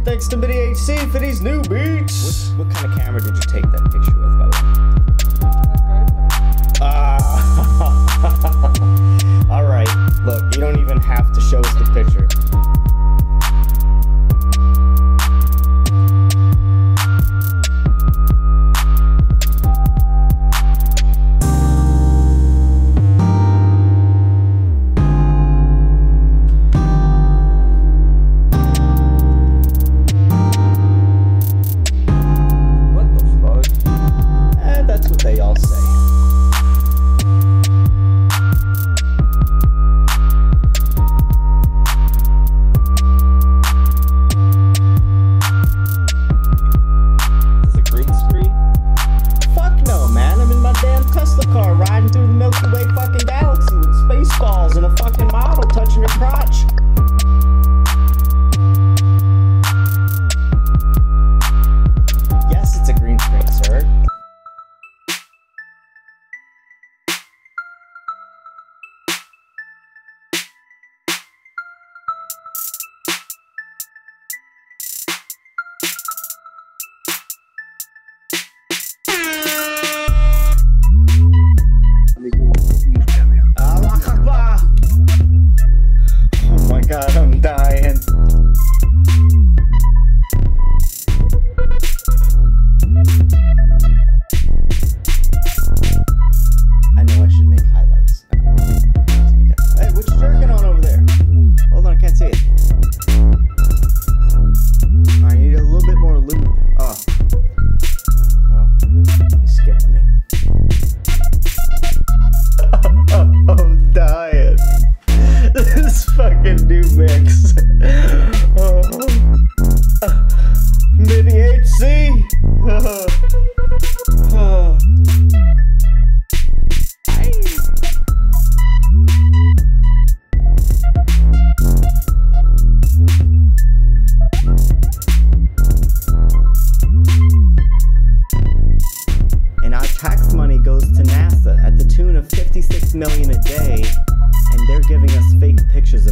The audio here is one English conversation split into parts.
thanks to MIDI HC for these new beats. What kind of camera did you take that picture with, by the way? Alright, look, you don't even have to show us the picture.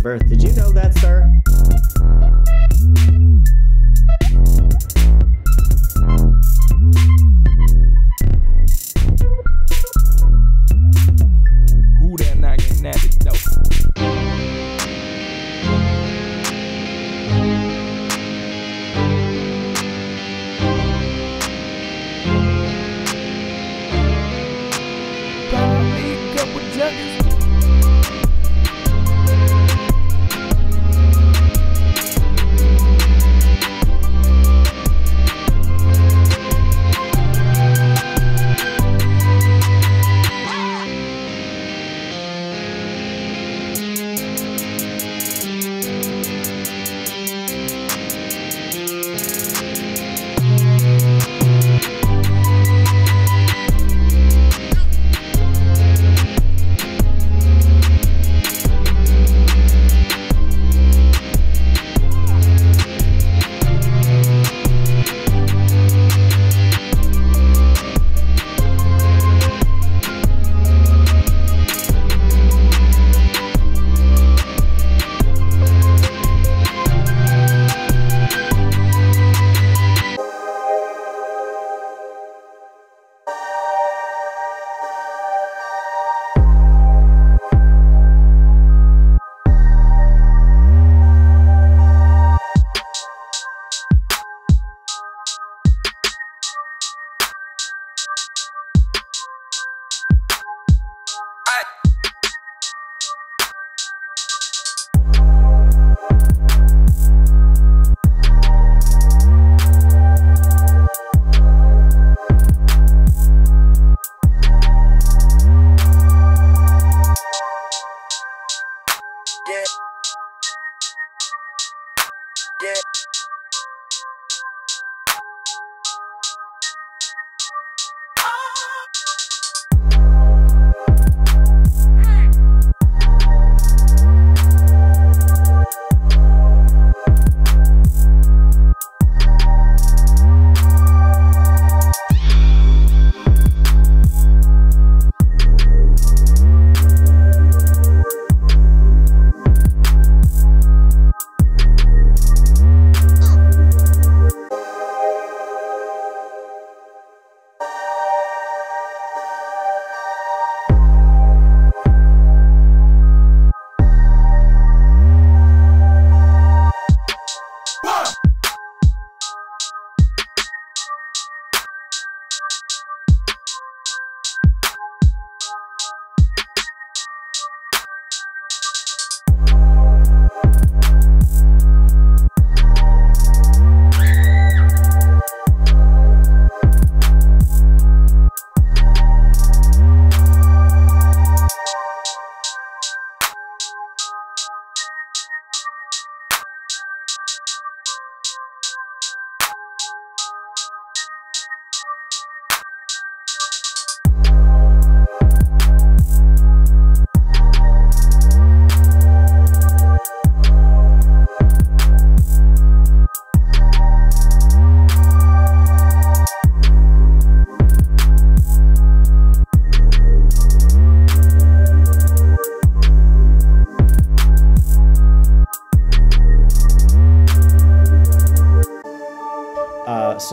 Earth. Did you know that, sir? Who that knocking at the door? Probably a couple juggies.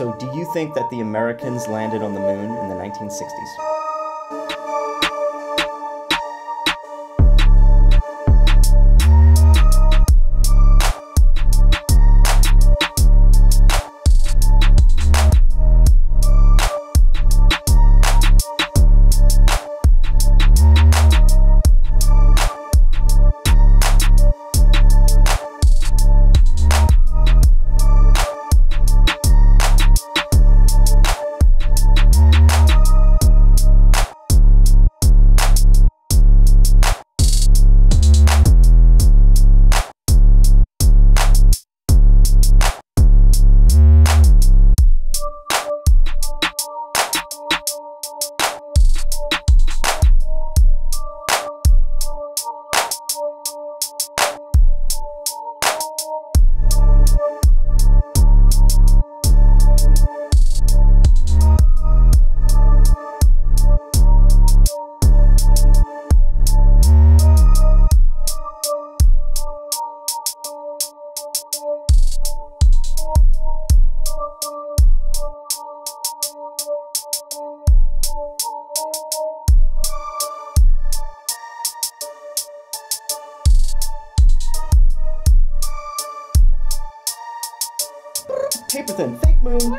So do you think that the Americans landed on the moon in the 1960s? Paper thin, fake moon.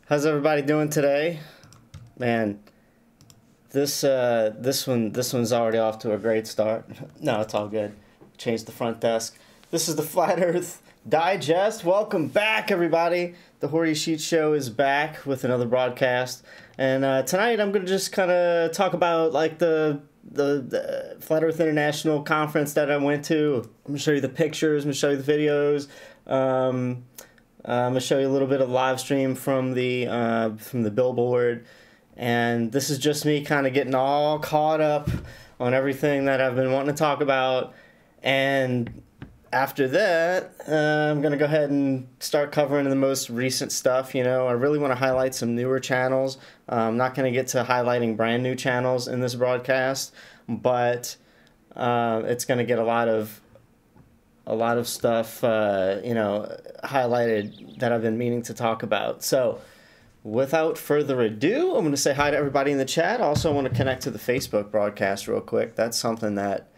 How's everybody doing today? Man, this one's already off to a great start. No, it's all good. Changed the front desk. This is the Flat Earth Digest. Welcome back, everybody. The Hoary Sheet Show is back with another broadcast, and tonight I'm gonna just kind of talk about like the Flat Earth International conference that I went to. I'm gonna show you the pictures. I'm gonna show you the videos. I'm gonna show you a little bit of live stream from the billboard, and this is just me kind of getting all caught up on everything that I've been wanting to talk about. And after that, I'm gonna go ahead and start covering the most recent stuff. You know, I really want to highlight some newer channels. I'm not gonna get to highlighting brand new channels in this broadcast, but it's gonna get a lot of stuff, you know, highlighted that I've been meaning to talk about. So without further ado, I'm going to say hi to everybody in the chat. Also, I want to connect to the Facebook broadcast real quick. That's something that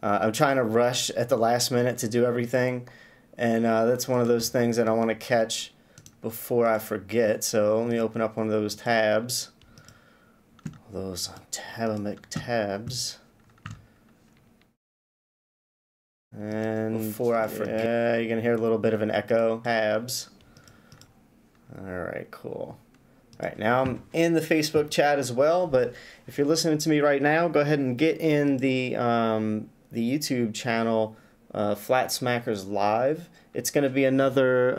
I'm trying to rush at the last minute to do everything. And that's one of those things that I want to catch before I forget. So let me open up one of those tabs. Those Panoramic tabs. And before I forget, you're going to hear a little bit of an echo. Tabs. Alright, cool. Alright, now I'm in the Facebook chat as well, but if you're listening to me right now, go ahead and get in the YouTube channel, Flat Smackers Live. It's going to be another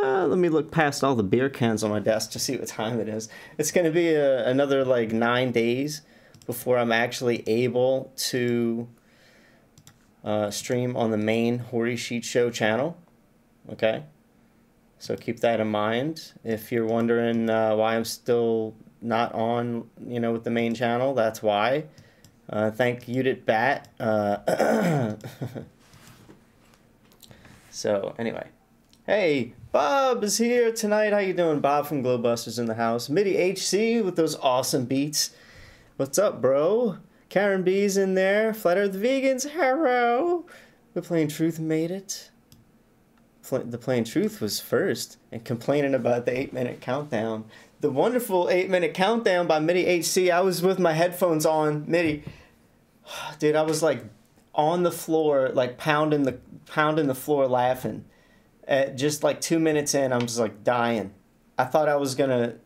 Let me look past all the beer cans on my desk to see what time it is. It's going to be another like 9 days before I'm actually able to stream on the main Hoary Sheet Show channel. Okay, so keep that in mind. If you're wondering why I'm still not on, with the main channel, that's why. Thank Udit Bat. So anyway, hey, Bob is here tonight. How you doing? Bob from Glowbusters in the house. MIDI HC with those awesome beats. What's up, bro? Karen B's in there. Flat Earth Vegans, hello. The Plain Truth made it. The Plain Truth was first, and complaining about the 8-minute countdown. The wonderful 8-minute countdown by MIDI HC. I was with my headphones on, MIDI. Dude, I was like on the floor, like pounding the floor laughing. At just like 2 minutes in, I'm just like dying. I thought I was gonna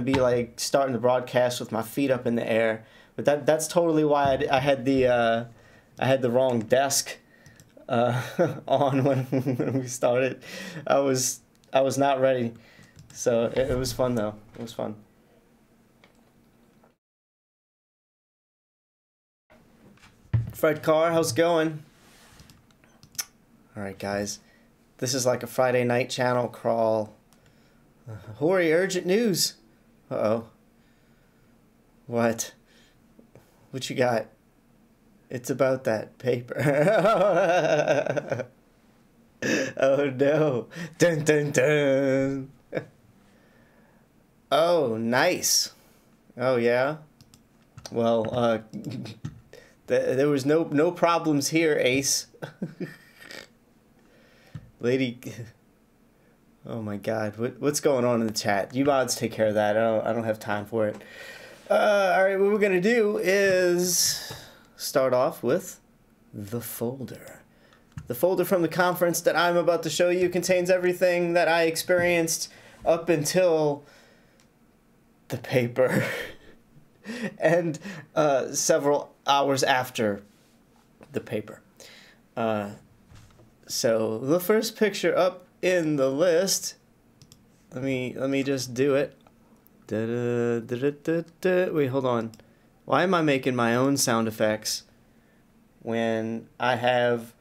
be like starting the broadcast with my feet up in the air, but that's totally why I had the wrong desk on when we started. I was not ready, so it was fun though. It was fun. Fred Carr, how's it going? All right, guys, this is like a Friday night channel crawl. Hoary, urgent news. Uh-oh. What? What you got? It's about that paper. Oh no. Dun dun dun. Oh, nice. Oh yeah. Well, there was no problems here, Ace. Lady, oh my God, what's going on in the chat? You mods take care of that. I don't have time for it. All right, what we're gonna do is start off with the folder. The folder from the conference that I'm about to show you contains everything that I experienced up until the paper and several hours after the paper. So the first picture up in the list, let me just do it. Wait, hold on. Why am I making my own sound effects when I have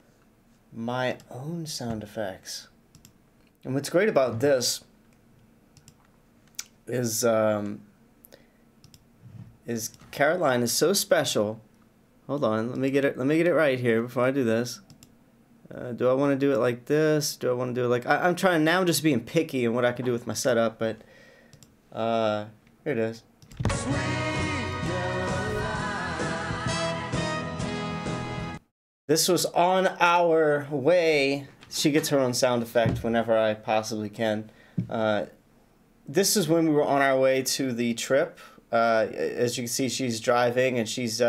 my own sound effects? And what's great about this is Caroline is so special. Hold on, let me get it right here before I do this. Do I want to do it like this? Do I want to do it like... I'm trying now, I'm just being picky in what I can do with my setup, but... here it is. This was on our way. She gets her own sound effect whenever I possibly can. This is when we were on our way to the trip. As you can see, she's driving, and she's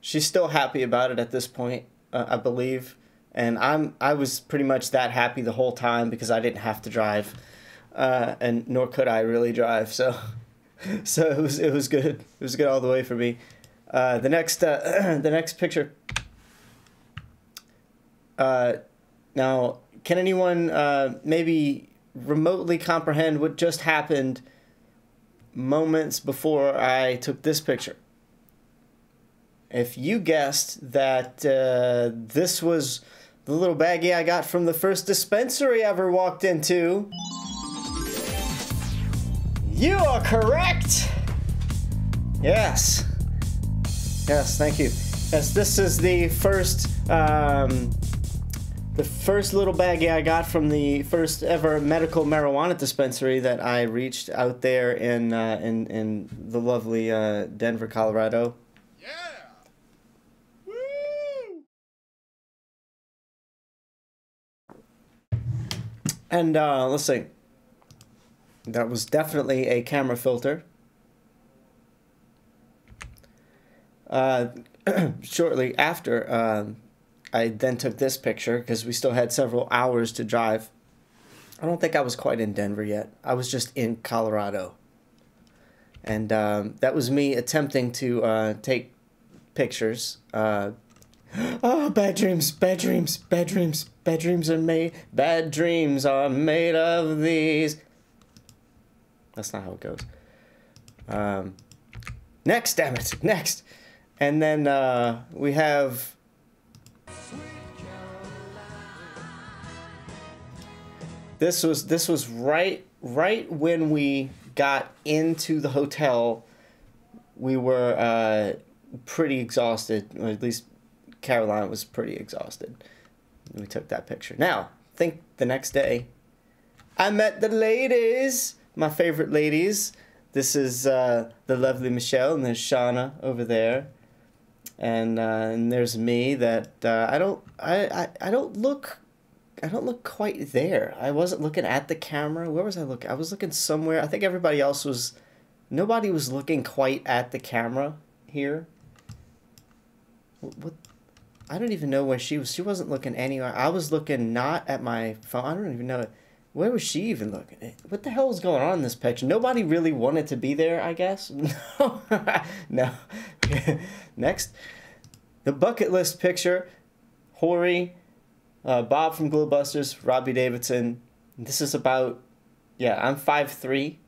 still happy about it at this point, I believe. And I was pretty much that happy the whole time because I didn't have to drive, and nor could I really drive. So it was good. It was good all the way for me. The next picture. Now, can anyone maybe remotely comprehend what just happened moments before I took this picture? If you guessed that this was the little baggie I got from the first dispensary I ever walked into, you are correct! Yes. Yes, thank you. Yes, this is the first little baggie I got from the first ever medical marijuana dispensary that I reached out there in the lovely Denver, Colorado. Yeah. Woo! And let's see. That was definitely a camera filter. Shortly after, I then took this picture because we still had several hours to drive. I don't think I was quite in Denver yet. I was just in Colorado. And that was me attempting to take pictures. Oh, bad dreams, bad dreams, bad dreams, bad dreams are made. Bad dreams are made of these. That's not how it goes. Next, damn it, next. And then we have. This was right when we got into the hotel. We were pretty exhausted, or at least Caroline was pretty exhausted. We took that picture. Now, think the next day, I met the ladies, my favorite ladies. This is the lovely Michelle, and there's Shana over there, and there's me. That I don't look quite there. I wasn't looking at the camera. Where was I looking? I was looking somewhere. I think everybody else was. Nobody was looking quite at the camera here. What? I don't even know where she was. She wasn't looking anywhere. I was looking not at my phone. I don't even know. Where was she even looking? What the hell was going on in this picture? Nobody really wanted to be there, I guess. No. No. Next. The bucket list picture. Hori, Bob from Glowbusters, Robbie Davidson. This is about, yeah, I'm 5'3".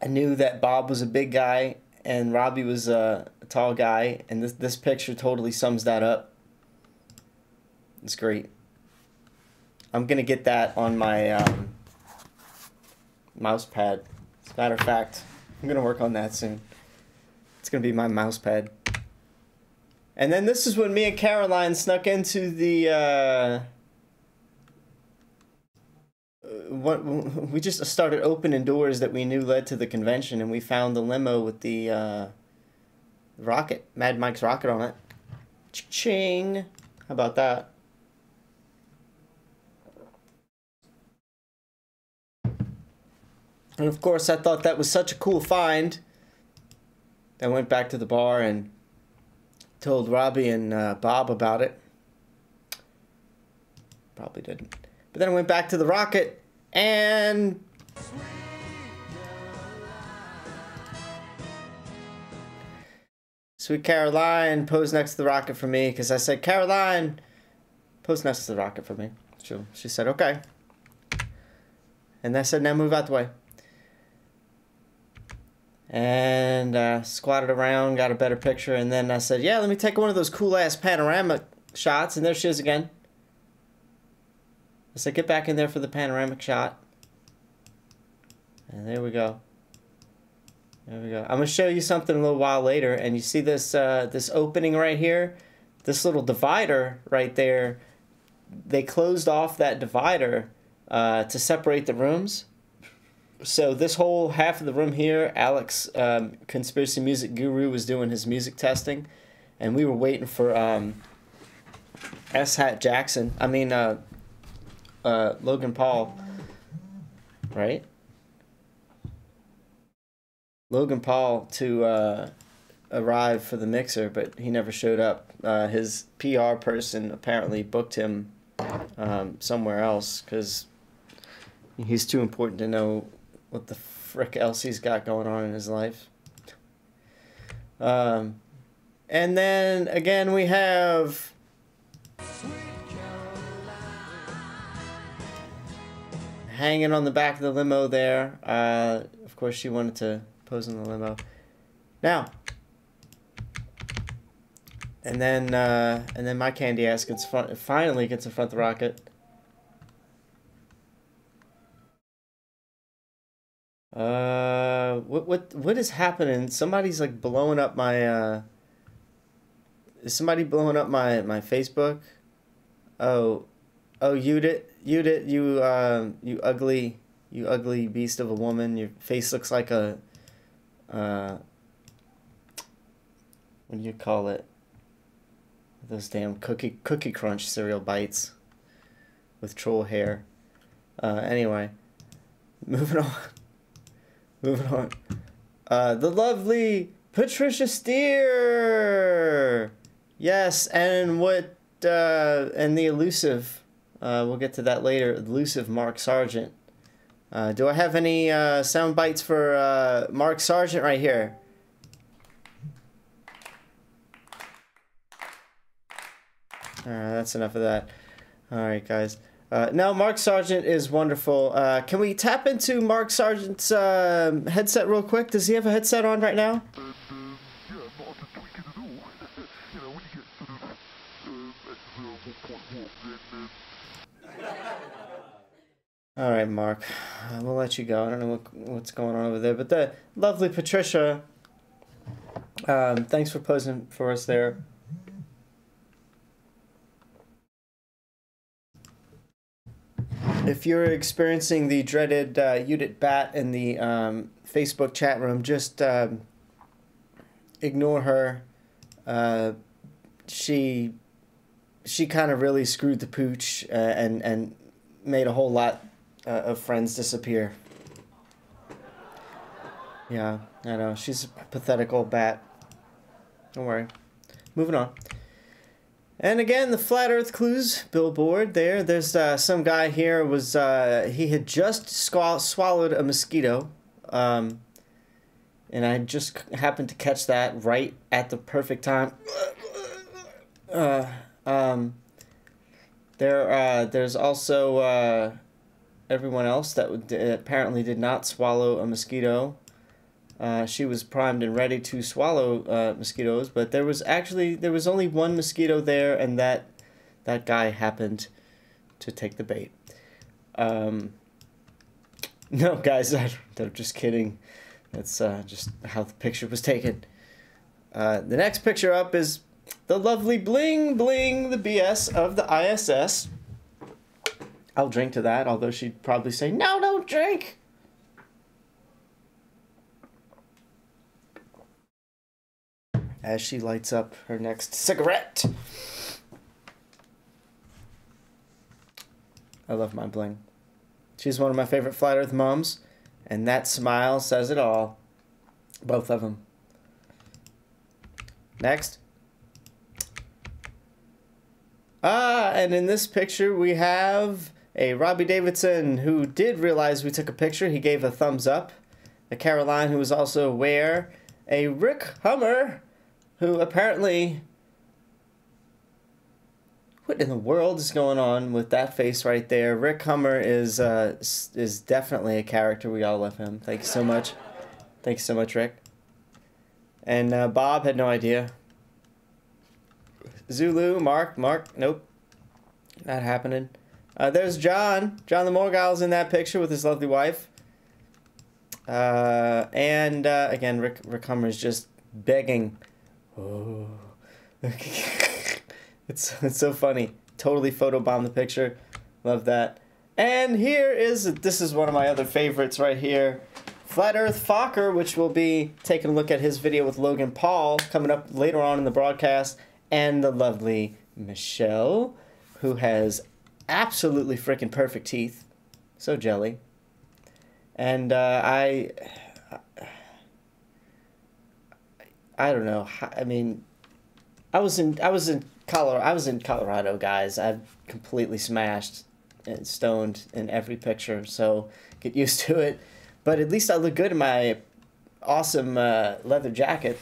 I knew that Bob was a big guy and Robbie was a tall guy, and this picture totally sums that up. It's great. I'm gonna get that on my mouse pad. As a matter of fact, I'm gonna work on that soon. It's gonna be my mouse pad. And then this is when me and Caroline snuck into the we just started opening doors that we knew led to the convention, and we found the limo with the rocket, Mad Mike's rocket on it. Ching! How about that? And of course, I thought that was such a cool find. I went back to the bar and told Robbie and Bob about it. Probably didn't. But then I went back to the rocket and Sweet Caroline posed next to the rocket for me, because I said, Caroline, pose next to the rocket for me. She said, okay. And I said, now move out the way. And squatted around, got a better picture, and then I said, yeah, let me take one of those cool-ass panoramic shots, and there she is again. I said, get back in there for the panoramic shot. And there we go. There we go. I'm going to show you something a little while later, and you see this this opening right here? This little divider right there. They closed off that divider to separate the rooms. So this whole half of the room here, Alex, Conspiracy Music Guru, was doing his music testing, and we were waiting for S-Hat Jackson. I mean, Logan Paul, right? Logan Paul to arrive for the mixer, but he never showed up. His PR person apparently booked him somewhere else because he's too important to know what the frick else he's got going on in his life. And then again we have hanging on the back of the limo there. Of course she wanted to pose in the limo. Now, and then my candy ass finally gets in front of the rocket. What is happening? Somebody's like blowing up my is somebody blowing up my Facebook? Oh, you ugly beast of a woman. Your face looks like a what do you call it? Those damn cookie crunch cereal bites with troll hair. Anyway, moving on. Moving on. The lovely Patricia Steer. Yes, and what and the elusive. We'll get to that later. Elusive Mark Sargent. Do I have any sound bites for Mark Sargent right here? Alright, that's enough of that. Alright, guys. No, Mark Sargent is wonderful. Can we tap into Mark Sargent's headset real quick? Does he have a headset on right now? Alright, Mark. We'll let you go. I don't know what's going on over there. But the lovely Patricia, thanks for posing for us there. If you're experiencing the dreaded Udit bat in the Facebook chat room, just ignore her. She kind of really screwed the pooch and made a whole lot of friends disappear. Yeah, I know. She's a pathetic old bat. Don't worry. Moving on. And again, the Flat Earth Clues billboard there. There's some guy here was he had just swallowed a mosquito, and I just happened to catch that right at the perfect time. There's also everyone else that apparently did not swallow a mosquito. She was primed and ready to swallow mosquitoes, but there was only one mosquito there, and that guy happened to take the bait. No, guys, I'm just kidding. That's just how the picture was taken. The next picture up is the lovely Bling Bling, the BS of the ISS. I'll drink to that, although she'd probably say, "No, don't drink." As she lights up her next cigarette. I love my Bling. She's one of my favorite Flat Earth moms, and that smile says it all. Both of them. Next. And in this picture we have a Robbie Davidson who did realize we took a picture. He gave a thumbs up. A Caroline who was also aware. A Rick Hummer who apparently... What in the world is going on with that face right there? Rick Hummer is definitely a character. We all love him. Thank you so much. Thank you so much, Rick. And Bob had no idea. Zulu, Mark, nope. Not happening. There's John. John the Morgul's in that picture with his lovely wife. And again, Rick Hummer is just begging. Oh. It's so funny. Totally photobomb the picture. Love that. And this is one of my other favorites right here. Flat Earth Fokker, which will be taking a look at his video with Logan Paul coming up later on in the broadcast. And the lovely Michelle, who has absolutely freaking perfect teeth. So jelly. And I don't know. I mean, I was in Colorado, guys. I'm completely smashed and stoned in every picture, so get used to it. But at least I look good in my awesome leather jacket.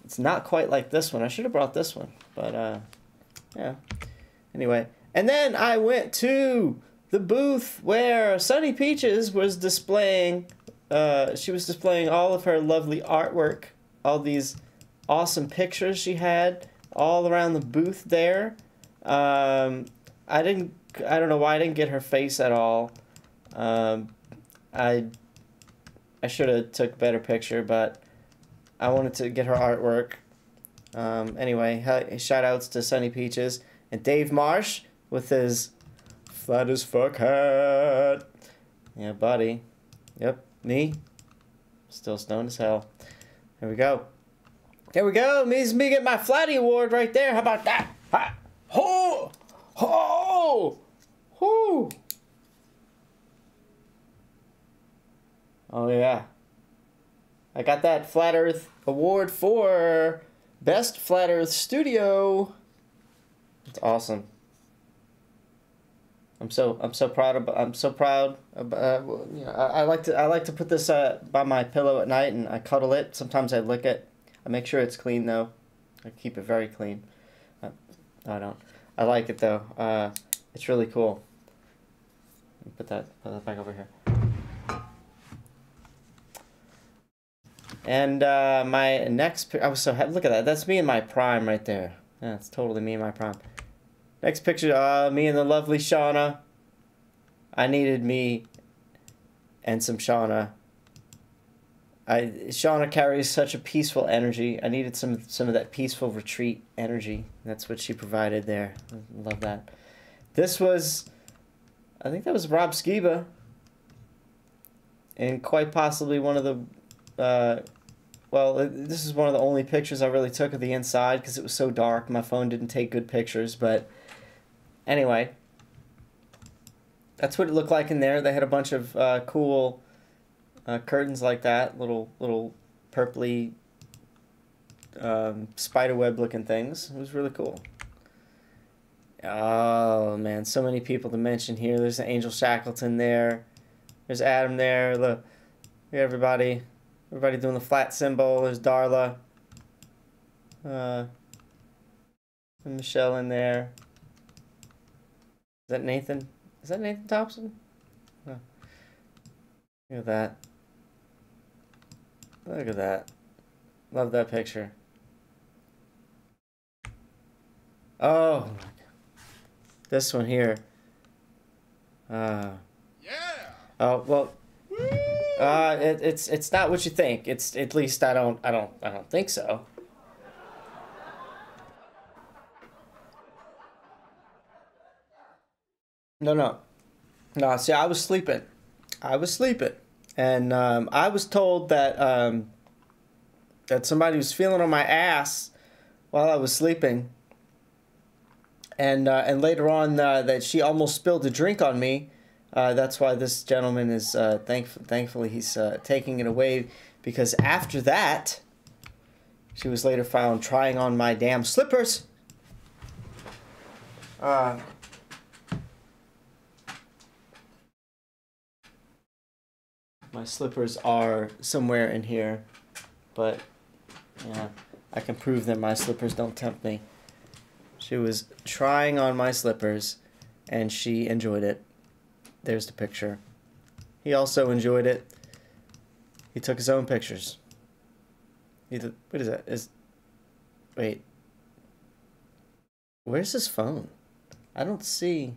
It's not quite like this one. I should have brought this one, but yeah. Anyway, and then I went to the booth where Sunny Peaches was displaying. She was displaying all of her lovely artwork, all these awesome pictures she had all around the booth there. I don't know why I didn't get her face at all. I should have took a better picture, but I wanted to get her artwork. Anyway, shout outs to Sunny Peaches and Dave Marsh with his flat as fuck hat. Yeah, buddy. Yep, me. Still stoned as hell. Here we go. Here we go. Me get my Flatty Award right there. How about that? Ha! Ho! Ho! Ho! Oh, yeah. I got that Flat Earth Award for Best Flat Earth Studio. It's awesome. I'm so proud of. You know, I like to put this by my pillow at night, and I cuddle it. Sometimes I lick it. I make sure it's clean though. I keep it very clean. No, I don't. I like it though. It's really cool. Put that back over here. And my next I was so happy. Look at that. That's me in my prime right there. Yeah, it's totally me in my prime. Next picture, me and the lovely Shana. I needed me and some Shana. Shana carries such a peaceful energy. I needed some of that peaceful retreat energy. That's what she provided there. I love that. This was, I think that was Rob Skiba. And quite possibly one of the, well, this is one of the only pictures I really took of the inside because it was so dark. My phone didn't take good pictures, but anyway. That's what it looked like in there. They had a bunch of cool curtains like that, little purpley spiderweb looking things. It was really cool. Oh man, so many people to mention here. There's Angel Shackleton there. There's Adam there. Look, everybody doing the flat symbol. There's Darla. And Michelle in there. Is that Nathan? Is that Nathan Thompson? Oh. Look at that. Look at that. Love that picture. Oh, this one here. Yeah. Oh well. It's not what you think. It's at least I don't think so. No. See, I was sleeping. And I was told that that somebody was feeling on my ass while I was sleeping. And later on, that she almost spilled a drink on me. That's why this gentleman is thankfully he's taking it away, because after that, she was later found trying on my damn slippers. My slippers are somewhere in here, but yeah, I can prove that my slippers don't tempt me. She was trying on my slippers, and she enjoyed it. There's the picture. He also enjoyed it. He took his own pictures. What is that? Wait. Where's his phone? I don't see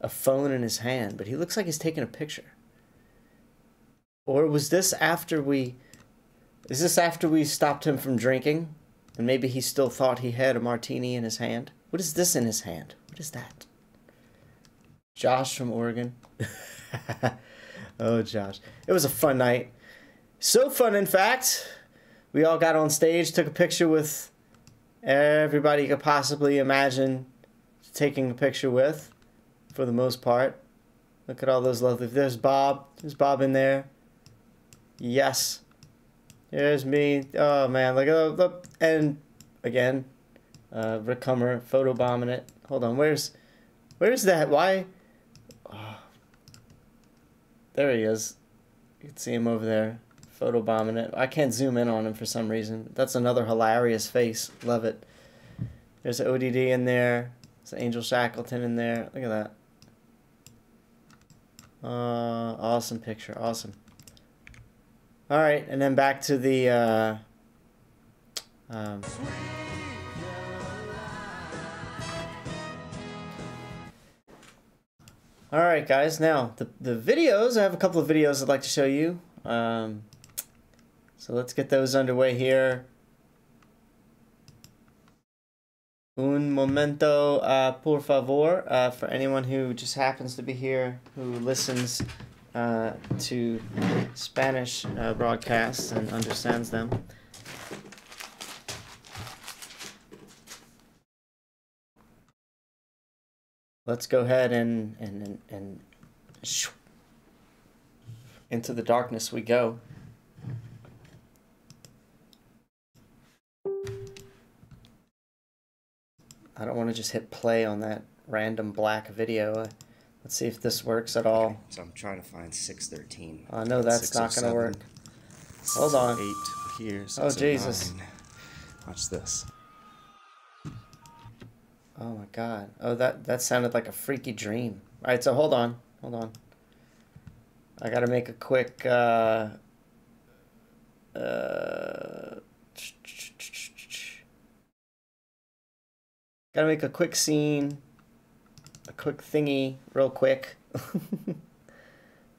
a phone in his hand, but he looks like he's taking a picture. Or was this after we... Is this after we stopped him from drinking? And maybe he still thought he had a martini in his hand? What is this in his hand? What is that? Josh from Oregon. Oh, Josh. It was a fun night. So fun, in fact. We all got on stage, took a picture with everybody you could possibly imagine taking a picture with, for the most part. Look at all those lovely... There's Bob. There's Bob in there. Yes. There's me. Oh, man. Look. And, again, Rick Hummer photobombing it. Hold on. Where's that? Why? Oh. There he is. You can see him over there. Photobombing it. I can't zoom in on him for some reason. That's another hilarious face. Love it. There's ODD in there. There's Angel Shackleton in there. Look at that. Awesome picture. Awesome. All right, and then back to the all right, guys. Now the videos. I have a couple of videos I'd like to show you. So let's get those underway here. Un momento, por favor, for anyone who just happens to be here, who listens to Spanish broadcasts and understands them. Let's go ahead and into the darkness we go. I don't want to just hit play on that random black video. Let's see if this works at all. So I'm trying to find 613. I know that's not going to work. Hold on. 8 here. Oh, Jesus. 9. Watch this. Oh my god. Oh, that sounded like a freaky dream. All right, so hold on. I gotta make a quick, gotta make a quick scene, a quick thingy, real quick.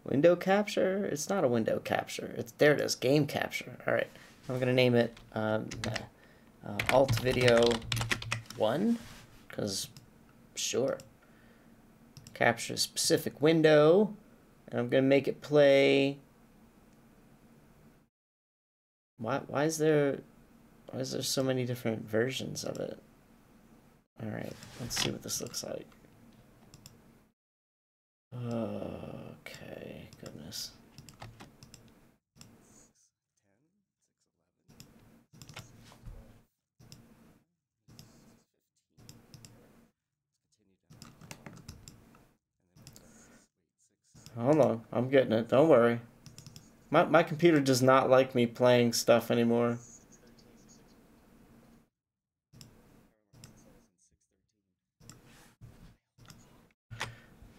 Window capture? It's not a window capture. There it is, game capture. All right, I'm gonna name it alt video 1, because sure. Capture a specific window, and I'm gonna make it play. Why is there so many different versions of it? All right, let's see what this looks like. Okay, goodness. Hold on, I'm getting it. Don't worry. My computer does not like me playing stuff anymore.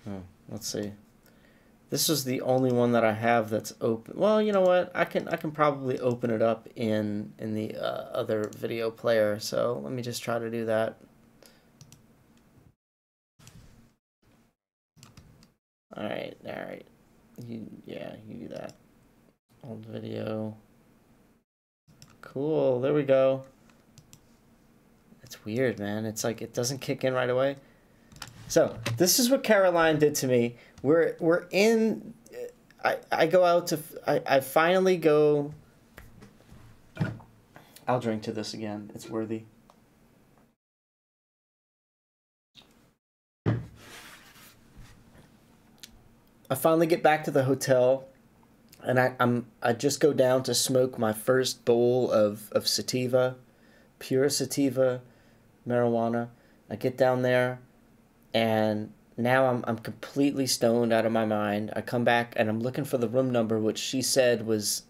Oh, let's see. This is the only one that I have that's open. Well, you know what? I can probably open it up in the other video player. So let me just try to do that. All right. You do that. Old video. Cool. There we go. It's weird, man. It's like it doesn't kick in right away. So this is what Caroline did to me. We're in. I go out to. I finally go. I'll drink to this again. It's worthy. I finally get back to the hotel, and I just go down to smoke my first bowl of sativa, pure sativa, marijuana. I get down there, and now I'm completely stoned out of my mind. I come back and I'm looking for the room number, which she said was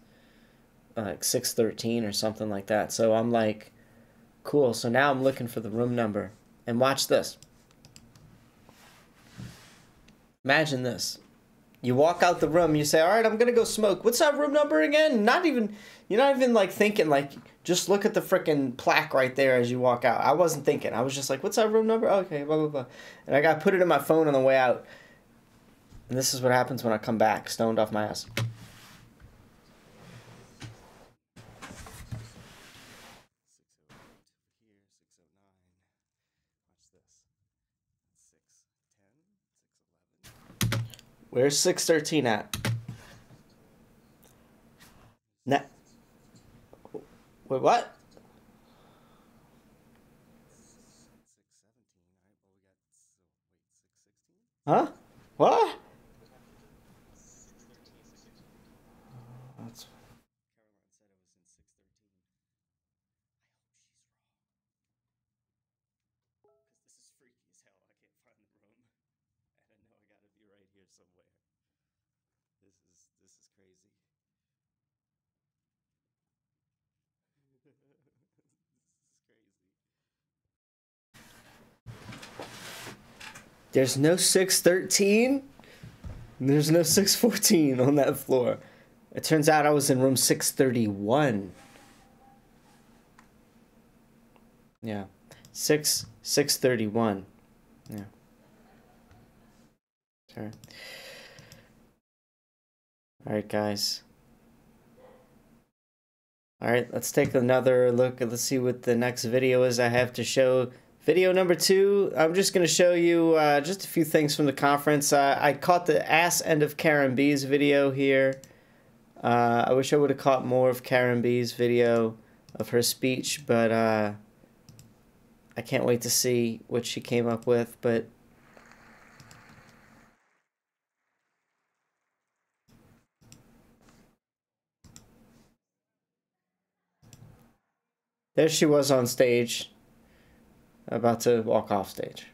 like 613 or something like that. So I'm like, cool. So now I'm looking for the room number, and watch this. Imagine this. You walk out the room, you say, all right, I'm going to go smoke. What's that room number again? You're not even like thinking, like, just look at the frickin' plaque right there as you walk out. I wasn't thinking. I was just like, what's that room number? Okay, blah, blah, blah. And I got to put it in my phone on the way out. And this is what happens when I come back, stoned off my ass. Where's 613 at? Wait, what? Huh? What? That's... This is crazy. There's no 613. There's no 614 on that floor. It turns out I was in room 631. Yeah. 631. Yeah. Sorry. All right, guys. All right, let's take another look. Let's see what the next video is I have to show. Video number 2, I'm just going to show you just a few things from the conference. I caught the ass end of Karen B's video here. I wish I would have caught more of Karen B's video of her speech, but I can't wait to see what she came up with. But there she was on stage, about to walk off stage.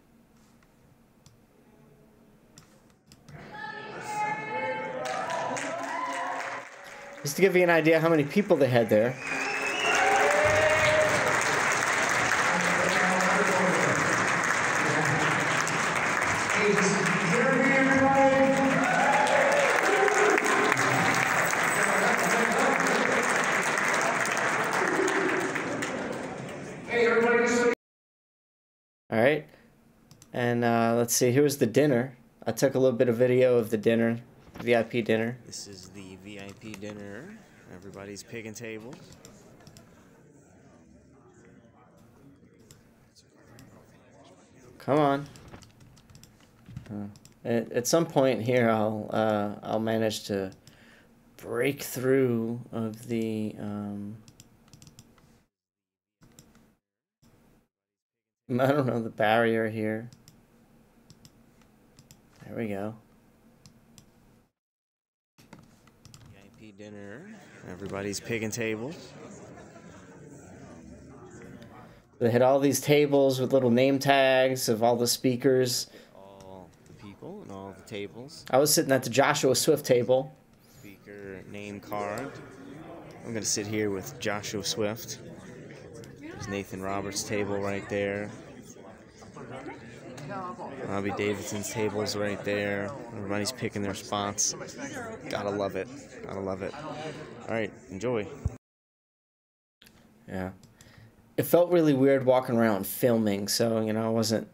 Just to give you an idea how many people they had there. All right, and let's see. Here was the dinner. I took a little bit of video of the dinner, VIP dinner. This is the VIP dinner. Everybody's picking tables. Come on. At some point here, I'll manage to break through of the I don't know, the barrier here. There we go. VIP dinner. Everybody's picking tables. They had all these tables with little name tags of all the speakers. All the people and all the tables. I was sitting at the Joshua Swift table. Speaker name card. I'm gonna sit here with Joshua Swift. There's Nathan Roberts' table right there. Robbie Davidson's table's right there. Everybody's picking their spots. Gotta love it. Gotta love it. Alright, enjoy. Yeah. It felt really weird walking around filming, so, you know, I wasn't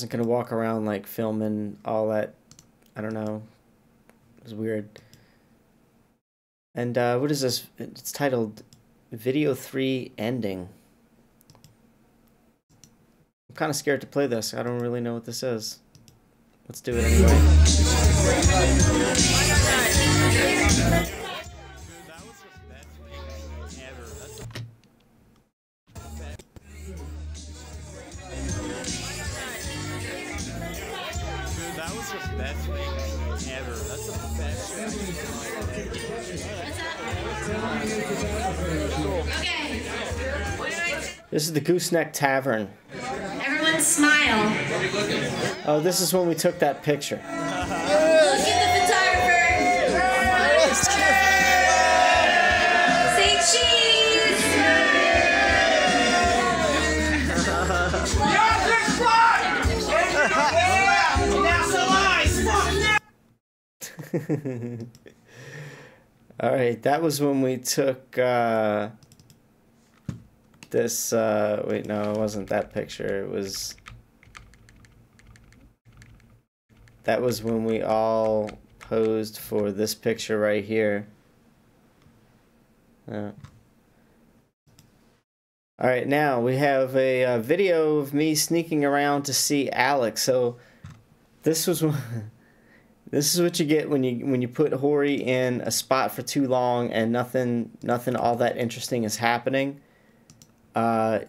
gonna walk around like filming all that. I don't know. It was weird. And what is this? It's titled Video 3 Ending. I'm kind of scared to play this. I don't really know what this is. Let's do it anyway. That was the best thing ever. That's the best thing. This is the Gooseneck Tavern. Everyone smile. Oh, this is when we took that picture. Look at the photographer. Say cheese. All right, that was when we took this. Wait, no, it wasn't that picture. It was. That was when we all posed for this picture right here. All right, now we have a video of me sneaking around to see Alex. So this was this is what you get when you put Hori in a spot for too long and nothing all that interesting is happening. I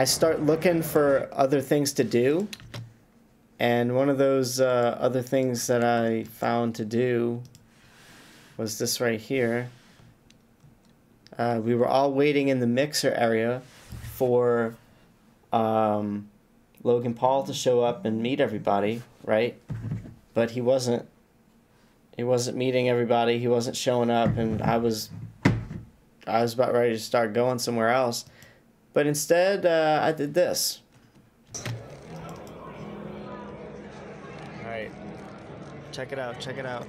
start looking for other things to do, and one of those other things that I found to do was this right here. We were all waiting in the mixer area for Logan Paul to show up and meet everybody, right? But he wasn't meeting everybody. He wasn't showing up, and I was about ready to start going somewhere else. But instead, I did this. All right, check it out. Check it out.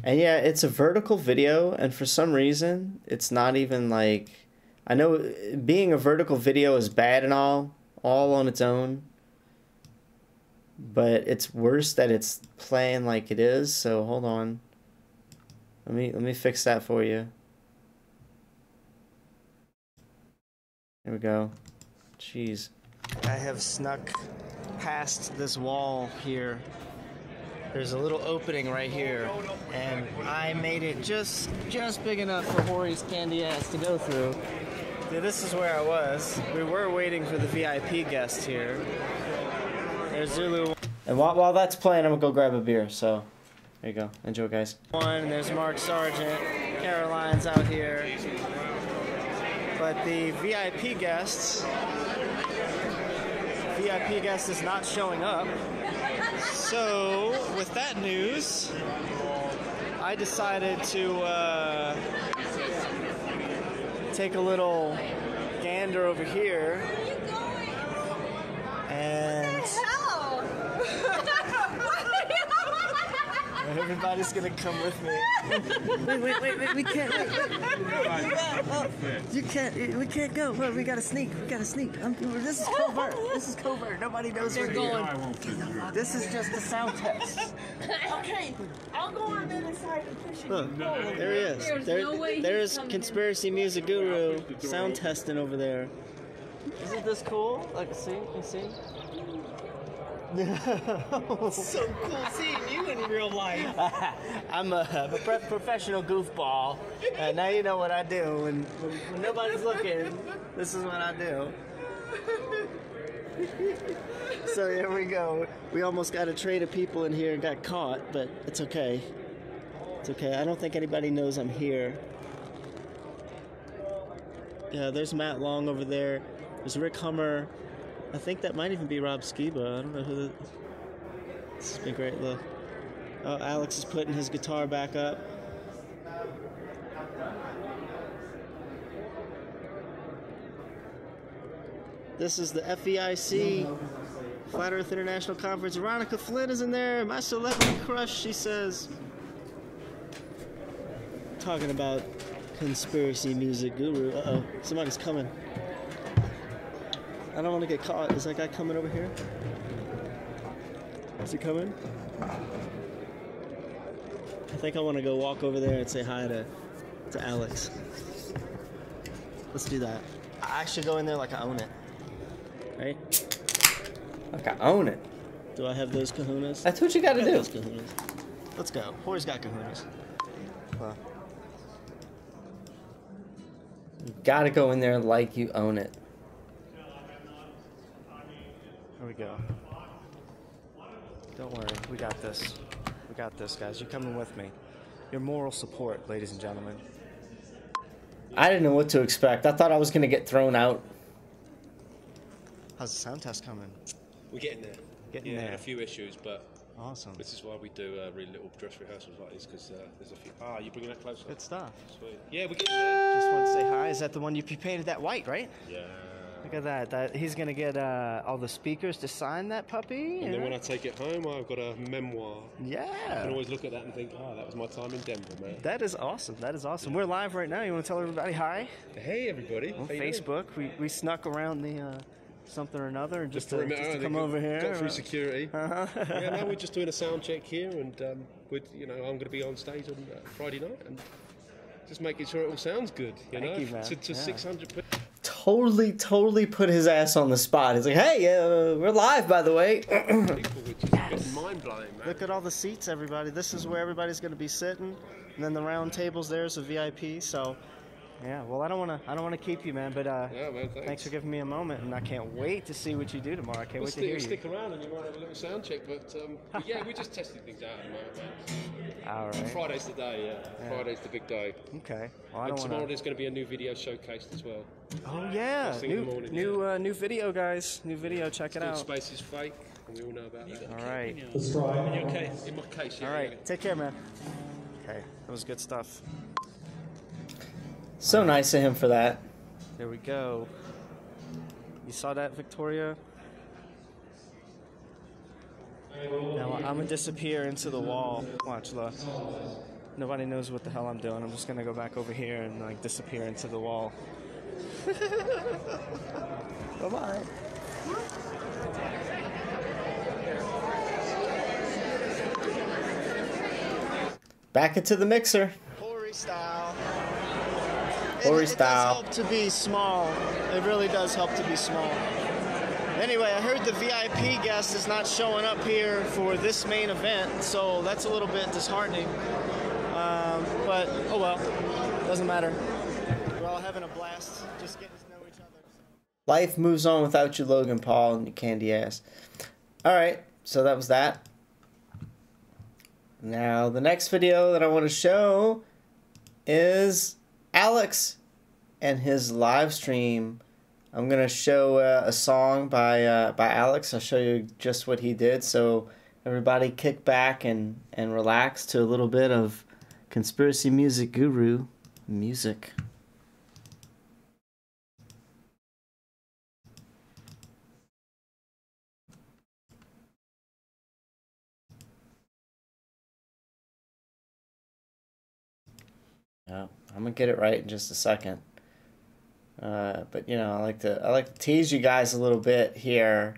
And yeah, it's a vertical video, and for some reason, it's not even like... I know being a vertical video is bad and all on its own, but it's worse that it's playing like it is. So hold on, let me fix that for you. There we go. Jeez, I have snuck past this wall here. There's a little opening right here, and I made it just big enough for Hori's candy ass to go through. See, this is where I was. We were waiting for the VIP guests here. There's Zulu. And while that's playing, I'm gonna go grab a beer. So, there you go. Enjoy, guys. And there's Mark Sargent. Caroline's out here. But the VIP guest is not showing up. So, with that news, I decided to take a little gander over here and everybody's gonna come with me. Wait, we can't. You can't. We can't go. Well, we gotta sneak. This is covert. This is covert. Nobody knows we're going. This is just a sound test. Okay, I'll go on the other side and push it. Look, there he is. There's Conspiracy Music Guru sound testing over there. Isn't this cool? Like, see? You see? So cool seeing you in real life. I'm a professional goofball. Now you know what I do when nobody's looking. This is what I do. So here we go. We almost got a train of people in here and got caught, but it's okay. It's okay. I don't think anybody knows I'm here. Yeah, there's Matt Long over there. There's Rick Hummer. I think that might even be Rob Skiba. I don't know who the... This has been great. Look. Oh, Alex is putting his guitar back up. This is the FEIC Flat Earth International Conference. Veronica Flynn is in there. My celebrity crush, she says. Talking about Conspiracy Music Guru. Uh-oh, somebody's coming. I don't want to get caught. Is that guy coming over here? Is he coming? I think I want to go walk over there and say hi to Alex. Let's do that. I should go in there like I own it. Right? Like I own it. Do I have those kahunas? That's what you gotta do. Those kahunas. Let's go. Hor's got kahunas. Well, You gotta go in there like you own it. here we go. Don't worry. We got this. We got this, guys. You're coming with me. Your moral support, ladies and gentlemen. I didn't know what to expect. I thought I was gonna get thrown out. How's the sound test coming? We're getting there. Getting there. A few issues, but Awesome. this is why we do really little dress rehearsals like this, because there's a few. Ah, you bringing that closer? Good stuff. Sweet. Yeah, we're getting there. Just want to say hi. Is that the one you painted that white, right? Yeah. Look at that. He's gonna get all the speakers to sign that puppy. And then when I take it home, I've got a memoir. I can Yeah. always look at that and think, oh, that was my time in Denver, man. That is awesome. That is awesome. We're live right now. You want to tell everybody hi? Hey, everybody. On How you doing? Facebook. We snuck around the something or another just to Perimeter, come over here. Got through security. Uh-huh. Yeah, no, we're just doing a sound check here, and I'm going to be on stage on Friday night, and just making sure it all sounds good. Thank you, man. To Yeah. 600 people. Totally put his ass on the spot. He's like, hey, we're live, by the way. Which is a bit mind-blowing, man. Look at all the seats, everybody. This is where everybody's going to be sitting, and then the round tables there's a VIP. So, yeah. Well, I don't want to keep you, man. But Yeah, man, thanks for giving me a moment, and I can't wait to see what you do tomorrow. I can't We'll wait to hear stick you. around and you might have a little sound check, but yeah, we're just testing things out at the moment, man. All right. Friday's the day, yeah. Friday's the big day. Okay. Well, I And don't tomorrow want to. there's going to be a new video showcased as well. Oh yeah. First thing in the morning, New video, guys. New video. Check it Called out. Space is fake, and we all know about that. All right. In your case, in my case, yeah. All right. Take care, man. Okay. That was good stuff. So nice of him for that. There we go. You saw that, Victoria? Now I'm gonna disappear into the wall. Watch, look. Nobody knows what the hell I'm doing. I'm just gonna go back over here and like disappear into the wall. Bye-bye. Back into the mixer. Hori style. Hori It style. does help to be small. It really does help to be small. Anyway, I heard the VIP guest is not showing up here for this main event, so that's a little bit disheartening. But, oh well, doesn't matter. We're all having a blast, just getting to know each other. Life moves on without you, Logan Paul, and your candy ass. All right, so that was that. Now, the next video that I want to show is Alex and his live stream. I'm going to show a song by Alex. I'll show you just what he did. So everybody kick back and relax to a little bit of Conspiracy Music Guru music. Yeah, I'm gonna get it right in just a second. But you know, I like to tease you guys a little bit here.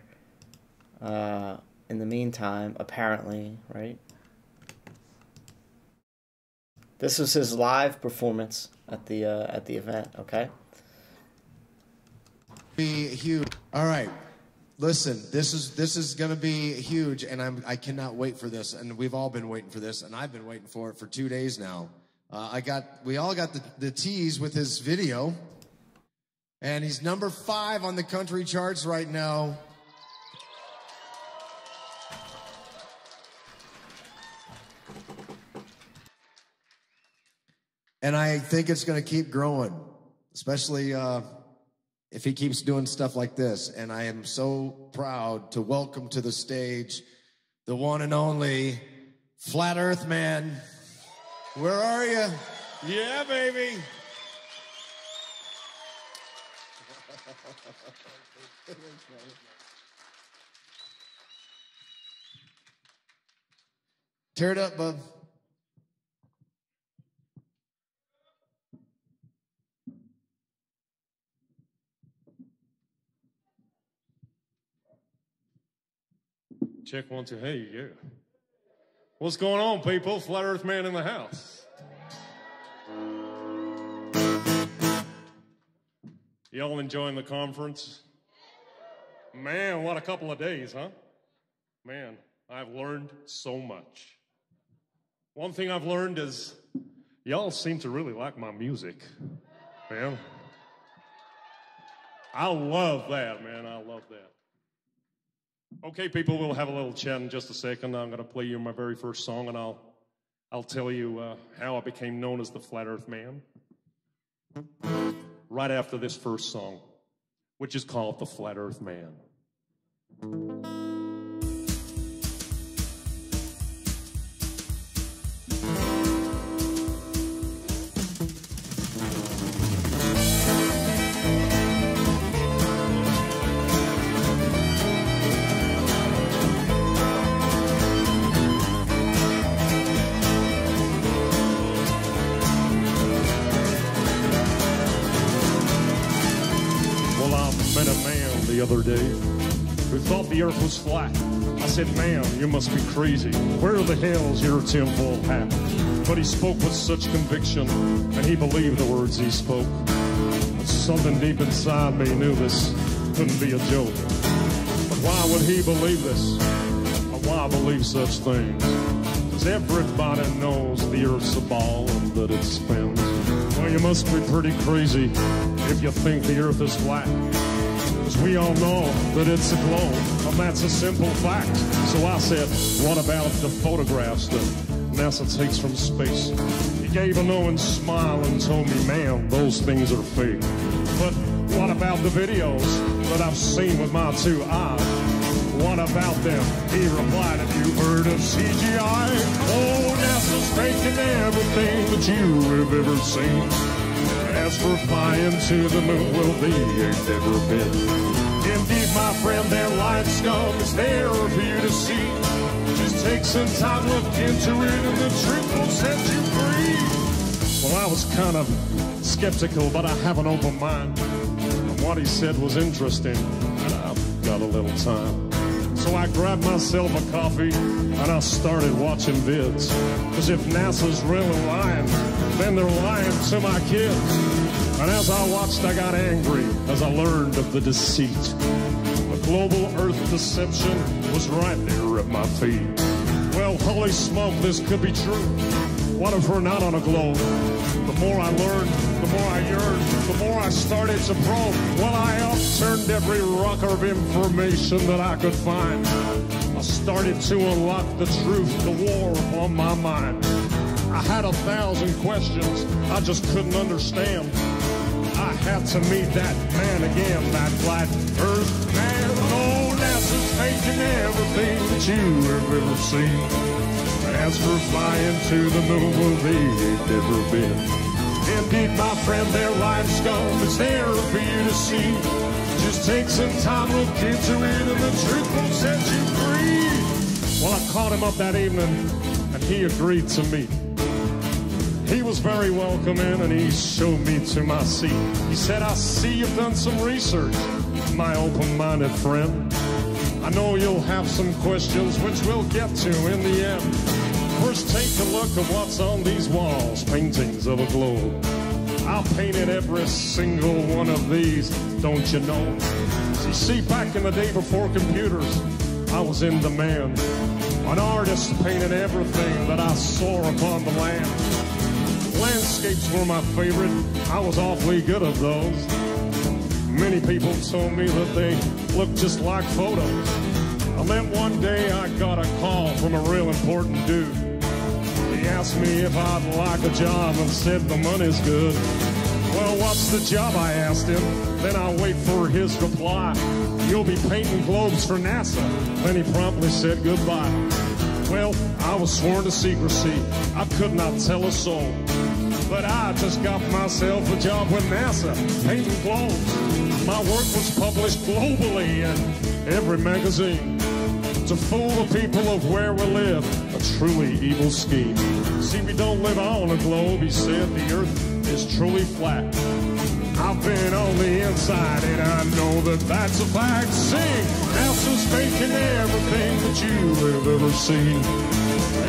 In the meantime, apparently, right? This was his live performance at the event. Okay. Be huge. All right. Listen, this is gonna be huge, and I cannot wait for this. And we've all been waiting for this, and I've been waiting for it for 2 days now. We all got the tease with his video, and he's number 5 on the country charts right now. And I think it's going to keep growing, especially if he keeps doing stuff like this. And I am so proud to welcome to the stage the one and only Flat Earth Man. Where are you? Yeah, baby. Tear it up, bub. Check 1, 2. Hey, yeah. What's going on, people? Flat Earth Man in the house. Y'all enjoying the conference? Man, what a couple of days, huh? Man, I've learned so much. One thing I've learned is y'all seem to really like my music, man. I love that, man. I love that. Okay, people, we'll have a little chat in just a second. I'm going to play you my very first song, and I'll tell you how I became known as the Flat Earth Man right after this first song, which is called The Flat Earth Man. The other day, who thought the earth was flat. I said, man, you must be crazy. Where the hell's your tinfoil hat? But he spoke with such conviction, and he believed the words he spoke. But something deep inside me knew this couldn't be a joke. But why would he believe this? Or why believe such things? Because everybody knows the earth's a ball and that it spins. Well, you must be pretty crazy if you think the earth is flat. Because we all know that it's a globe, and that's a simple fact. So I said, what about the photographs that NASA takes from space? He gave a knowing smile and told me, man, those things are fake. But what about the videos that I've seen with my 2 eyes? What about them? He replied, have you heard of CGI? Oh, NASA's faking everything that you have ever seen. As for flying to the moon, well, they ain't never been. Indeed, my friend, their light scum is there for you to see. Just take some time, look into it, and the truth will set you free. Well, I was kind of skeptical, but I have an open mind. And what he said was interesting, and I've got a little time. So I grabbed myself a coffee, and I started watching vids. Because if NASA's really lying, then they're lying to my kids. And as I watched, I got angry as I learned of the deceit. The global earth deception was right there at my feet. Well, holy smoke, this could be true. What if we're not on a globe? The more I learned, the more I yearned, the more I started to probe. Well, I upturned every rock of information that I could find. I started to unlock the truth, the war upon my mind. I had 1,000 questions I just couldn't understand. I had to meet that man again, that flat earth man. Oh, NASA's faking everything that you have ever seen. As for flying to the moon, well, they ain't never been. Indeed, my friend, their life scum is there for you to see. Just take some time, look into it, and the truth will set you free. Well, I called him up that evening, and he agreed to meet. He was very welcoming and he showed me to my seat. He said, I see you've done some research, my open-minded friend. I know you'll have some questions which we'll get to in the end. First take a look at what's on these walls, paintings of a globe. I painted every single one of these, don't you know? You see, back in the day before computers, I was in demand. An artist painted everything that I saw upon the land. Landscapes were my favorite, I was awfully good at those. Many people told me that they looked just like photos. And then one day I got a call from a real important dude. He asked me if I'd like a job and said the money's good. Well, what's the job, I asked him. Then I wait for his reply. You'll be painting globes for NASA. Then he promptly said goodbye. Well, I was sworn to secrecy. I could not tell a soul. But I just got myself a job with NASA, painting globes. My work was published globally in every magazine. To fool the people of where we live, a truly evil scheme. See, we don't live on a globe, he said, the earth is truly flat. I've been on the inside and I know that that's a fact. Sing, NASA's making everything that you have ever seen.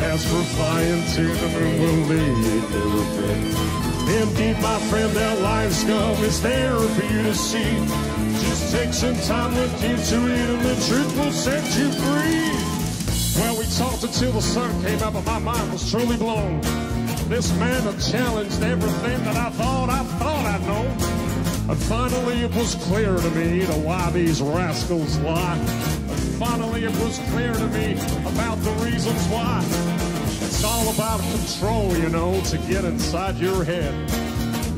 As for flying to the moon, we'll leave everything. Indeed, my friend, that live scum is there for you to see. Just take some time, look into it, and the truth will set you free. Well, we talked until the sun came up, and my mind was truly blown. This man had challenged everything that I thought I'd known. And finally it was clear to me to why these rascals lie. And finally it was clear to me about the reasons why. It's all about control, you know, to get inside your head.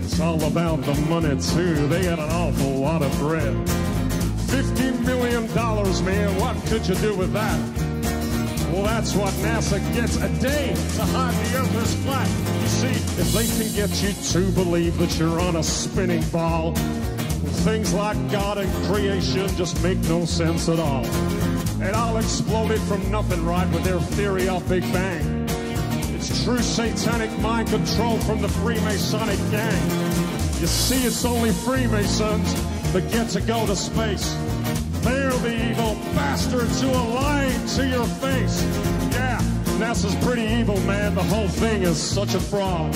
It's all about the money too, they got an awful lot of bread. $50 million, man, what could you do with that? Well, that's what NASA gets a day to hide the earth is flat. You see, if they can get you to believe that you're on a spinning ball, things like God and creation just make no sense at all. It all exploded from nothing, right, with their theory of Big Bang. It's true satanic mind control from the Freemasonic gang. You see, it's only Freemasons that get to go to space. They're the evil bastards who are lying to your face. Yeah, NASA's pretty evil, man. The whole thing is such a fraud.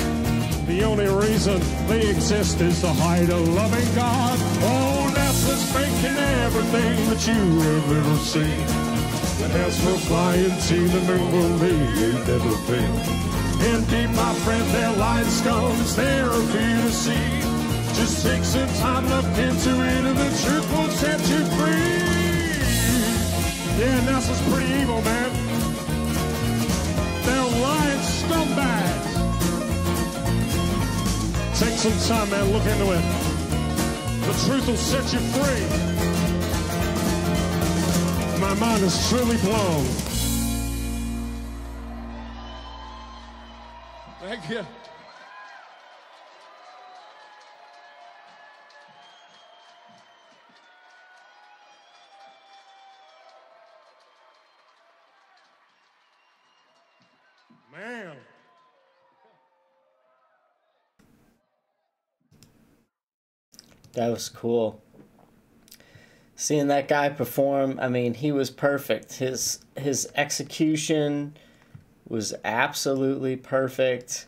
The only reason they exist is to hide a loving God. Oh, NASA's making everything that you have ever seen. And as for flying to the moon, well, they ain't never been. Indeed, my friend, their line scums there for you to see. Just take some time, look into it, and the truth will set you free. Yeah, NASA's pretty evil, man. They're lying scumbags. Take some time, man, look into it. The truth will set you free. My mind is truly blown. Thank you. Man. That was cool. Seeing that guy perform, I mean, he was perfect. His execution was absolutely perfect.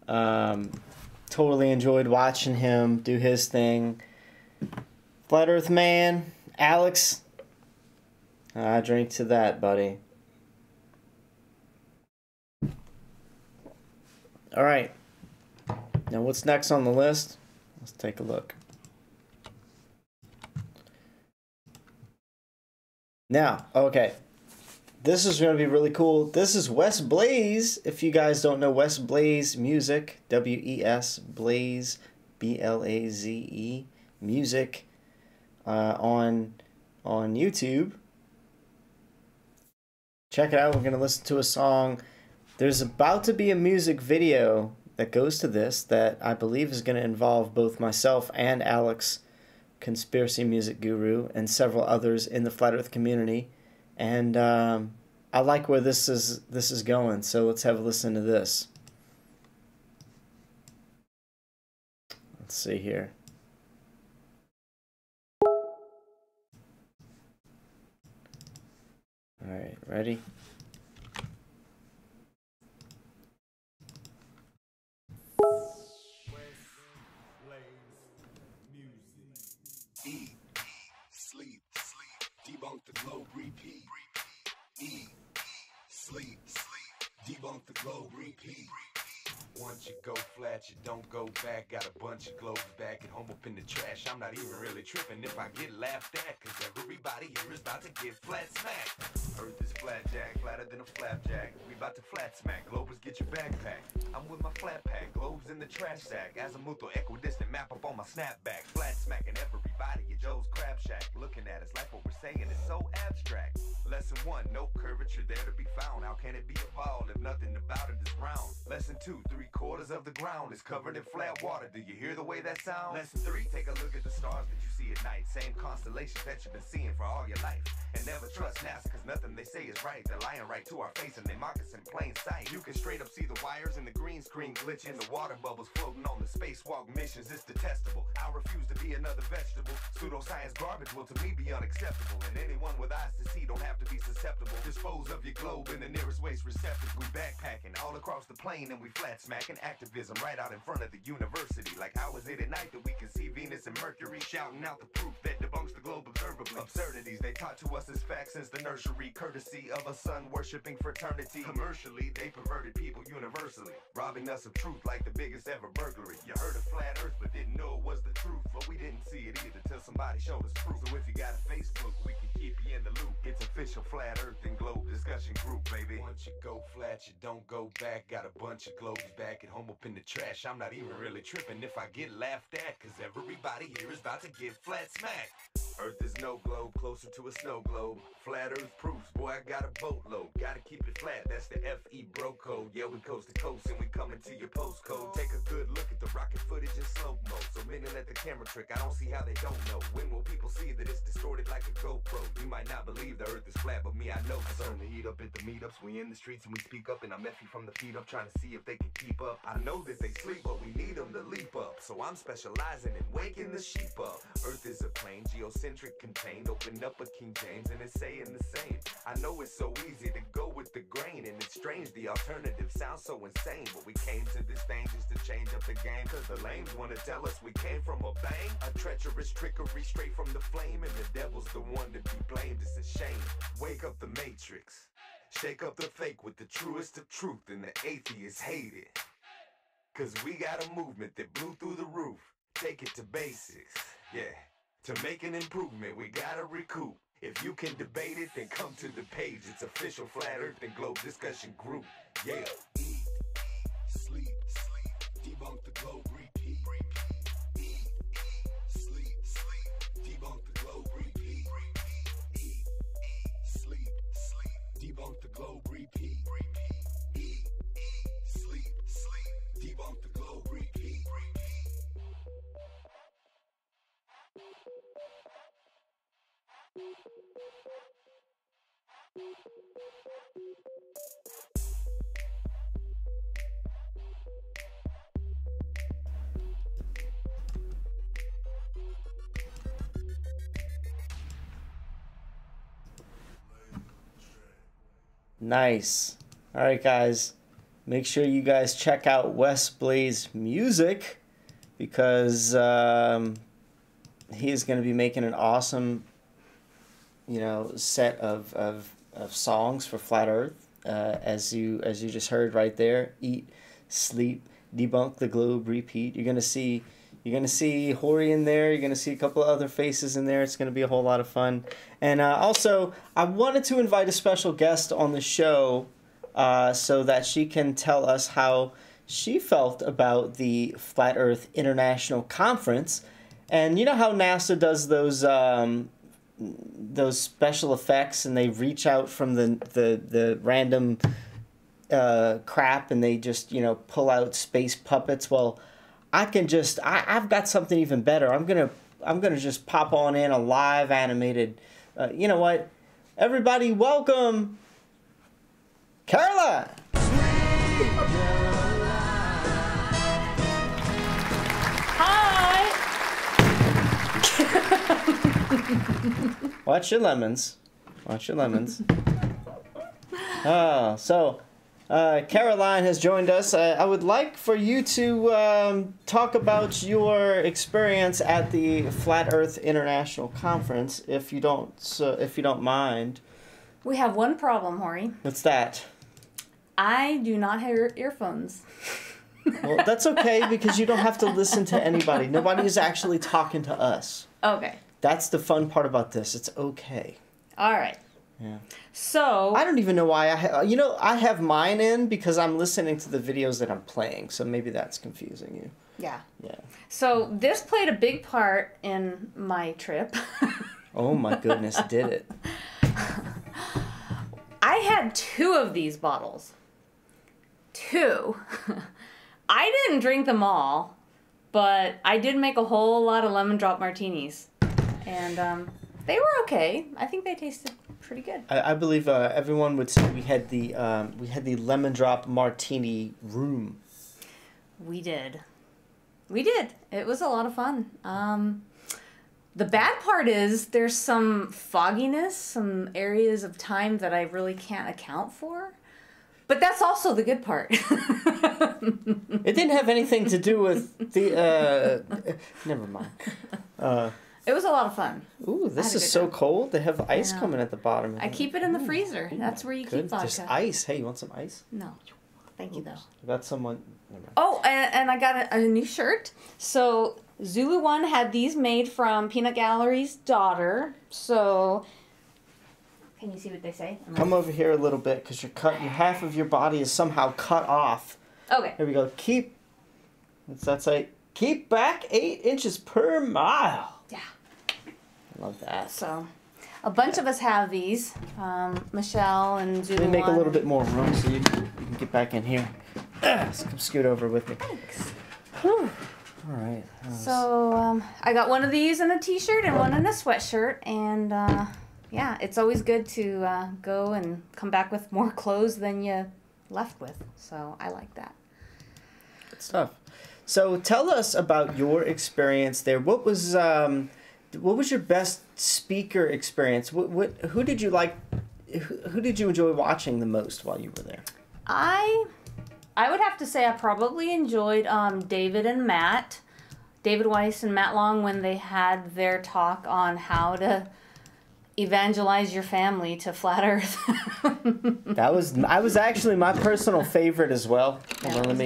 Totally enjoyed watching him do his thing. Flat Earth Man, Alex, I drink to that, buddy. All right. Now, what's next on the list? Let's take a look. Now, okay. This is going to be really cool. This is Wes Blaze. If you guys don't know Wes Blaze music, W-E-S, Blaze, B-L-A-Z-E, music, on YouTube. Check it out. We're going to listen to a song. There's about to be a music video that goes to this that I believe is going to involve both myself and Alex, Conspiracy Music Guru, and several others in the Flat Earth community. And I like where this is going, so let's have a listen to this. Let's see here. All right, ready? Eat, sleep, debunk the globe, repeat. Eat, sleep, debunk the globe, repeat. Once you go flat, you don't go back. Got a bunch of globes back at home up in the trash. I'm not even really tripping if I get laughed at, cause everybody here is about to get flat smacked. Earth is flat jack, flatter than a flapjack. We about to flat smack, globers get your backpack. I'm with my flat pack, globes in the trash sack. Azimuthal equidistant map up on my snapback. Flat smacking everybody at Joe's Crab Shack. Looking at us like what we're saying is so abstract. Lesson 1, no curvature there to be found. How can it be a ball if nothing about it is round? Lesson 2, 3/4 of the ground is covered in flat water. Do you hear the way that sounds? Lesson 3, take a look at the stars that you see at night. Same constellations that you've been seeing for all your life. And never trust NASA, cause nothing they say is right. They're lying right to our face and they mock us in plain sight. You can straight up see the wires in the green screen glitching. The water bubbles floating on the spacewalk missions. It's detestable. I refuse to be another vegetable. Pseudoscience garbage will to me be unacceptable. And anyone with eyes to see don't have to be susceptible. Dispose of your globe in the nearest waste receptacle. We backpacking all across the plane and we flat smacking activism right out in front of the university. Like how is it at night that we can see Venus and Mercury? Shouting out the proof that debunks the globe observably. Absurdities they taught to us as facts since the nursery. Courtesy of a sun-worshipping fraternity. Commercially, they perverted people universally, robbing us of truth like the biggest ever burglary. You heard of flat earth but didn't know it was the truth. But we didn't see it either till somebody showed us proof. So if you got a Facebook, we can keep you in the loop. It's official flat earth and globe discussion group, baby. Once you go flat, you don't go back. Got a bunch of globes back at home up in the trash. I'm not even really tripping if I get laughed at, cause everybody here is about to get flat smacked. Earth is no globe, closer to a snow globe. Flat earth proofs, boy, I got a boatload. Gotta keep it flat, that's the FE bro code. Yeah, we coast to coast and we coming to your postcode. Take a good look at the rocket footage in slow mo. So many let the camera trick, I don't see how they don't know. When will people see that it's distorted like a GoPro? You might not believe the earth is flat, but me, I know. I turn the heat up at the meetups, we in the streets and we speak up. And I'm effing from the feet up, trying to see if they can keep up. I know that they sleep, but we need them to leap up. So I'm specializing in waking the sheep up. Earth is a plane, geocentric contained. Open up a King James and it's saying the same. I know it's so easy to go with the grain, and it's strange the alternative sounds so insane. But we came to this thing just to change up the game, cause the lames wanna tell us we came from a bang. A treacherous trickery straight from the flame, and the devil's the one to be blamed. It's a shame. Wake up the matrix, shake up the fake with the truest of truth, and the atheists hate it. Cause we got a movement that blew through the roof. Take it to basics, yeah. To make an improvement, we gotta recoup. If you can debate it, then come to the page. It's official Flat Earth and Globe discussion group. Yeah. Eat, sleep, debunk the globe, repeat. Eat, sleep, debunk the globe, repeat. Eat, sleep, debunk the globe, repeat. Eat, sleep, debunk the globe, repeat. Nice. All right, guys. Make sure you guys check out Wes Blaze music, because he is going to be making an awesome, set of songs for Flat Earth. As you just heard right there, eat, sleep, debunk the globe, repeat. You're gonna see Hori in there. You're gonna see a couple of other faces in there. It's gonna be a whole lot of fun. And also, I wanted to invite a special guest on the show so that she can tell us how she felt about the Flat Earth International Conference. And you know how NASA does those special effects, and they reach out from the random crap, and they just pull out space puppets. Well, I've got something even better. I'm gonna just pop on in a live animated. You know what? Everybody, welcome Carla. Hi. Watch your lemons. Watch your lemons. So Caroline has joined us. I would like for you to talk about your experience at the Flat Earth International Conference, if you don't mind. We have one problem, Hori. What's that? I do not have earphones. Well, that's okay because you don't have to listen to anybody. Nobody is actually talking to us. Okay. That's the fun part about this. It's okay. All right. Yeah. So I don't even know why I have mine in because I'm listening to the videos that I'm playing. So maybe that's confusing you. Yeah. Yeah. So this played a big part in my trip. Oh my goodness, did it? I had 2 of these bottles. 2. I didn't drink them all, but I did make a whole lot of lemon drop martinis. And they were okay. I think they tasted pretty good. I believe everyone would say we had the lemon drop martini room. We did. We did. It was a lot of fun. The bad part is there's some fogginess, some areas of time that I really can't account for. But that's also the good part. It didn't have anything to do with the... never mind. It was a lot of fun. Ooh, this is so cold. They have ice coming at the bottom. I keep it in the freezer. That's where you keep vodka. There's ice. Hey, you want some ice? No. Thank you, though. I got someone... Oh, and I got a new shirt. So Zulu One had these made from Peanut Gallery's daughter. So... Can you see what they say? Come over here a little bit because half of your body is somehow cut off. Okay. Here we go. What's that say? Keep back 8 inches per mile. Yeah. I love that. So, a bunch of us have these. Michelle and Zulu. Let me make a little bit more room so you can get back in here. Come scoot over with me. Thanks. Whew. All right. So, I got one of these in a t-shirt and one in a sweatshirt. And, yeah, it's always good to go and come back with more clothes than you left with. So, I like that. Good stuff. So, tell us about your experience there. What was your best speaker experience? Who did you like? Who did you enjoy watching the most while you were there? I would have to say I probably enjoyed David and Matt, David Weiss and Matt Long, when they had their talk on how to evangelize your family to Flat Earth. I was actually my personal favorite as well. Hold on, let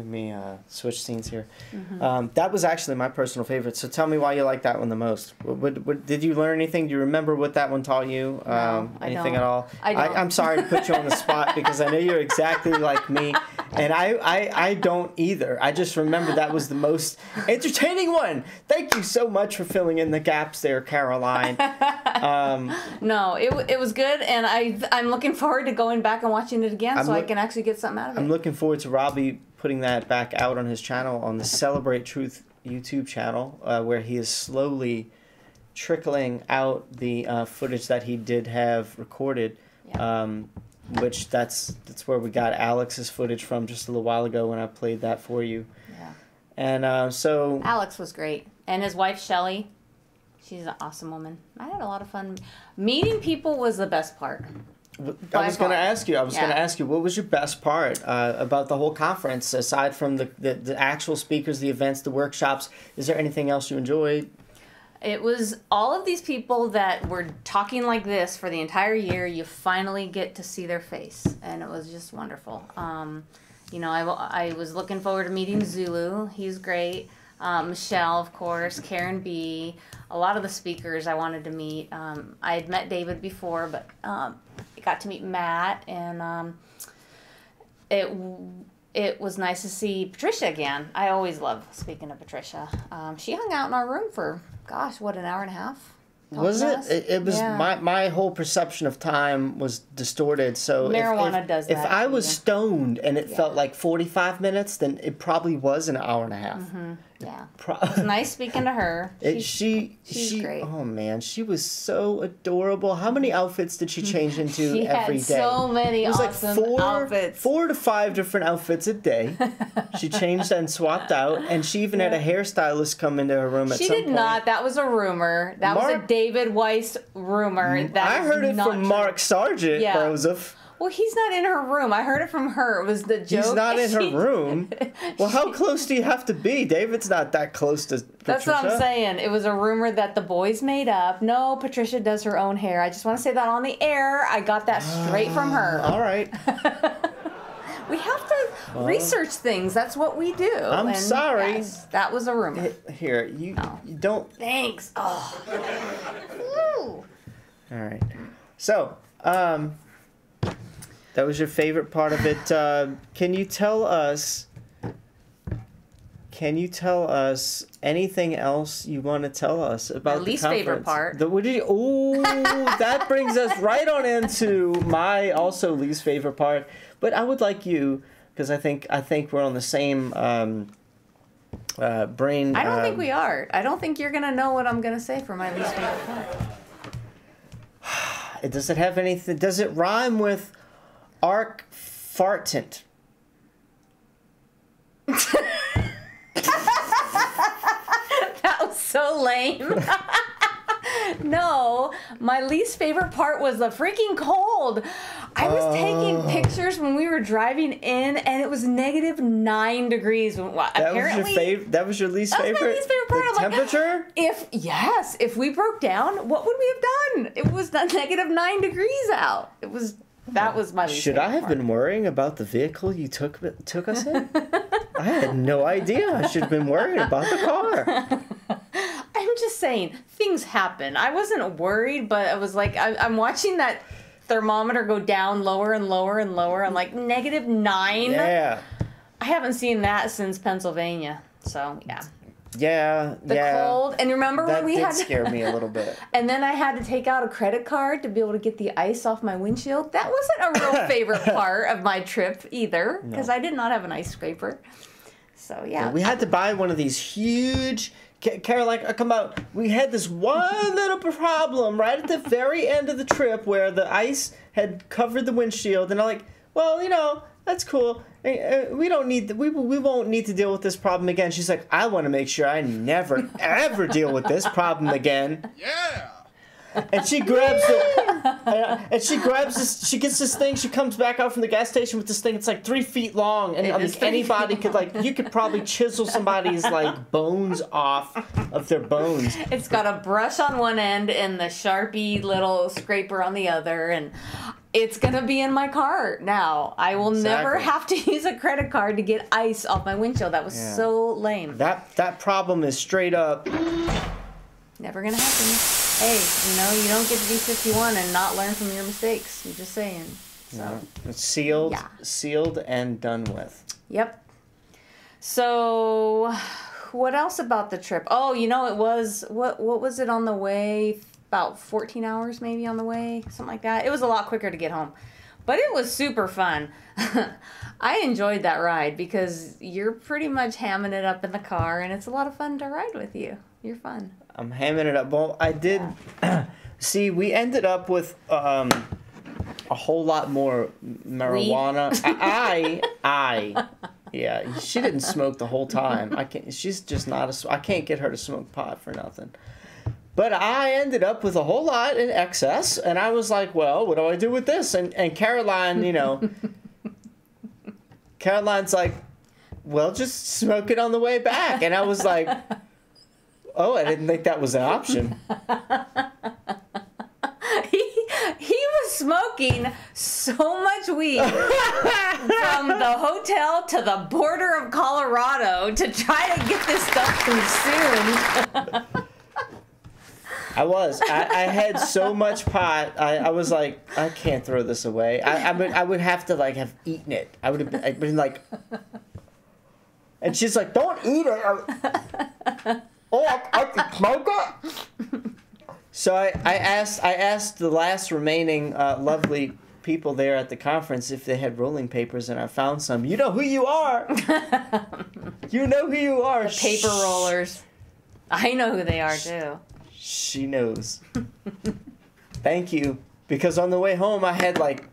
me switch scenes here. Mm-hmm. That was actually my personal favorite. So tell me why you like that one the most. What did you learn anything? Do you remember what that one taught you? No, anything at all? I don't. I'm sorry to put you on the spot because I know you're exactly like me, and I don't either. I just remember that was the most entertaining one. Thank you so much for filling in the gaps there, Caroline. No, it was good, and I'm looking forward to going back and watching it again I can actually get something out of it. I'm looking forward to Robbie putting that back out on his channel, on the Celebrate Truth YouTube channel, where he is slowly trickling out the footage that he did have recorded, which that's where we got Alex's footage from just a little while ago when I played that for you. Yeah. And so... Alex was great. And his wife, Shelly, she's an awesome woman. I had a lot of fun. Meeting people was the best part. I was going to ask you. What was your best part about the whole conference, aside from the actual speakers, the events, the workshops? Is there anything else you enjoyed? It was all of these people that were talking like this for the entire year. You finally get to see their face, and it was just wonderful. You know, I was looking forward to meeting Zulu. He's great. Michelle, of course, Karen B. A lot of the speakers I wanted to meet. I had met David before, but got to meet Matt, and it was nice to see Patricia again. I always love speaking to Patricia. She hung out in our room for, gosh, what, an hour and a half? Was it? It was my whole perception of time was distorted. So marijuana does that. If I was stoned and it felt like 45 minutes, then it probably was an hour and a half. Yeah. It was nice speaking to her. She's great. Oh man, she was so adorable. How many outfits did she change into she every day? She had so many awesome outfits. 4 to 5 different outfits a day. She changed and swapped out, and she even had a hairstylist come into her room at some point. She did not. That was a rumor. That was a David Weiss rumor. I heard it from Mark Sargent, Joseph. Well, he's not in her room. I heard it from her. It was the joke. He's not in her room? Well, how close do you have to be? David's not that close to Patricia. That's what I'm saying. It was a rumor that the boys made up. No, Patricia does her own hair. I just want to say that on the air. I got that straight from her. All right. We have to research things. That's what we do. I'm sorry. Yes, that was a rumor. Here, you don't... Thanks. Oh. Woo. All right. So, that was your favorite part of it. Can you tell us anything else you want to tell us about the conference? My least favorite part. That brings us right on into my also least favorite part. But I would like you, because I think we're on the same brain. I don't think we are. I don't think you're gonna know what I'm gonna say for my least favorite part. Does it have anything? Does it rhyme with arc fartant? That was so lame. No, my least favorite part was the freaking cold. I was taking pictures when we were driving in, and it was -9 degrees. That was your least favorite? That was my least favorite part. The temperature? If we broke down, what would we have done? It was -9 degrees out. That was my least favorite Should I have been worrying about the vehicle you took us in? I had no idea. I should have been worried about the car. I'm just saying, things happen. I wasn't worried, but I was like, I'm watching that thermometer go down lower and lower and lower. I'm like, -9? Yeah. I haven't seen that since Pennsylvania. So, yeah. Yeah, the cold. And remember when we had... That did scare me a little bit. And then I had to take out a credit card to be able to get the ice off my windshield. That wasn't a real favorite part of my trip either, because I did not have an ice scraper. So, yeah. We had to buy one of these huge... Caroline, come out. We had this one little problem right at the very end of the trip where the ice had covered the windshield, and I'm like, well, that's cool. We don't need. We won't need to deal with this problem again. She's like, I want to make sure I never ever deal with this problem again. Yeah. And she grabs it. And she grabs this. She gets this thing. She comes back out from the gas station with this thing. It's like 3 feet long, and I mean, anybody could you could probably chisel somebody's bones off of their bones. It's got a brush on one end and the Sharpie little scraper on the other, and it's gonna be in my car now. I will never have to use a credit card to get ice off my windshield. That was so lame. That problem is straight up never gonna happen. Hey, you don't get to be 51 and not learn from your mistakes. I'm just saying. So it's sealed and done with. Yep. So, what else about the trip? Oh, it was what was it on the way? About 14 hours maybe on the way, something like that. It was a lot quicker to get home, but it was super fun. I enjoyed that ride because you're pretty much hamming it up in the car, and it's a lot of fun to ride with you. You're fun. I'm hamming it up. Well, I did. See, we ended up with a whole lot more marijuana. Yeah, she didn't smoke the whole time. She's just not I can't get her to smoke pot for nothing. But I ended up with a whole lot in excess, and I was like, well, what do I do with this? And Caroline, Caroline's like, well, just smoke it on the way back. And I was like, oh, I didn't think that was an option. He was smoking so much weed from the hotel to the border of Colorado to try to get this stuff consumed. I had so much pot. I was like, I can't throw this away. I would have to have eaten it. I'd been like, and she's like, don't eat it. Oh, I can smoke it. So I asked the last remaining lovely people there at the conference if they had rolling papers, and I found some. You know who you are. You know who you are. The paper rollers. I know who they are too. She knows. Thank you. Because on the way home, I had like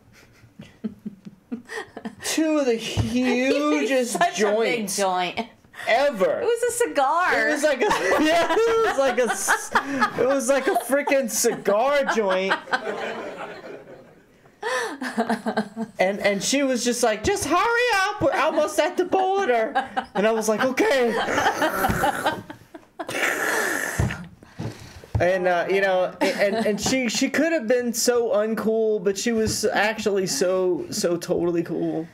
2 of the hugest Such joints a big joint. ever. It was a cigar. It was like a it was like a freaking cigar joint. And she was just like, just hurry up, we're almost at the border. And I was like, okay. And you know, and she could have been so uncool, but she was actually so totally cool.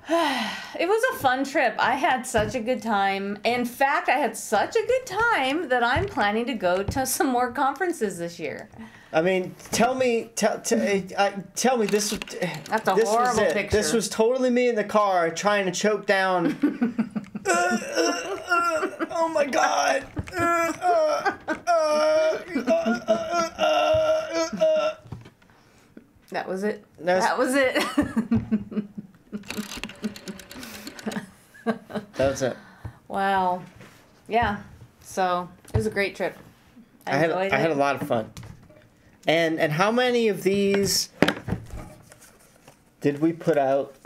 It was a fun trip. I had such a good time. In fact, I had such a good time that I'm planning to go to some more conferences this year. I mean, tell me this. That's a horrible picture. This was totally me in the car trying to choke down. Oh my God. That was it. That was it. That was it. Wow. Yeah. So it was a great trip. I had a lot of fun. And how many of these did we put out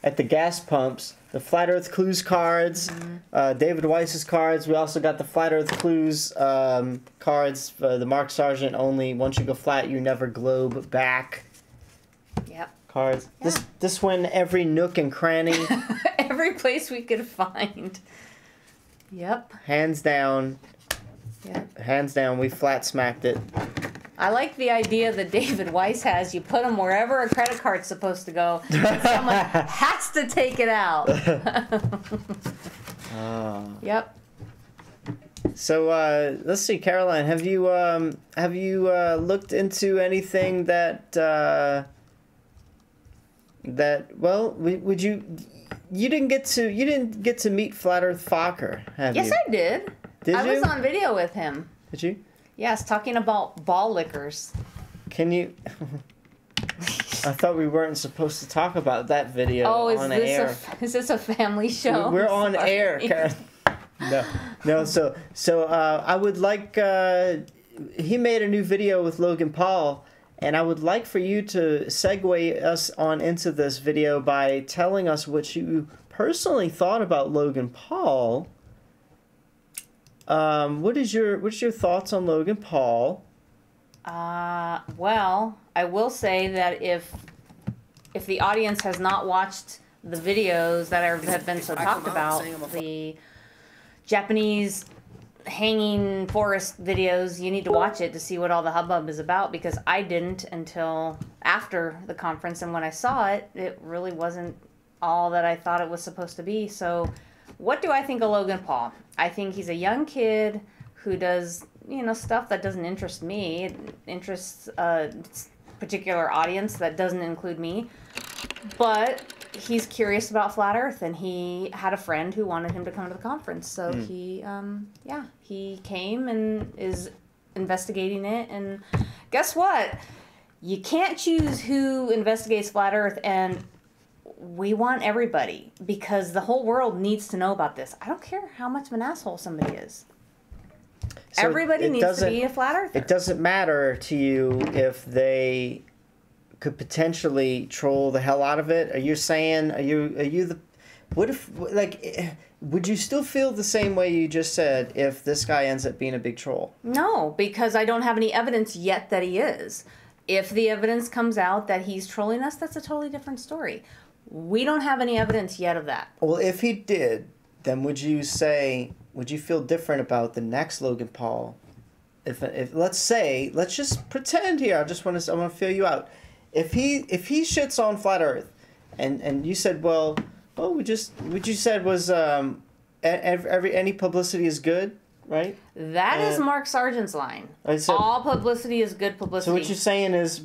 at the gas pumps? The Flat Earth Clues cards, David Weiss's cards. We also got the Flat Earth Clues cards, the Mark Sargent only. Once you go flat, you never globe back. Yep. Cards. Yeah. This went every nook and cranny. Every place we could find. Yep. Hands down. Yep. Hands down, we flat smacked it. I like the idea that David Weiss has. You put them wherever a credit card's supposed to go, and someone has to take it out. Yep. So let's see, Caroline. Have you looked into anything that would you didn't get to meet Flat Earth Fokker, have you? Yes, I did. I was on video with him. Did you? Yes, talking about ball lickers. Can you? I thought we weren't supposed to talk about that video on air. Is this a family show? We're on air, Karen. No. So I would like. He made a new video with Logan Paul, and I would like for you to segue us on into this video by telling us what you personally thought about Logan Paul. What's your thoughts on Logan Paul? Well, I will say that if the audience has not watched the videos that have been so talked about, the Japanese hanging forest videos, you need to watch it to see what all the hubbub is about, because I didn't until after the conference, and when I saw it, it really wasn't all that I thought it was supposed to be. So what do I think of Logan Paul? I think he's a young kid who does, stuff that doesn't interest me. It interests a particular audience that doesn't include me. But he's curious about Flat Earth, and he had a friend who wanted him to come to the conference. So he came and is investigating it. And guess what? You can't choose who investigates Flat Earth, and we want everybody, because the whole world needs to know about this. I don't care how much of an asshole somebody is. So everybody needs to be a flat earther. It doesn't matter to you if they could potentially troll the hell out of it. Are you saying, are you the, what if, like, would you still feel the same way you just said if this guy ends up being a big troll? No, because I don't have any evidence yet that he is. If the evidence comes out that he's trolling us, that's a totally different story. We don't have any evidence yet of that. Well, if he did, then would you feel different about the next Logan Paul? If let's just pretend here. I want to feel you out. If he shits on Flat Earth, and you said, well, what you said was any publicity is good, right? That is Mark Sargent's line. All publicity is good publicity. So what you're saying is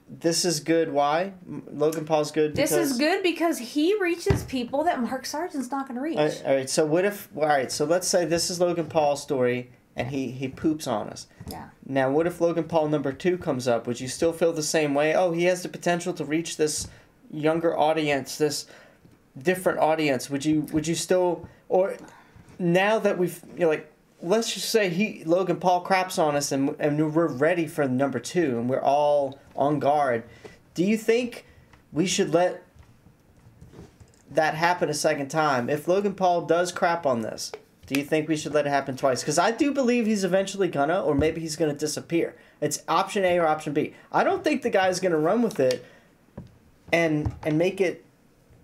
this is good. Why? Logan Paul's good because... This is good because he reaches people that Mark Sargent's not going to reach. All right. So what if... All right. So let's say this is Logan Paul's story, and he poops on us. Yeah. Now, what if Logan Paul #2 comes up? Would you still feel the same way? Oh, he has the potential to reach this younger audience, this different audience, would you still, or now that we've, like, let's just say Logan Paul craps on us and we're ready for number 2 and we're all on guard, do you think we should let that happen a second time? If Logan Paul does crap on this, do you think we should let it happen twice? Because I do believe he's eventually gonna, or maybe he's gonna disappear. It's option A or option B. I don't think the guy's gonna run with it and make it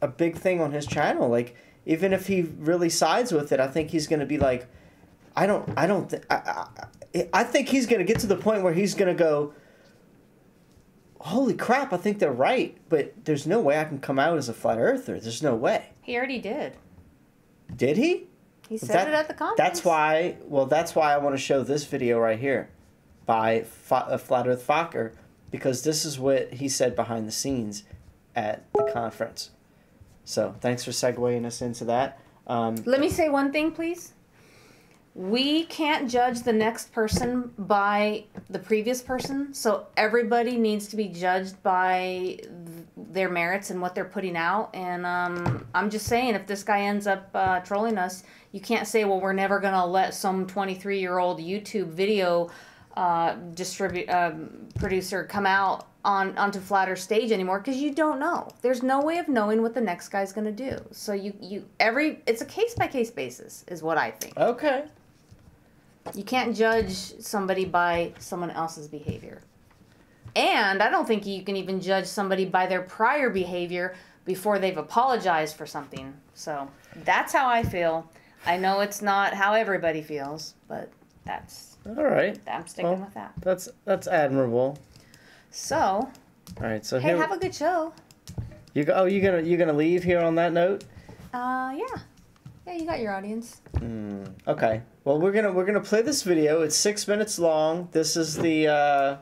a big thing on his channel. Like, even if he really sides with it, I think he's gonna be like, I think he's gonna get to the point where he's gonna go, holy crap, I think they're right, but there's no way I can come out as a flat earther. There's no way. He already did. Did he? He said it at the conference. That's why I want to show this video right here by Flat Earth Fokker, because this is what he said behind the scenes at the conference. So thanks for segueing us into that. Let me say one thing, please. We can't judge the next person by the previous person, so everybody needs to be judged by their merits and what they're putting out. And I'm just saying, if this guy ends up trolling us, you can't say, well, we're never going to let some 23-year-old YouTube video producer come out onto Flat Earth stage anymore, because you don't know. There's no way of knowing what the next guy's going to do. So it's a case-by-case basis is what I think. Okay. You can't judge somebody by someone else's behavior. And I don't think you can even judge somebody by their prior behavior before they've apologized for something. So that's how I feel. I know it's not how everybody feels, but that's all right. I'm sticking with that. That's admirable. So, all right. So hey, have a good show. You gonna leave here on that note? Yeah. Yeah, you got your audience. Okay. Well, we're gonna play this video. It's 6 minutes long. This is the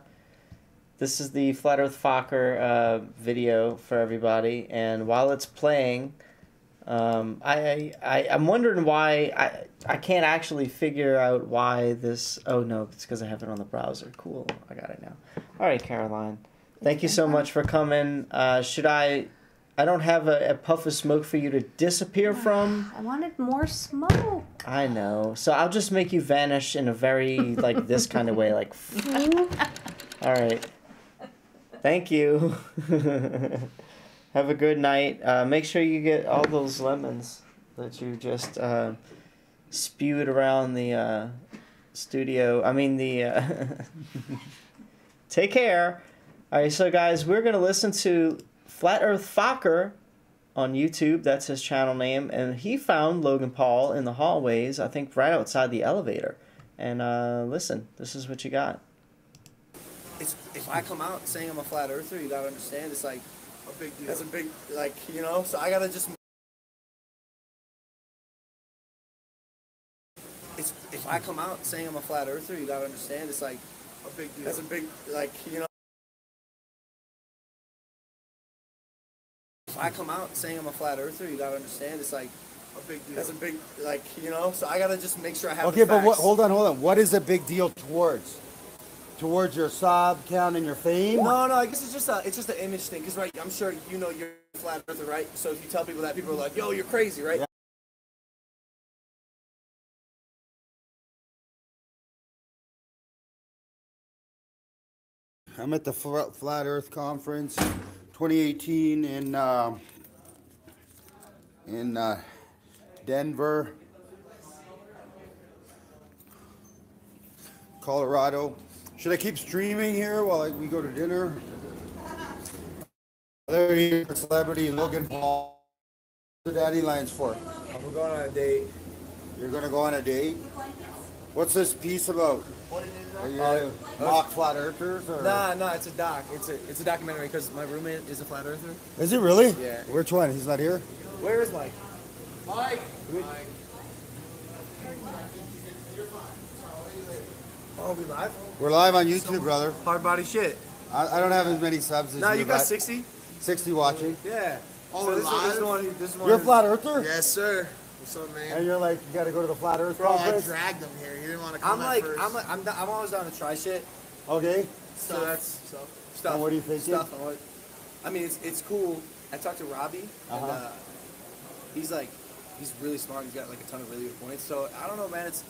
Flat Earth Fokker video for everybody. And while it's playing, I'm wondering why I can't actually figure out why this. Oh no, it's because I have it on the browser. Cool, I got it now. All right, Caroline. Thank you so much for coming. Should I don't have a puff of smoke for you to disappear from. I wanted more smoke. I know. So I'll just make you vanish in a very, like, this kind of way. Like, all right. Thank you. Have a good night. Make sure you get all those lemons that you just spewed around the studio. I mean, the... Take care. All right, so, guys, we're going to listen to Flat Earth Fokker on YouTube. That's his channel name. And he found Logan Paul in the hallways, I think right outside the elevator. And listen, this is what you got. If I come out saying I'm a flat earther, you gotta understand, it's like a big deal. That's a big, like, you know, so I gotta just... If I come out saying I'm a flat earther, you gotta understand, it's like a big deal. That's a big, like, you know... If I come out saying I'm a flat earther, you gotta understand, it's like a big deal. That's a big, like, you know, so I gotta just make sure I have the but facts. hold on. What is a big deal towards? Towards your sub count and your fame? No, I guess it's just an image thing, because, right, I'm sure you know you're a flat earther, right? So if you tell people that, people are like, yo, you're crazy, right? Yeah. I'm at the Flat Earth Conference 2018 in Denver, Colorado. Should I keep streaming here while we go to dinner? There he is, celebrity Logan Paul. What's the daddy lines for? We're going on a date. You're gonna go on a date? What's this piece about? Are you gonna mock flat earthers? Or? Nah, it's a doc. It's a documentary because my roommate is a flat earther. Is he really? Yeah. Which one? He's not here? Where is Mike? Mike! Oh, we live? We're live on YouTube, brother. Hard body shit. I don't have as many subs as you. No, you got 60? 60 watching. Yeah. Oh, so live? this one You're a flat earther? Yes, sir. What's up, man? And you're like, you got to go to the Flat Earth Conference? I dragged him here. He didn't want to come first. I'm always down to try shit. Okay. So that's stuff. And what do you think? Stuff. I mean, it's cool. I talked to Robbie, and he's really smart. He's got like a ton of really good points. So I don't know, man. It's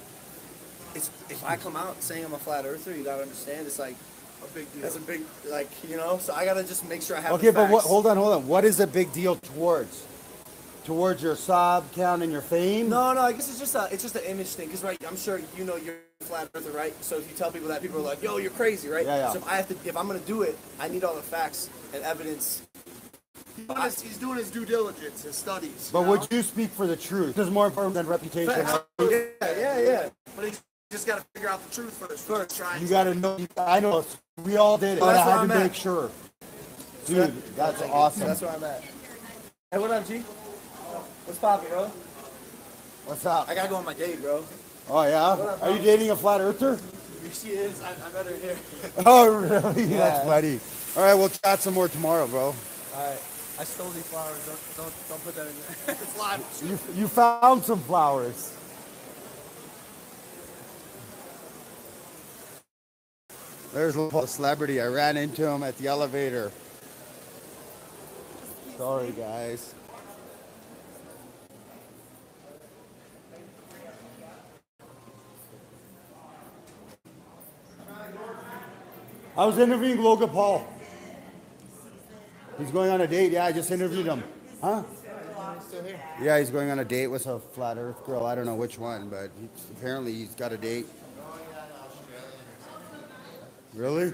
if I come out saying I'm a flat earther, you gotta understand it's like a big deal. That's a big, like, you know. So I gotta just make sure I have. Okay, but hold on. What is a big deal towards? Towards your sub count and your fame? No, I guess it's just an image thing. Cause right, I'm sure you know you're a flat earther, right? So if you tell people that, people are like, "Yo, you're crazy," right? Yeah. So if I'm gonna do it, I need all the facts and evidence. He's doing his due diligence, his studies. But would you speak for the truth? This is more important than reputation. Yeah. But he's just got to figure out the truth first. You got to know. I know. We all did it. Oh, But that's I where had to I'm make at. sure. Dude, that's awesome. That's where I'm at. Hey, what up, G? What's poppin', bro? What's up? I gotta go on my date, bro. Oh, yeah? What up, Are bro? you dating a flat earther? She is. I met her here. Oh, really? Yeah. That's funny. All right, we'll chat some more tomorrow, bro. All right. I stole these flowers. Don't put that in there. It's live. You found some flowers. There's a celebrity. I ran into him at the elevator. Sorry, guys. I was interviewing Logan Paul. He's going on a date. Yeah, I just interviewed him. Huh? Yeah, he's going on a date with a flat earth girl. I don't know which one, but apparently he's got a date. Really?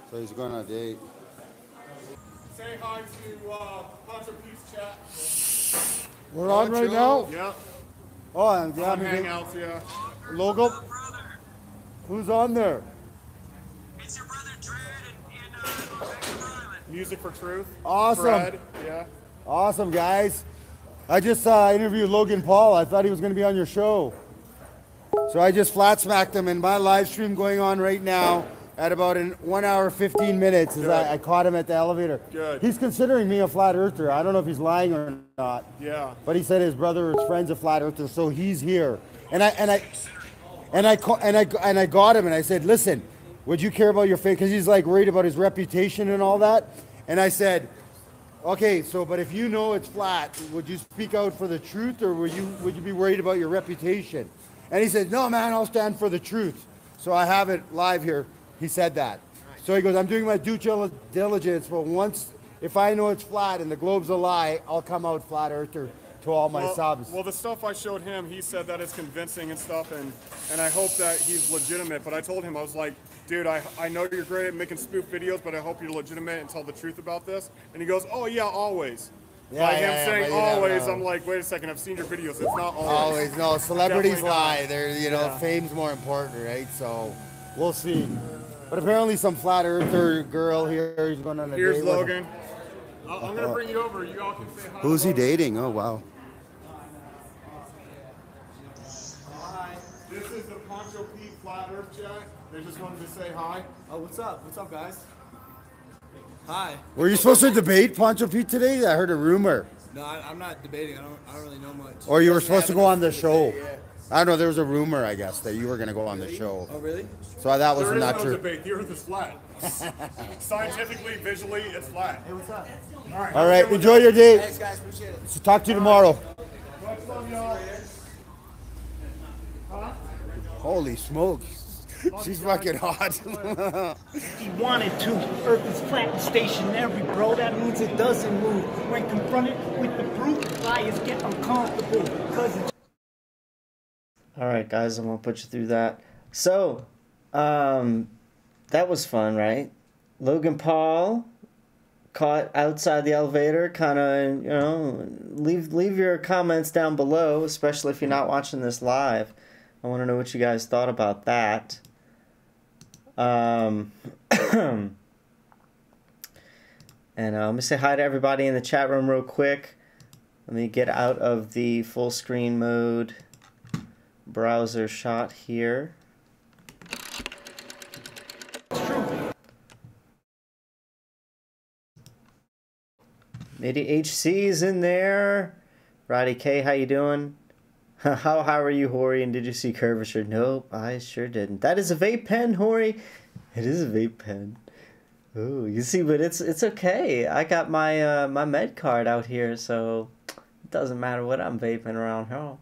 So he's going on a date. Say hi to Poncho Pete's chat. We're on right now? Yeah. Oh, and yeah, On Hangouts, yeah. Logo? Who's on there? Music for Truth. Awesome. Fred, yeah. Awesome, guys. I just interviewed Logan Paul. I thought he was going to be on your show. So I just flat smacked him, and my live stream going on right now at about 1 hour 15 minutes. I caught him at the elevator. Good. He's considering me a flat earther. I don't know if he's lying or not. Yeah. But he said his brother or his friend's a flat earther, so he's here. And I got him, and I said, listen, would you care about your faith? Because he's like worried about his reputation and all that. And I said, okay, so but if you know it's flat, would you speak out for the truth, or would you be worried about your reputation? And he said, no, man, I'll stand for the truth. So I have it live here. He said that. So he goes, I'm doing my due diligence, but once, if I know it's flat and the globe's a lie, I'll come out flat earther to all my subs. Well, the stuff I showed him, he said that it's convincing and stuff, and I hope that he's legitimate. But I told him, I was like, dude, I know you're great at making spoof videos, but I hope you're legitimate and tell the truth about this. And he goes, oh yeah, always. Yeah, By him saying always, know. I'm like, wait a second, I've seen your videos. It's not always. Always, no, celebrities Definitely not. lie. They're, you know, fame's more important, right? So we'll see. But apparently some flat earther girl here is going on a Here's date with Logan. I'm going to bring you over. You all can say hi. Who's he dating? Oh, wow. This is the Poncho Pete Flat Earth Chat. They just wanted to say hi. Oh, what's up? What's up, guys? Hi. Were you supposed to debate Poncho Pete today? I heard a rumor. No, I'm not debating. I don't really know much. Or you were supposed to go on the show. Yeah. I don't know. There was a rumor, I guess, that you were going to go on the show. Oh, really? So that wasn't There is not no true. debate. The Earth is flat. Scientifically, visually, it's flat. Hey, what's up? All right. Enjoy your day. Thanks, guys. Appreciate it. So talk to you tomorrow. Much love, y'all. Holy smokes. She's fucking hot. He wanted to. Earth is flat and stationary, bro. That means it doesn't move. When confronted with the brute, liars get uncomfortable because it's... All right, guys, I'm gonna put you through that. So, that was fun, right? Logan Paul caught outside the elevator. Kind of, you know, leave your comments down below, especially if you're not watching this live. I want to know what you guys thought about that. And let me say hi to everybody in the chat room real quick. Let me get out of the full screen mode browser shot here. Midi HC is in there. Roddy K, how you doing? How are you, Hori? And did you see curvature? Nope, I sure didn't. That is a vape pen, Hori. It is a vape pen. Oh, you see, but it's okay. I got my my med card out here, so doesn't matter what I'm vaping around here.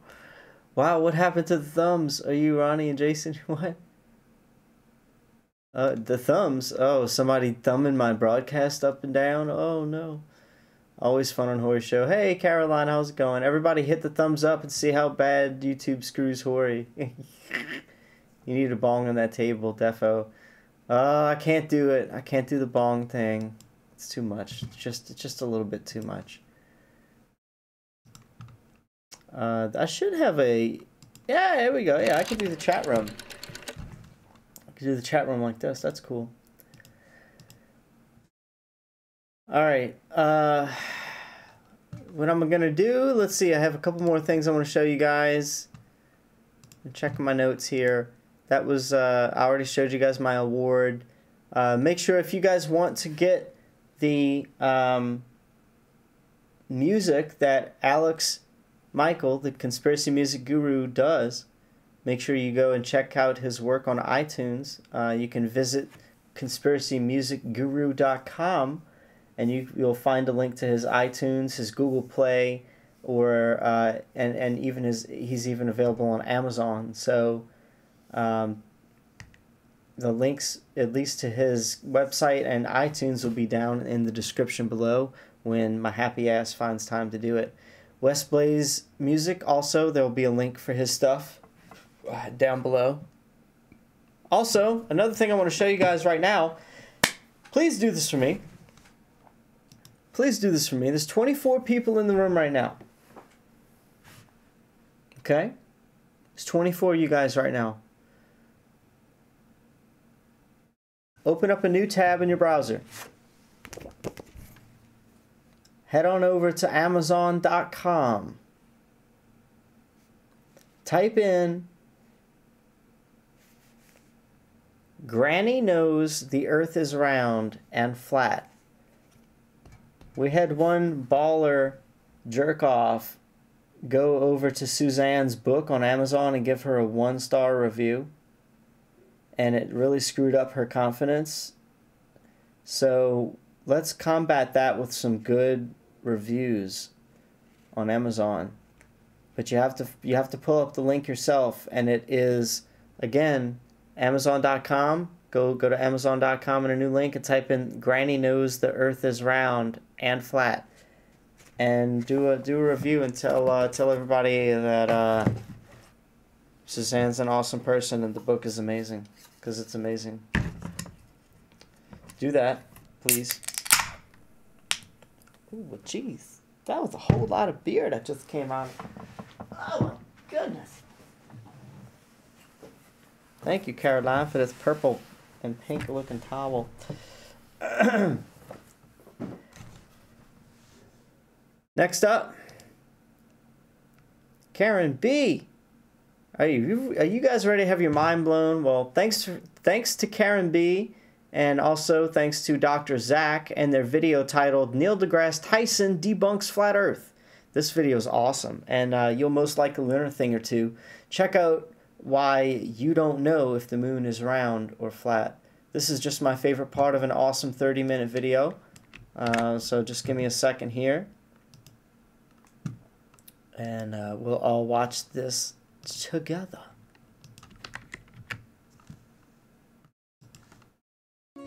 Wow, what happened to the thumbs? Are you Ronnie and Jason? What? The thumbs? Oh, somebody thumbing my broadcast up and down? Oh, no. Always fun on Hori Show. Hey, Caroline, how's it going? Everybody hit the thumbs up and see how bad YouTube screws Hori. You need a bong on that table, defo. I can't do it. I can't do the bong thing. It's too much. It's just a little bit too much. I should have a... Yeah, there we go. Yeah, I can do the chat room. I can do the chat room like this. That's cool. Alright. What I'm going to do... Let's see. I have a couple more things I want to show you guys. I'm checking my notes here. That was... I already showed you guys my award. Make sure if you guys want to get the music that Alex Michael, the conspiracy music guru, does, make sure you go and check out his work on iTunes. You can visit conspiracymusicguru.com and you'll find a link to his iTunes, his Google Play, or and even he's even available on Amazon. So the links, at least to his website and iTunes, will be down in the description below when my happy ass finds time to do it. Wes Blaze music, also, there will be a link for his stuff down below. Also, another thing I want to show you guys right now, please do this for me. Please do this for me. There's 24 people in the room right now. Okay? There's 24 of you guys right now. Open up a new tab in your browser. Head on over to Amazon.com. Type in Granny knows the earth is round and flat. We had one baller jerk off go over to Suzanne's book on Amazon and give her a 1-star review. And it really screwed up her confidence. So let's combat that with some good reviews on Amazon. But you have to pull up the link yourself, and it is, again, Amazon.com. Go to Amazon.com and a new link and type in Granny knows the earth is round and flat. And do a review and tell everybody that Suzanne's an awesome person and the book is amazing. Because it's amazing. Do that, please. Ooh, jeez. That was a whole lot of beer that just came out. Oh my goodness. Thank you, Caroline, for this purple and pink looking towel. Next up, Karen B. Are you guys ready to have your mind blown? Well, thanks to Karen B. And also thanks to Dr. Zach and their video titled Neil deGrasse Tyson Debunks Flat Earth. This video is awesome, and you'll most likely learn a thing or two. Check out why you don't know if the moon is round or flat. This is just my favorite part of an awesome 30-minute video. So just give me a second here. And we'll all watch this together.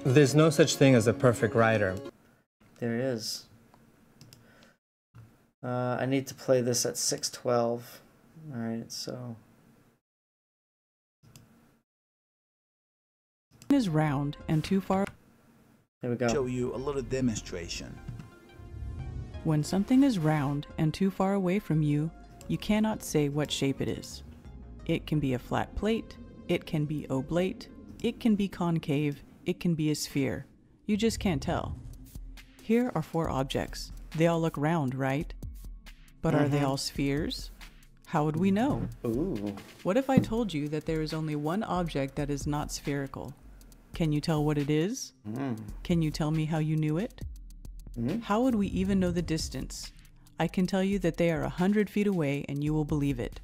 There's no such thing as a perfect writer. There is. I need to play this at 6:12. Alright, so... is round and too far. There we go. Show you a little demonstration. When something is round and too far away from you, you cannot say what shape it is. It can be a flat plate, it can be oblate, it can be concave, it can be a sphere. You just can't tell. Here are 4 objects. They all look round, right? But are they all spheres? How would we know? Ooh. What if I told you that there is only one object that is not spherical? Can you tell what it is? Can you tell me how you knew it? How would we even know the distance? I can tell you that they are 100 feet away and you will believe it,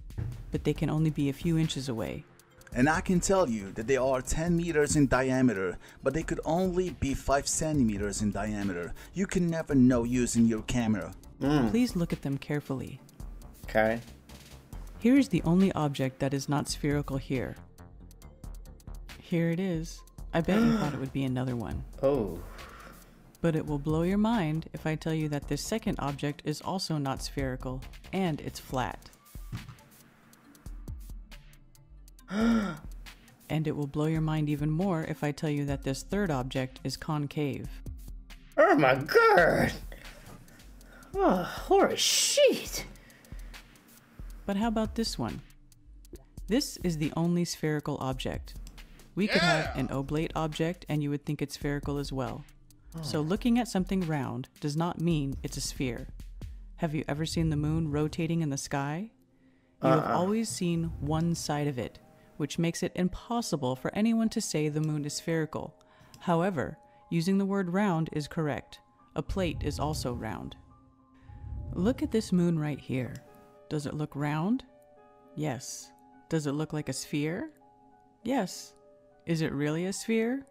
but they can only be a few inches away. And I can tell you that they are 10 meters in diameter, but they could only be 5 centimeters in diameter. You can never know using your camera. Please look at them carefully. Okay. Here is the only object that is not spherical here. Here it is. I bet you thought it would be another one. Oh. But it will blow your mind if I tell you that this second object is also not spherical, and it's flat. And it will blow your mind even more if I tell you that this third object is concave. Oh my god! Oh, holy shit! But how about this one? This is the only spherical object. We could have an oblate object and you would think it's spherical as well. So looking at something round does not mean it's a sphere. Have you ever seen the moon rotating in the sky? You have always seen one side of it, which makes it impossible for anyone to say the moon is spherical. However, using the word round is correct. A plate is also round. Look at this moon right here. Does it look round? Yes. Does it look like a sphere? Yes. Is it really a sphere?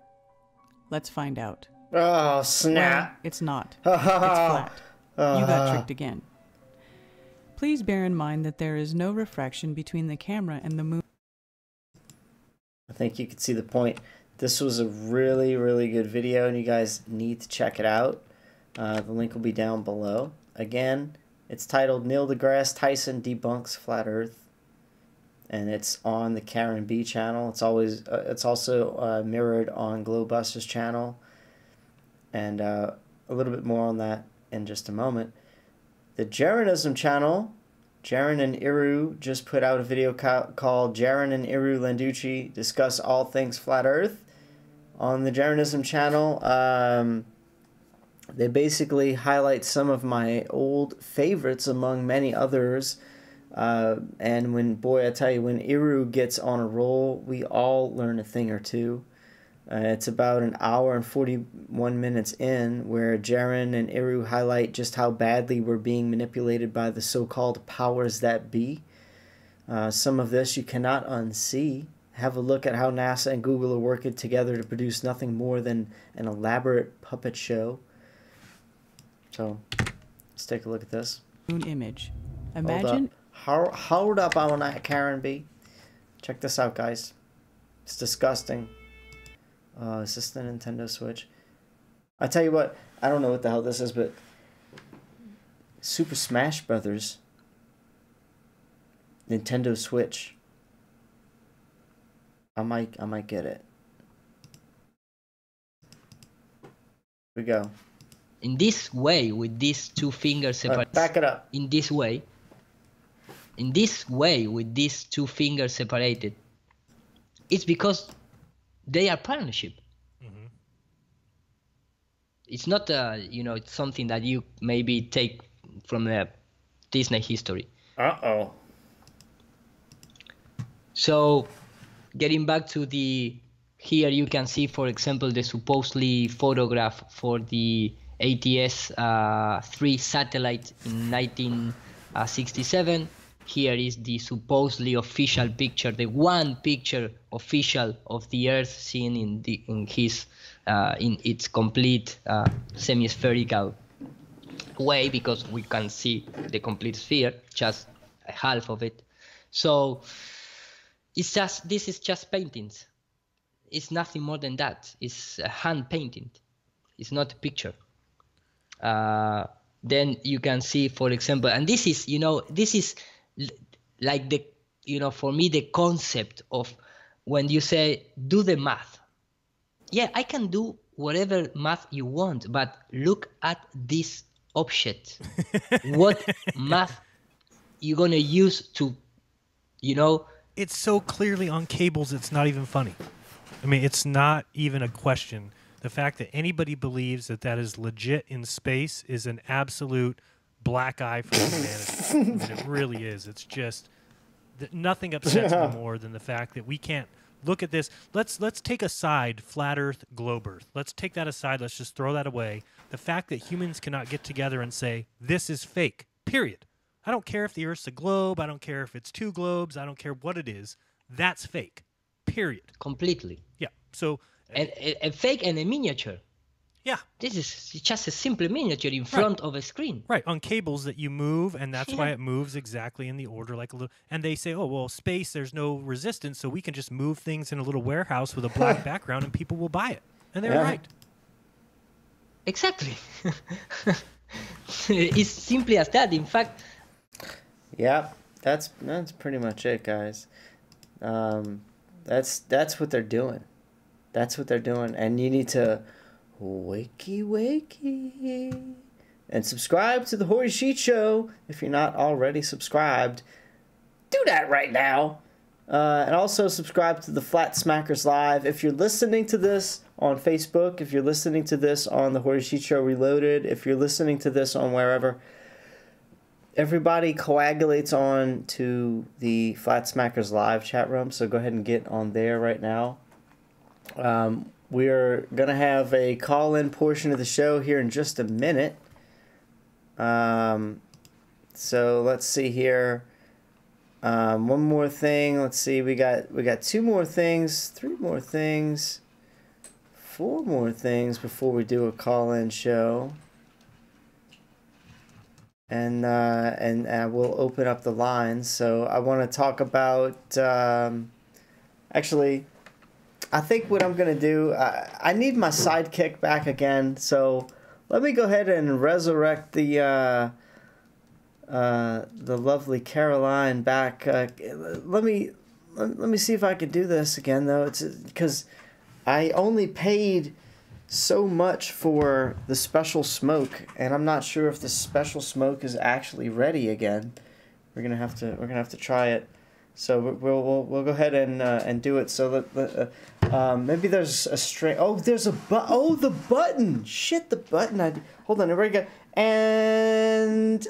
Let's find out. Oh, snap. Well, it's not. It's flat. You got tricked again. Please bear in mind that there is no refraction between the camera and the moon. I think you can see the point. This was a really, really good video, and you guys need to check it out. The link will be down below. Again, it's titled Neil deGrasse Tyson Debunks Flat Earth, and it's on the Karen B channel. It's also mirrored on Glowbuster's channel, and a little bit more on that in just a moment. The Jeranism channel, Jeran and Iru just put out a video called Jeran and Iru Landucci Discuss All Things Flat Earth. On the Jeranism channel, they basically highlight some of my old favorites among many others. And I tell you, when Iru gets on a roll, we all learn a thing or two. It's about an hour and 41 minutes in, where Jeran and Iru highlight just how badly we're being manipulated by the so-called powers that be. Some of this you cannot unsee. Have a look at how NASA and Google are working together to produce nothing more than an elaborate puppet show. So, let's take a look at this. Moon image. Imagine. Hold up on that, Karen B. Check this out, guys. It's disgusting. Is this the Nintendo Switch? I tell you what, I don't know what the hell this is, but Super Smash Brothers Nintendo Switch. I might get it. Here we go. In this way, with these two fingers separated. Back it up. In this way, with these two fingers separated, it's because they are partnership. Mm-hmm. It's not, it's something that you maybe take from the Disney history. Uh-oh. So, getting back to here you can see, for example, the supposedly photograph for the ATS-3 satellite in 1967. Here is the supposedly official picture, the one picture official of the Earth seen in its complete semi-spherical way, because we can see the complete sphere, just half of it. So this is just paintings. It's nothing more than that. It's a hand painting. It's not a picture. Then you can see, for example, and this is like for me, the concept of when you say, do the math. Yeah, I can do whatever math you want, but look at this object. What math you going to use to, It's so clearly on cables, it's not even funny. I mean, it's not even a question. The fact that anybody believes that is legit in space is an absolute black eye for humanity. I mean, it really is. It's just nothing upsets me more than the fact that we can't look at this. Let's take aside flat Earth, globe Earth. Let's take that aside. Let's just throw that away. The fact that humans cannot get together and say this is fake. Period. I don't care if the Earth's a globe. I don't care if it's two globes. I don't care what it is. That's fake. Period. Completely. Yeah. So a fake and a miniature. Yeah. This is just a simple miniature in front of a screen. Right, on cables that you move, and that's why it moves exactly in the order like a little. And they say, oh, well, space, there's no resistance, so we can just move things in a little warehouse with a black background and people will buy it. And they're right. Exactly. It's simply as that. In fact. Yeah, that's pretty much it, guys. That's what they're doing. That's what they're doing, and you need to wakey and subscribe to the Hoary Sheet Show if you're not already subscribed. Do that right now. And also subscribe to the Flat Smackers Live. If you're listening to this on Facebook, if you're listening to this on the Hoary Sheet Show Reloaded, if you're listening to this on wherever, everybody coagulates on to the Flat Smackers Live chat room, so go ahead and get on there right now. We're going to have a call-in portion of the show here in just a minute. So let's see here. One more thing. Let's see. We got 2 more things, 3 more things, 4 more things before we do a call-in show. And we'll open up the lines. So I want to talk about actually, I think what I'm going to do, I need my sidekick back again, so let me go ahead and resurrect the lovely Caroline back. Let me see if I can do this again, though. It's because I only paid so much for the special smoke, and I'm not sure if the special smoke is actually ready again. We're gonna have to try it. So we'll go ahead and do it. So maybe there's a string. Oh, there's a the button. Shit, the button. Hold on. Here we go. And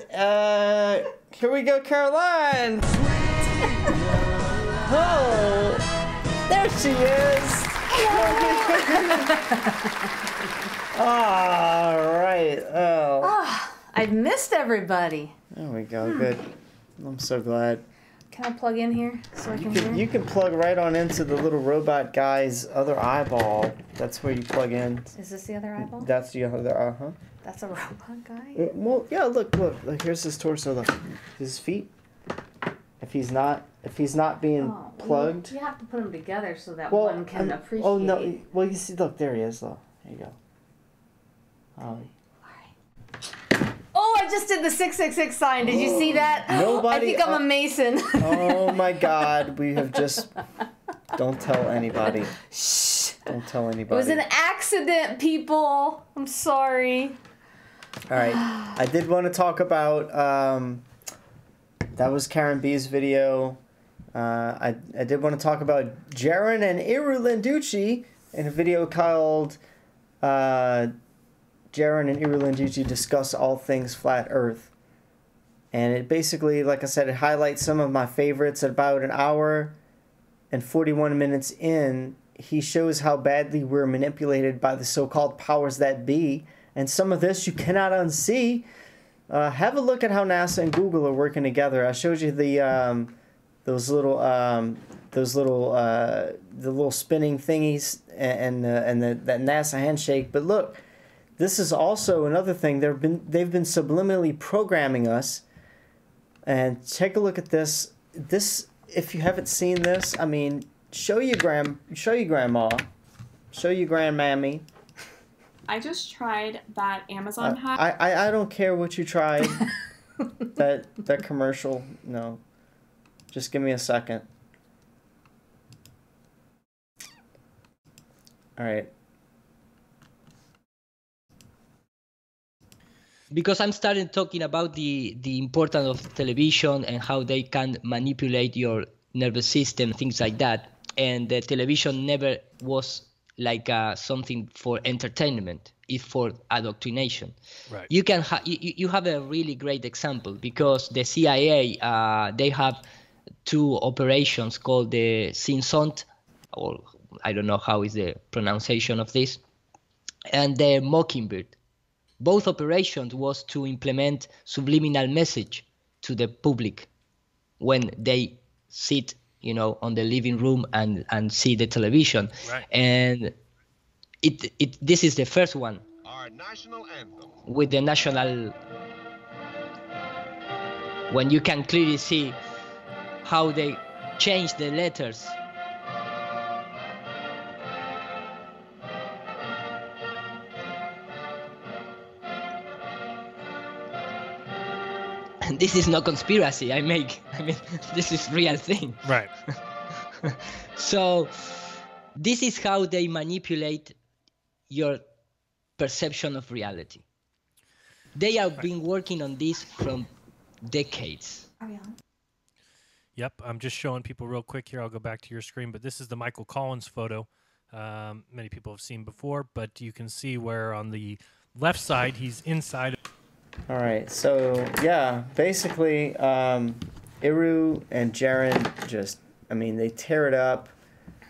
here we go, Caroline. Oh, there she is. All right. Oh. I've missed everybody. There we go. Good. I'm so glad. Can I plug in here so I can hear? You can plug right on into the little robot guy's other eyeball. That's where you plug in. Is this the other eyeball? That's the other, That's a robot guy? Well, yeah, look. Here's his torso, look. His feet. If he's not being plugged. You have to put them together so that one can appreciate. Oh, no. Well, you see, look, there he is, though. There you go. Oh, I just did the 666 sign. Did you see that? Nobody. I think I'm a Mason. Oh my God, we have just. Don't tell anybody. Shh. Don't tell anybody. It was an accident, people. I'm sorry. All right. I did want to talk about. That was Karen B's video. I did want to talk about Jeran and Iru Landucci in a video called. Jeran and Iru Landucci discuss all things flat Earth. And it basically, like I said, it highlights some of my favorites. At about an hour and 41 minutes in, he shows how badly we're manipulated by the so-called powers that be. And some of this you cannot unsee. Have a look at how NASA and Google are working together. I showed you the the little spinning thingies and that NASA handshake. But look. This is also another thing. They've been subliminally programming us. And take a look at this. This, if you haven't seen this, I mean, show your grandma, show your grandmammy. I just tried that Amazon hack. I don't care what you tried. that commercial, no. Just give me a second. All right. Because I'm starting talking about the importance of television and how they can manipulate your nervous system, things like that. And the television never was like something for entertainment. It's for indoctrination. Right. You can you have a really great example because the CIA they have 2 operations called the Simpson, or I don't know how is the pronunciation of this, and the Mockingbird. Both operations was to implement subliminal message to the public when they sit, on the living room and see the television. Right. And this is the first one. with the national, when you can clearly see how they change the letters. And this is no conspiracy I mean, this is real thing. Right. So this is how they manipulate your perception of reality. They have been working on this from decades. Yep, I'm just showing people real quick here. I'll go back to your screen, but this is the Michael Collins photo. Many people have seen before, but you can see where on the left side he's inside. All right, so yeah, basically, Iru and Jeran just, I mean, they tear it up.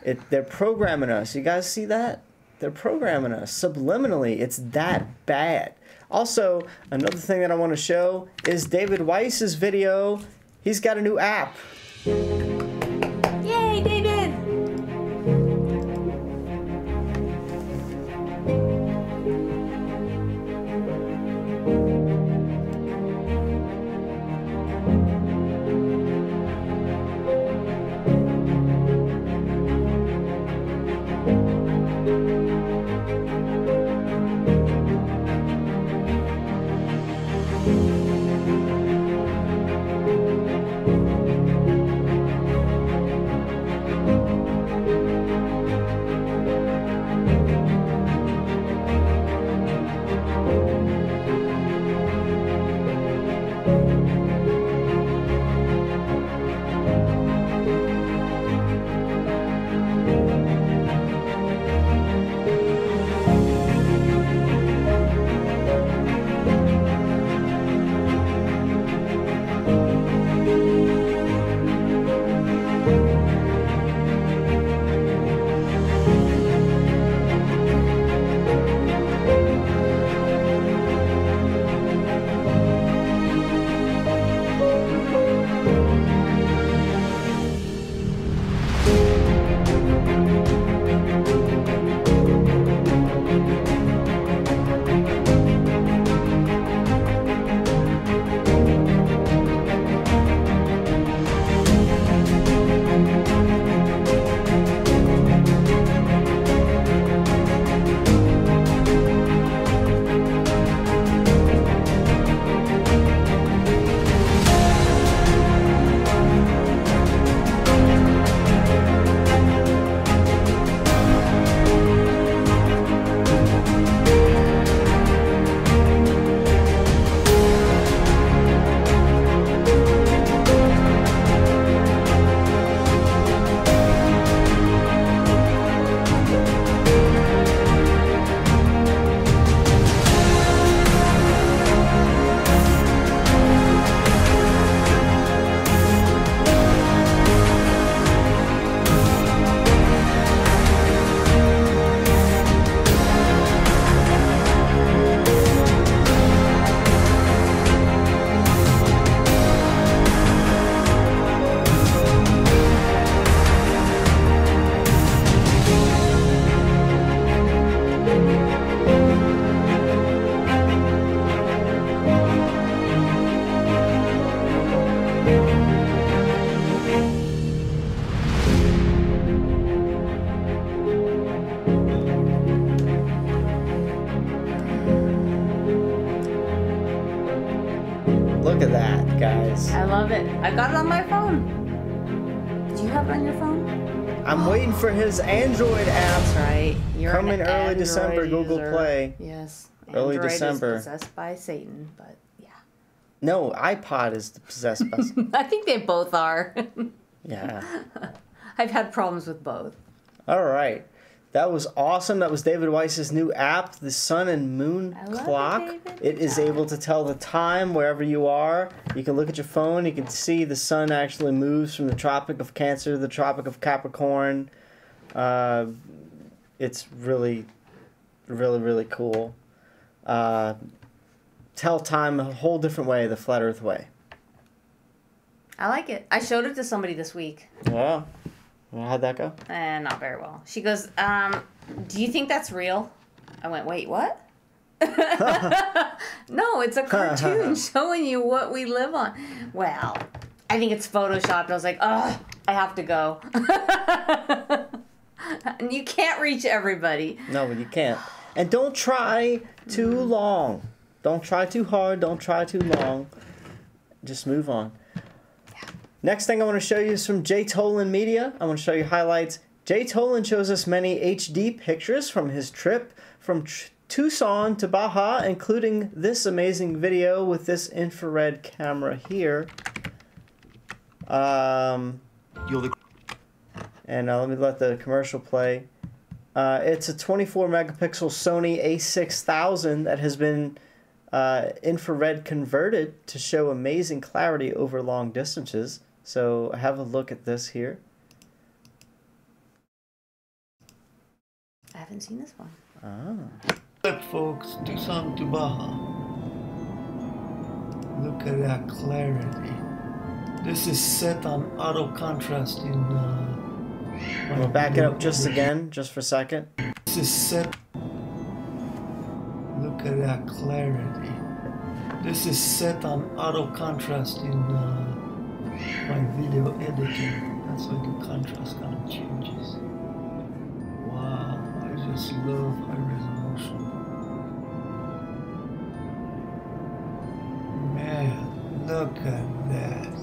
They're programming us. You guys see that? They're programming us subliminally. It's that bad. Also, another thing that I want to show is David Weiss's video. He's got a new app. Yay, David! Look at that, guys. I love it. I got it on my phone. Did you have it on your phone? I'm waiting for his Android app. That's right. You're coming an early Android December, Google user. Play. Yes. Early Android December. is possessed by Satan, but yeah. No, iPod is possessed by. I think they both are. Yeah. I've had problems with both. All right. That was awesome. That was David Weiss's new app, the Sun and Moon Clock. It is able to tell the time wherever you are. You can look at your phone. You can see the sun actually moves from the Tropic of Cancer to the Tropic of Capricorn. It's really, really, really cool. Tell time a whole different way, the Flat Earth way. I like it. I showed it to somebody this week. Yeah. Well, how'd that go? Not very well. She goes, do you think that's real? I went, wait, what? No, it's a cartoon showing you what we live on. Well, I think it's photoshopped. I was like, oh, I have to go. And you can't reach everybody. No, you can't. And don't try too long. Don't try too hard. Don't try too long. Just move on. Next thing I want to show you is from Jtolan Media. I want to show you highlights. Jtolan shows us many HD pictures from his trip from Tucson to Baja, including this amazing video with this infrared camera here. And let me let the commercial play. It's a 24 megapixel Sony a6000 that has been infrared converted to show amazing clarity over long distances. So have a look at this here. I haven't seen this one. Look, folks, Tucson to Baja. Look at that clarity. This is set on auto contrast in. We'll back it up just again, just for a second. This is set. Look at that clarity. This is set on auto contrast in my video editor. That's why the contrast kind of changes. Wow, I just love high resolution. Man, look at that.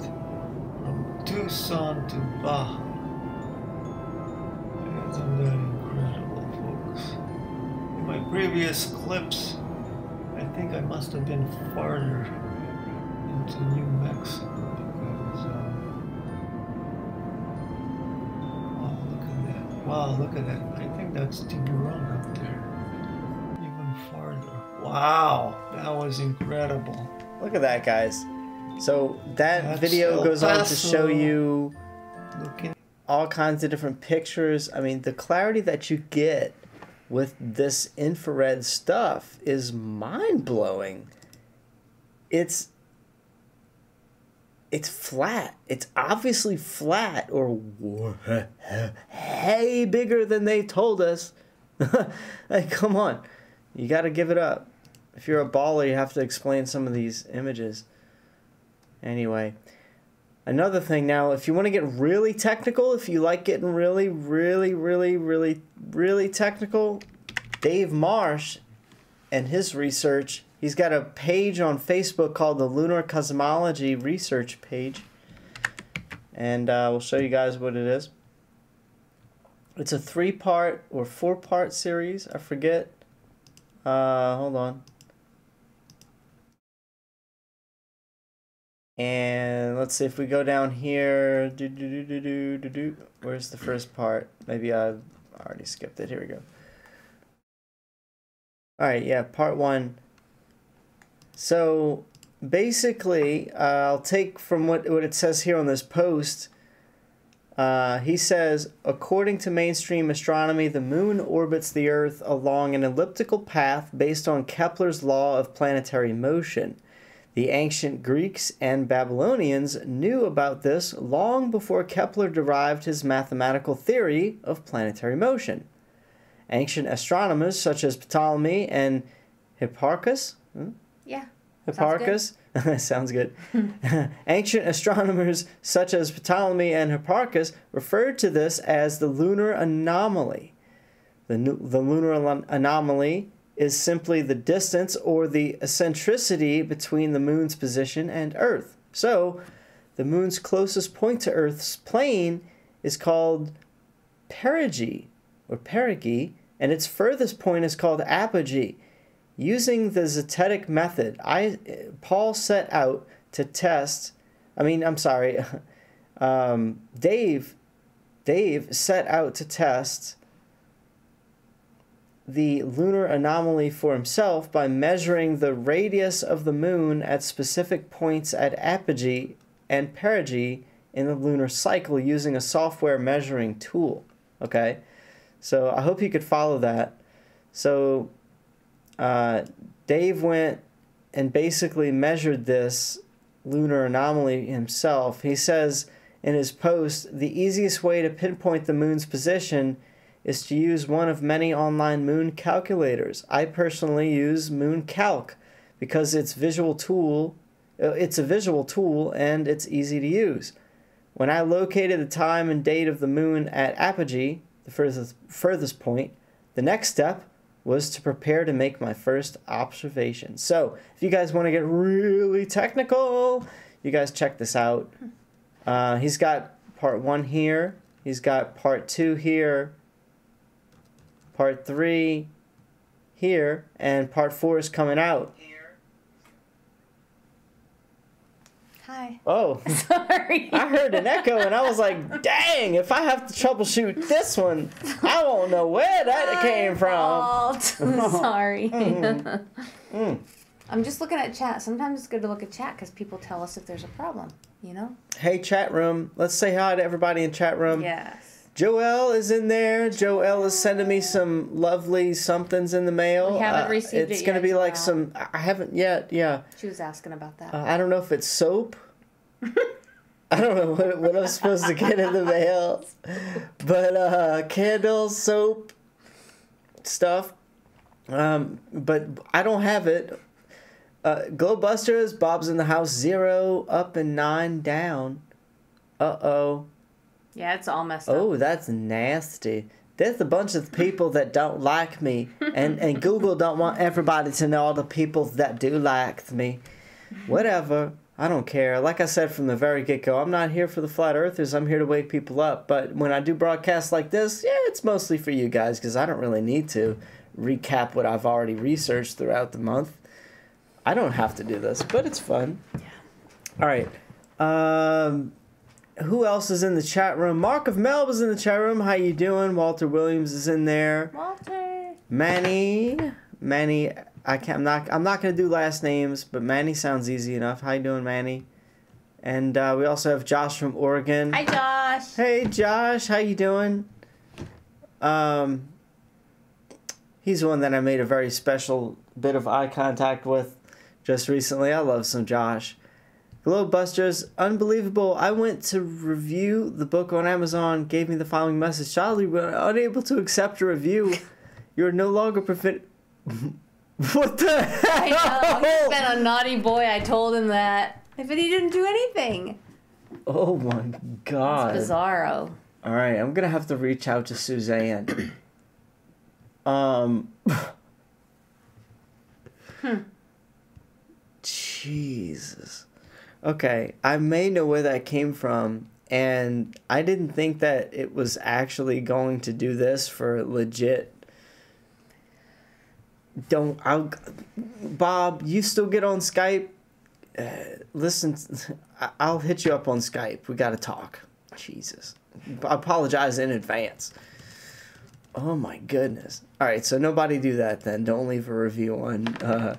From Tucson to Baja. Isn't that incredible, folks? In my previous clips, I think I must have been farther into New Mexico because, oh, look at that. Wow, look at that. I think that's Jeran up there. Even farther. Wow, that was incredible. Look at that, guys. So that video goes on to show you all kinds of different pictures. I mean, the clarity that you get with this infrared stuff is mind-blowing. It's flat. It's obviously flat, or way bigger than they told us. Like, come on. You got to give it up. If you're a baller, you have to explain some of these images. Anyway, another thing now, if you want to get really technical, if you like getting really technical, Dave Marsh and his research, he's got a page on Facebook called the Lunar Cosmology Research Page. And we'll show you guys what it is. It's a 3-part or 4-part series, I forget. Hold on. And let's see if we go down here. Where's the first part? Maybe I've already skipped it. Here we go. Alright, yeah, part 1. So basically, I'll take from what it says here on this post. He says, according to mainstream astronomy, the moon orbits the Earth along an elliptical path based on Kepler's law of planetary motion. The ancient Greeks and Babylonians knew about this long before Kepler derived his mathematical theory of planetary motion. Ancient astronomers such as Ptolemy and Hipparchus, Yeah. Hipparchus, sounds good. Ancient astronomers such as Ptolemy and Hipparchus referred to this as the lunar anomaly. The lunar anomaly is simply the distance or the eccentricity between the moon's position and Earth. So, the moon's closest point to Earth's plane is called perigee, or perigee, and its furthest point is called apogee. Using the zetetic method, Paul set out to test, Dave set out to test the lunar anomaly for himself by measuring the radius of the moon at specific points at apogee and perigee in the lunar cycle using a software measuring tool. Okay, so I hope you could follow that. So Dave went and basically measured this lunar anomaly himself. He says in his post, the easiest way to pinpoint the moon's position is to use one of many online moon calculators. I personally use Moon Calc because it's a visual tool and it's easy to use. When I located the time and date of the moon at apogee, the furthest point, the next step was to prepare to make my first observation. So, if you guys want to get really technical, you guys check this out. He's got part 1 here. He's got part 2 here. Part 3 here. And part 4 is coming out. Hi. Oh. Sorry. I heard an echo and I was like, dang, if I have to troubleshoot this one, I won't know where that came from. Sorry. Mm. I'm just looking at chat. Sometimes it's good to look at chat because people tell us if there's a problem, you know? Hey, chat room. Let's say hi to everybody in chat room. Yes. Joelle is in there. Joelle is sending me some lovely somethings in the mail. We haven't received it It's going to yet, be like Joelle. some... I haven't yet, yeah. She was asking about that. I don't know if it's soap. I don't know what I'm supposed to get in the mail. But candles, soap, stuff. But I don't have it. Glowbusters, Bob's in the house, 0 up and 9 down. Uh-oh. Yeah, it's all messed up. Oh, that's nasty. There's a bunch of people that don't like me. And Google don't want everybody to know all the people that do like me. Whatever. I don't care. Like I said from the very get-go, I'm not here for the flat earthers. I'm here to wake people up. But when I do broadcasts like this, yeah, it's mostly for you guys because I don't really need to recap what I've already researched throughout the month. I don't have to do this, but it's fun. Yeah. All right. Who else is in the chat room? Mark of Melba's in the chat room. How you doing? Walter Williams is in there. Walter. Manny, I'm not gonna do last names, but Manny sounds easy enough. How you doing, Manny? And we also have Josh from Oregon. Hi, Josh. Hey, Josh. How you doing? He's one that I made a very special bit of eye contact with just recently. I love some Josh. Glowbusters, unbelievable. I went to review the book on Amazon, gave me the following message. Charlie, we're unable to accept a review. You're no longer What the hell? I know. He's been a naughty boy. I told him that. But he didn't do anything. Oh my God. It's bizarro. All right, I'm going to have to reach out to Suzanne. Jesus. Okay, I may know where that came from, and I didn't think that it was actually going to do this for legit. Bob, you still get on Skype? Listen, I'll hit you up on Skype. We got to talk. Jesus. I apologize in advance. Oh my goodness. All right, so nobody do that then. Don't leave a review on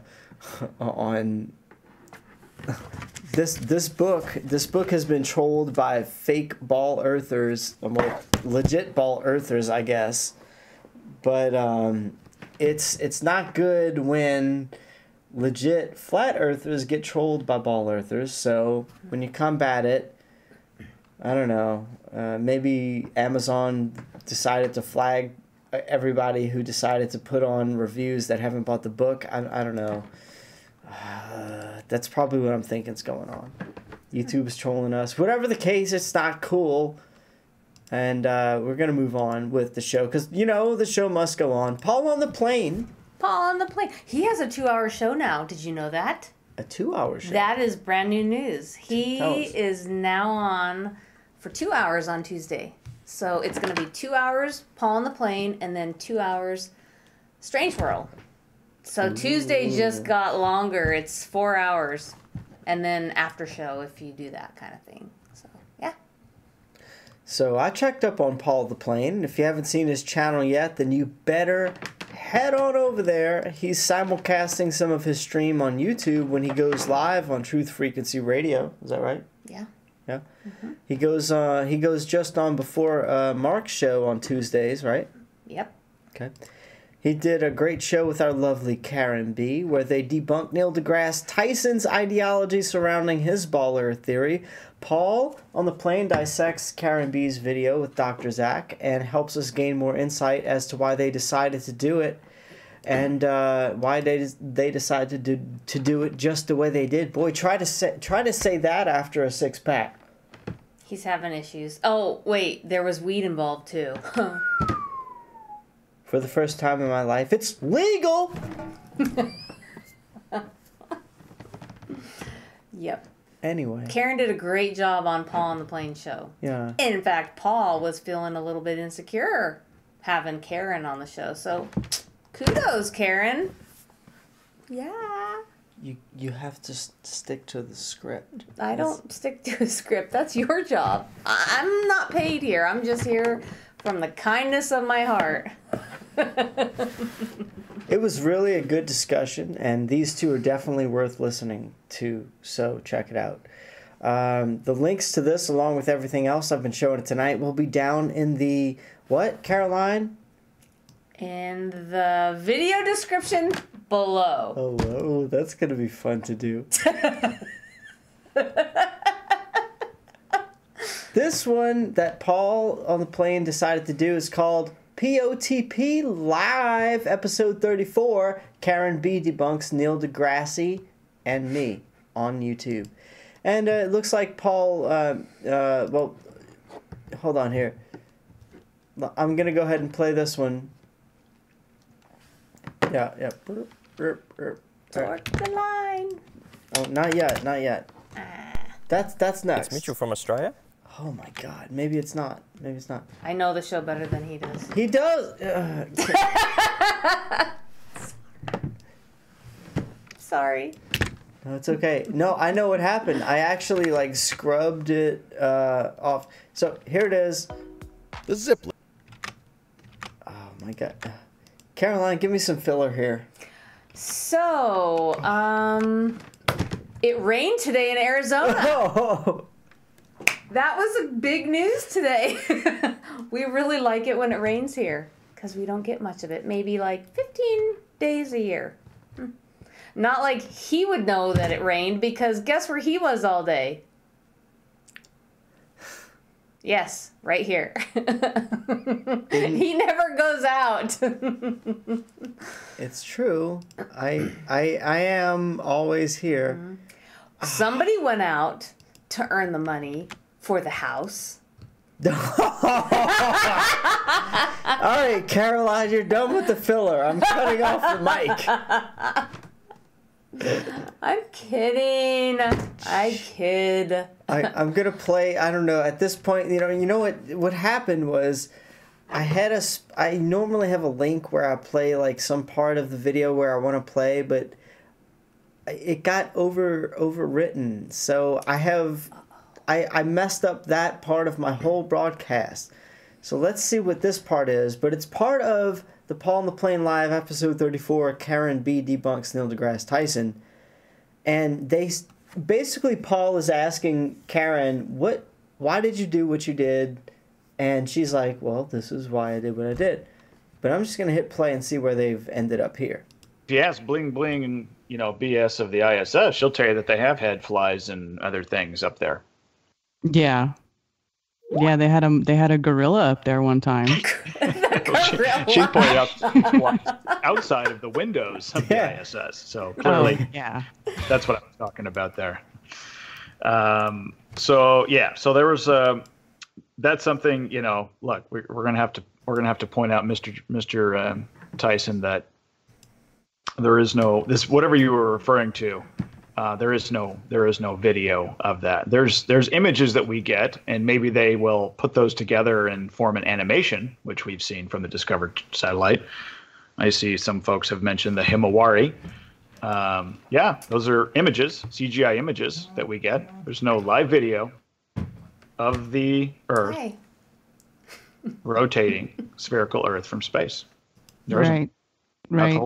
this book. This book has been trolled by fake ball earthers, well, legit ball earthers, I guess. But it's not good when legit flat earthers get trolled by ball earthers. So when you combat it, I don't know. Maybe Amazon decided to flag everybody who decided to put on reviews that haven't bought the book. I don't know. That's probably what I'm thinking is going on. YouTube's trolling us. Whatever the case, it's not cool. And we're going to move on with the show because, you know, the show must go on. Paul on the Plane. Paul on the Plane. He has a 2-hour show now. Did you know that? A 2-hour show? That is brand new news. He is now on for 2 hours on Tuesday. So it's going to be 2 hours Paul on the Plane and then 2 hours Strange World. So Tuesday just got longer. It's 4 hours. And then after show if you do that kind of thing. So, yeah. So I checked up on Paul the Plane. And if you haven't seen his channel yet, then you better head on over there. He's simulcasting some of his stream on YouTube when he goes live on Truth Frequency Radio. Is that right? Yeah. Yeah. Mm-hmm. He goes just on before Mark's show on Tuesdays, right? Yep. Okay. He did a great show with our lovely Karen B, where they debunked Neil deGrasse Tyson's ideology surrounding his baller theory. Paul on the Plane dissects Karen B's video with Dr. Zach and helps us gain more insight as to why they decided to do it and why they decided to do it just the way they did. Boy, try to say that after a 6-pack. He's having issues. Oh, wait, there was weed involved too. For the first time in my life, it's legal! Yep. Anyway. Karen did a great job on Paul on the Plane show. Yeah. In fact, Paul was feeling a little bit insecure having Karen on the show. So, kudos, Karen. Yeah. You have to stick to the script. I don't stick to a script. That's your job. I'm not paid here. I'm just here from the kindness of my heart. It was really a good discussion, and these two are definitely worth listening to, so check it out. The links to this, along with everything else I've been showing tonight, will be down in the, what, Caroline? In the video description below. Oh, that's going to be fun to do. This one that Paul on the Plane decided to do is called POTP Live, episode 34. Karen B debunks Neil deGrasse and me on YouTube. And it looks like Paul, well, hold on here. I'm going to go ahead and play this one. Yeah. Torque the line. Oh, not yet. That's next. It's Mitchell from Australia. Oh my God, maybe it's not. I know the show better than he does. He does. Sorry. No, it's okay. No, I know what happened. I actually scrubbed it off. So here it is. The zip line. Oh my God. Caroline, give me some filler here. So, it rained today in Arizona. Oh. That was a big news today. We really like it when it rains here because we don't get much of it. Maybe 15 days a year. Not like he would know that it rained because guess where he was all day? Yes, right here. He never goes out. It's true. I am always here. Somebody went out to earn the money for the house. All right, Caroline, you're done with the filler. I'm cutting off the mic. I'm kidding. I kid. I'm gonna play. I don't know. At this point, you know what happened was, I normally have a link where I play some part of the video where I want to play, but it got overwritten. So I messed up that part of my whole broadcast. So let's see what this part is. But it's part of the Paul on the Plane Live, episode 34, Karen B debunks Neil deGrasse Tyson. And basically Paul is asking Karen, why did you do what you did? And she's like, well, this is why I did what I did. But I'm just going to hit play and see where they've ended up here. If you ask Bling Bling and, BS of the ISS, she'll tell you that they have had flies and other things up there. Yeah. Yeah, they had a gorilla up there one time. She pointed out flies outside of the windows of the ISS. So clearly, that's what I was talking about there. So there was that's something. Look, we're gonna have to point out, Mr. Tyson, that there is no whatever you were referring to. There is no video of that. There's images that we get, and maybe they will put those together and form an animation, which we've seen from the discovered satellite. I see some folks have mentioned the Himawari. Those are images, CGI images that we get. There's no live video of the Earth rotating spherical Earth from space. There isn't. Right.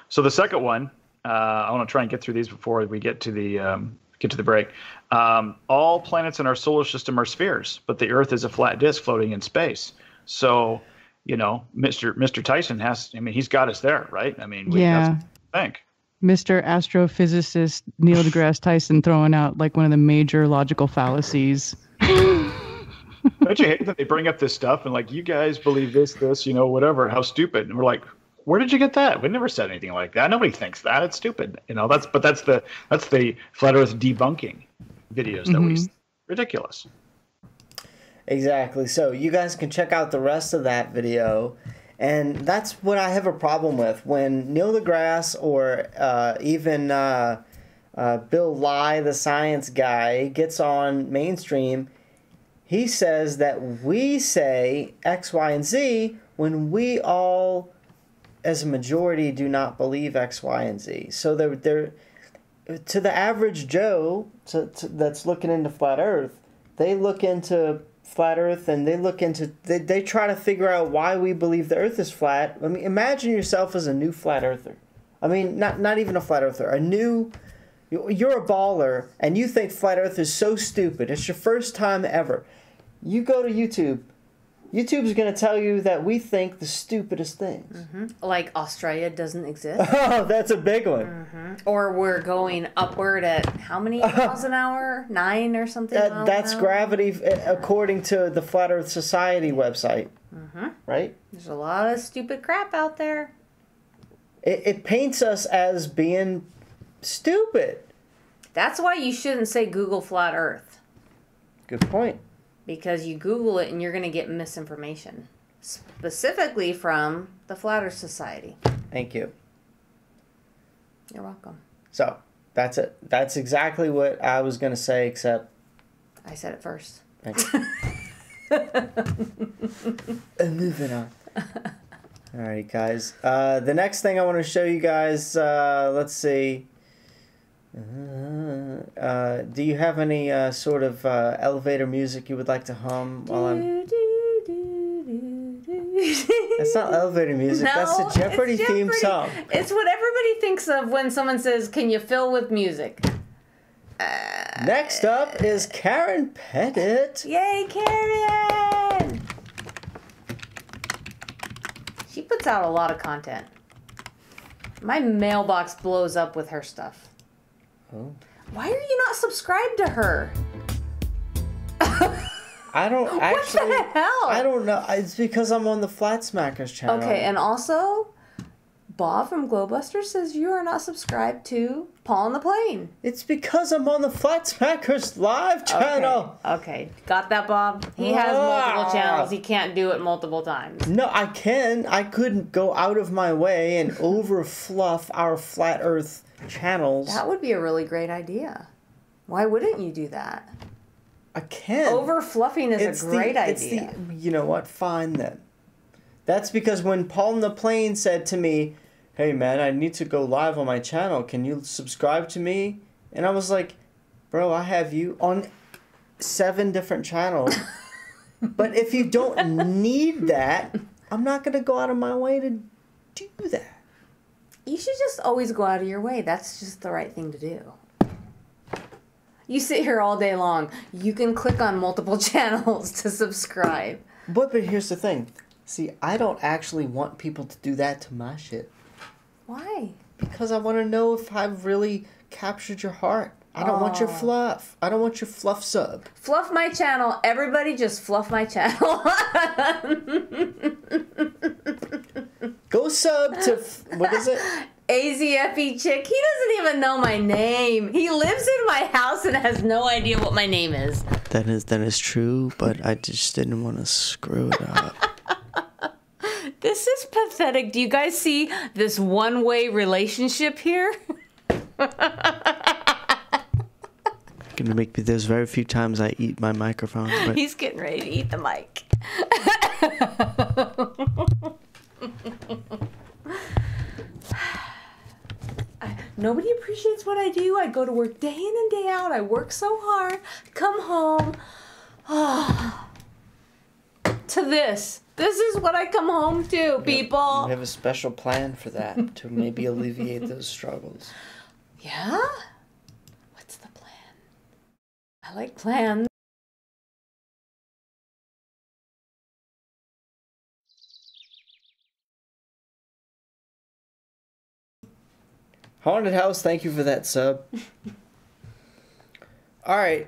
So the second one. I want to try and get through these before we get to the break. All planets in our solar system are spheres, but the Earth is a flat disk floating in space. So, you know, Mr. Tyson has. I mean, he's got us there, right? I mean, that's Yeah. what I think. Mr. Astrophysicist Neil deGrasse Tyson throwing out like one of the major logical fallacies. Don't you hate that they bring up this stuff and like, you guys believe this, you know, whatever, how stupid. And we're like, where did you get that? We never said anything like that. Nobody thinks that. It's stupid. You know, that's the flat earth debunking videos that we see. Ridiculous. Exactly. So you guys can check out the rest of that video. And that's what I have a problem with. When Neil deGrasse or even Bill Nye, the science guy, gets on mainstream, he says that we say X, Y, and Z when we all, as a majority, do not believe X, Y, and Z. So they're to the average Joe that's looking into flat Earth, they look into flat Earth and they try to figure out why we believe the Earth is flat. I mean, imagine yourself as a new flat earther. I mean, not even a flat earther, you're a baller and you think flat Earth is so stupid. It's your first time ever. You go to YouTube. YouTube's going to tell you that we think the stupidest things. Mm-hmm. Like Australia doesn't exist. Oh, that's a big one. Mm-hmm. Or we're going upward at how many miles an hour? 9 or something? That's gravity according to the Flat Earth Society website. Mm-hmm. Right? There's a lot of stupid crap out there. It paints us as being stupid. That's why you shouldn't say Google Flat Earth. Good point. Because you Google it and you're going to get misinformation. Specifically from the Flat Earth Society. Thank you. You're welcome. So, that's it. That's exactly what I was going to say, except... I said it first. Thank you. Moving on. Alright, guys. The next thing I want to show you guys, let's see... do you have any sort of elevator music you would like to hum while I'm... That's not elevator music. No, that's the Jeopardy theme song. It's what everybody thinks of when someone says, "Can you fill with music?" Next up is Karen Pettitt. Yay, Karen! She puts out a lot of content. My mailbox blows up with her stuff. Oh. Why are you not subscribed to her? I don't actually... What the hell? I don't know. It's because I'm on the Flat Smackers channel. Okay, and also, Bob from Glowbuster says you are not subscribed to Paul on the Plane. It's because I'm on the Flat Smackers live channel. Okay. Got that, Bob? He has multiple channels. He can't do it multiple times. No, I can. I couldn't go out of my way and over-fluff our Flat Earth channels. That would be a really great idea. Why wouldn't you do that? I can. Over-fluffing is a great idea. You know what? Fine then. That's because when Paul on the Plane said to me, "Hey man, I need to go live on my channel. Can you subscribe to me?" And I was like, "Bro, I have you on 7 different channels." But if you don't need that, I'm not going to go out of my way to do that. You should just always go out of your way. That's just the right thing to do. You sit here all day long. You can click on multiple channels to subscribe. But here's the thing. See, I don't actually want people to do that to my shit. Why? Because I want to know if I've really captured your heart. I don't want your fluff. I don't want your fluff sub. Fluff my channel. Everybody just fluff my channel. Go sub to, what is it? AZFE Chick. He doesn't even know my name. He lives in my house and has no idea what my name is. That is true, but I just didn't want to screw it up. This is pathetic. Do you guys see this one-way relationship here? Gonna make me. There's very few times I eat my microphone. But He's getting ready to eat the mic. Nobody appreciates what I do. I go to work day in and day out. I work so hard. Come home. To this. This is what I come home to, people. We have a special plan for that to maybe alleviate those struggles. Yeah? What's the plan? I like plans. Haunted House, thank you for that sub. All right.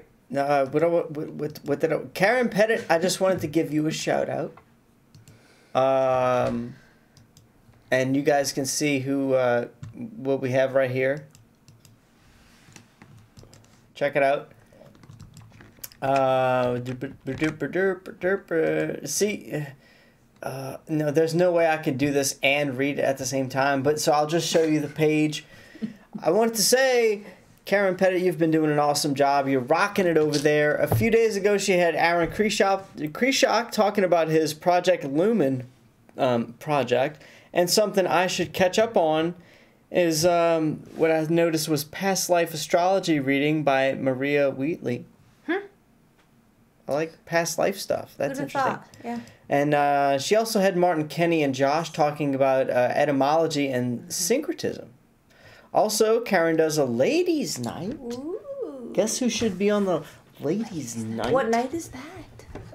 Karen Pettitt, I just wanted to give you a shout out. And you guys can see who what we have right here. Check it out. See, no, there's no way I could do this and read it at the same time. But so I'll just show you the page. I wanted to say, Karen Pettitt, you've been doing an awesome job. You're rocking it over there. A few days ago, she had Aaron Krishock talking about his Project Lumen project. And something I should catch up on is what I noticed was Past Life Astrology reading by Maria Wheatley. I like past life stuff. That's interesting. Yeah. And she also had Martin Kenny and Josh talking about etymology and syncretism. Also, Karen does a ladies' night. Ooh. Guess who should be on the ladies' night? What night is that?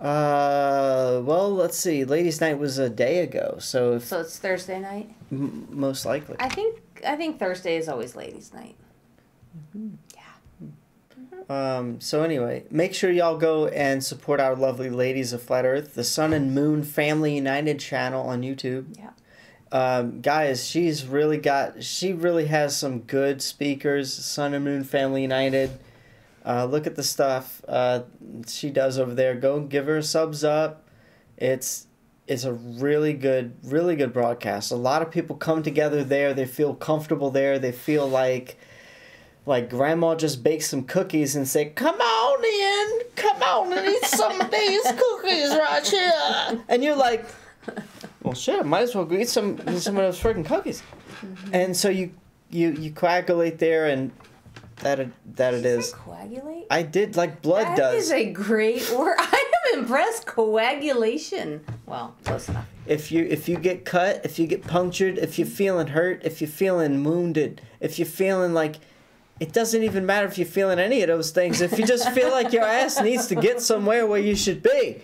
Well, let's see. Ladies' night was a day ago, so So it's Thursday night. Most likely. I think Thursday is always ladies' night. So anyway, make sure y'all go and support our lovely ladies of Flat Earth, the Sun and Moon Family United channel on YouTube. Yeah. Guys, she really has some good speakers. Sun and Moon Family United. Look at the stuff she does over there. Go give her a subs up. It's a really good broadcast. A lot of people come together there. They feel comfortable there. They feel like grandma just baked some cookies and say, come on and eat some of these cookies right here. And you're like, well, shit, I might as well go eat some of those freaking cookies. And so you coagulate there, and that it is. Coagulate? I did, like blood That does. is a great word. I am impressed. Coagulation. Well, close enough. If you get cut, if you get punctured, if you're feeling hurt, if you're feeling wounded, if you're feeling like, it doesn't even matter if you're feeling any of those things. If you just feel like your ass needs to get somewhere where you should be.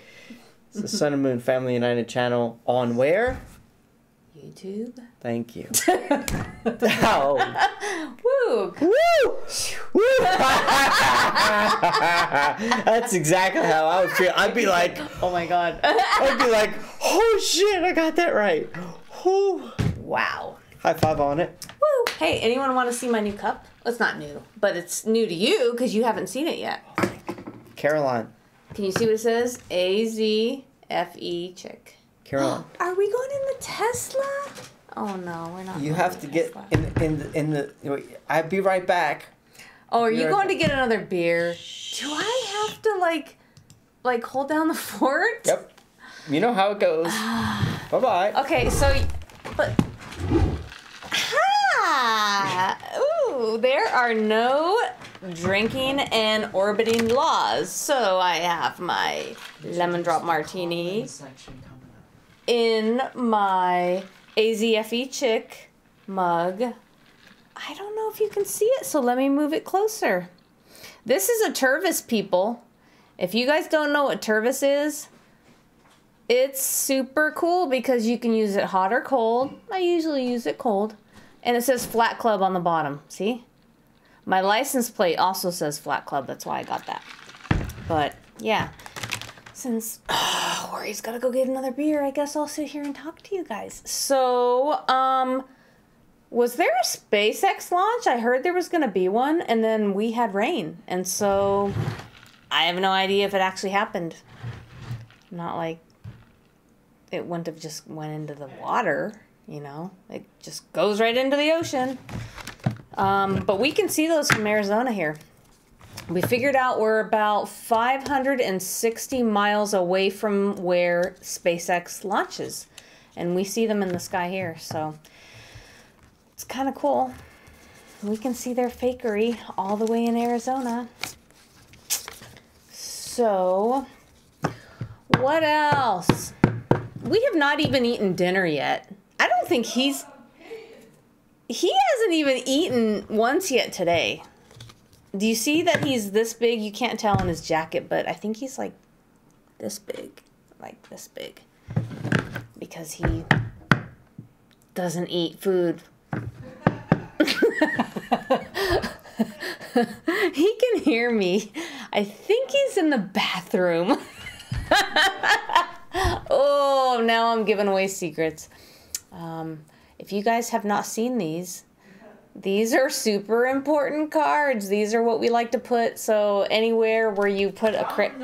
It's the Sun and Moon Family United channel on where? YouTube. Thank you. Ow. Woo! Woo! Woo! That's exactly how I would feel. I'd be like, oh my god. I'd be like, oh shit, I got that right. Whew. Wow. High five on it. Woo! Hey, anyone want to see my new cup? It's not new, but it's new to you because you haven't seen it yet. Caroline. Can you see what it says? AZFE chick. Caroline. Are we going in the Tesla? Oh no, we're not. You have to get in the. I'd be right back. Oh, are you going to get another beer? Do I have to like hold down the fort? Yep. You know how it goes. Bye bye. Okay, so, but. Ooh, there are no drinking and orbiting laws. So I have my lemon drop martini in my AZFE chick mug. I don't know if you can see it, so let me move it closer. This is a Tervis, people. If you guys don't know what Tervis is, it's super cool because you can use it hot or cold. I usually use it cold. And it says Flat Club on the bottom. See? My license plate also says Flat Club. That's why I got that. But, yeah. Since Corey's got to go get another beer, I guess I'll sit here and talk to you guys. So, was there a SpaceX launch? I heard there was going to be one, and then we had rain. And so, I have no idea if it actually happened. Not like it wouldn't have just went into the water. You know, it just goes right into the ocean. But we can see those from Arizona here. We figured out we're about 560 miles away from where SpaceX launches. And we see them in the sky here. So it's kind of cool. We can see their fakery all the way in Arizona. So what else? We have not even eaten dinner yet. I don't think he hasn't even eaten once yet today. Do you see that he's this big? You can't tell in his jacket, but I think he's like this big. Like this big. Because he doesn't eat food. He can hear me. I think he's in the bathroom. Oh, now I'm giving away secrets. If you guys have not seen these are super important cards. These are what we like to put. So anywhere where you put a credit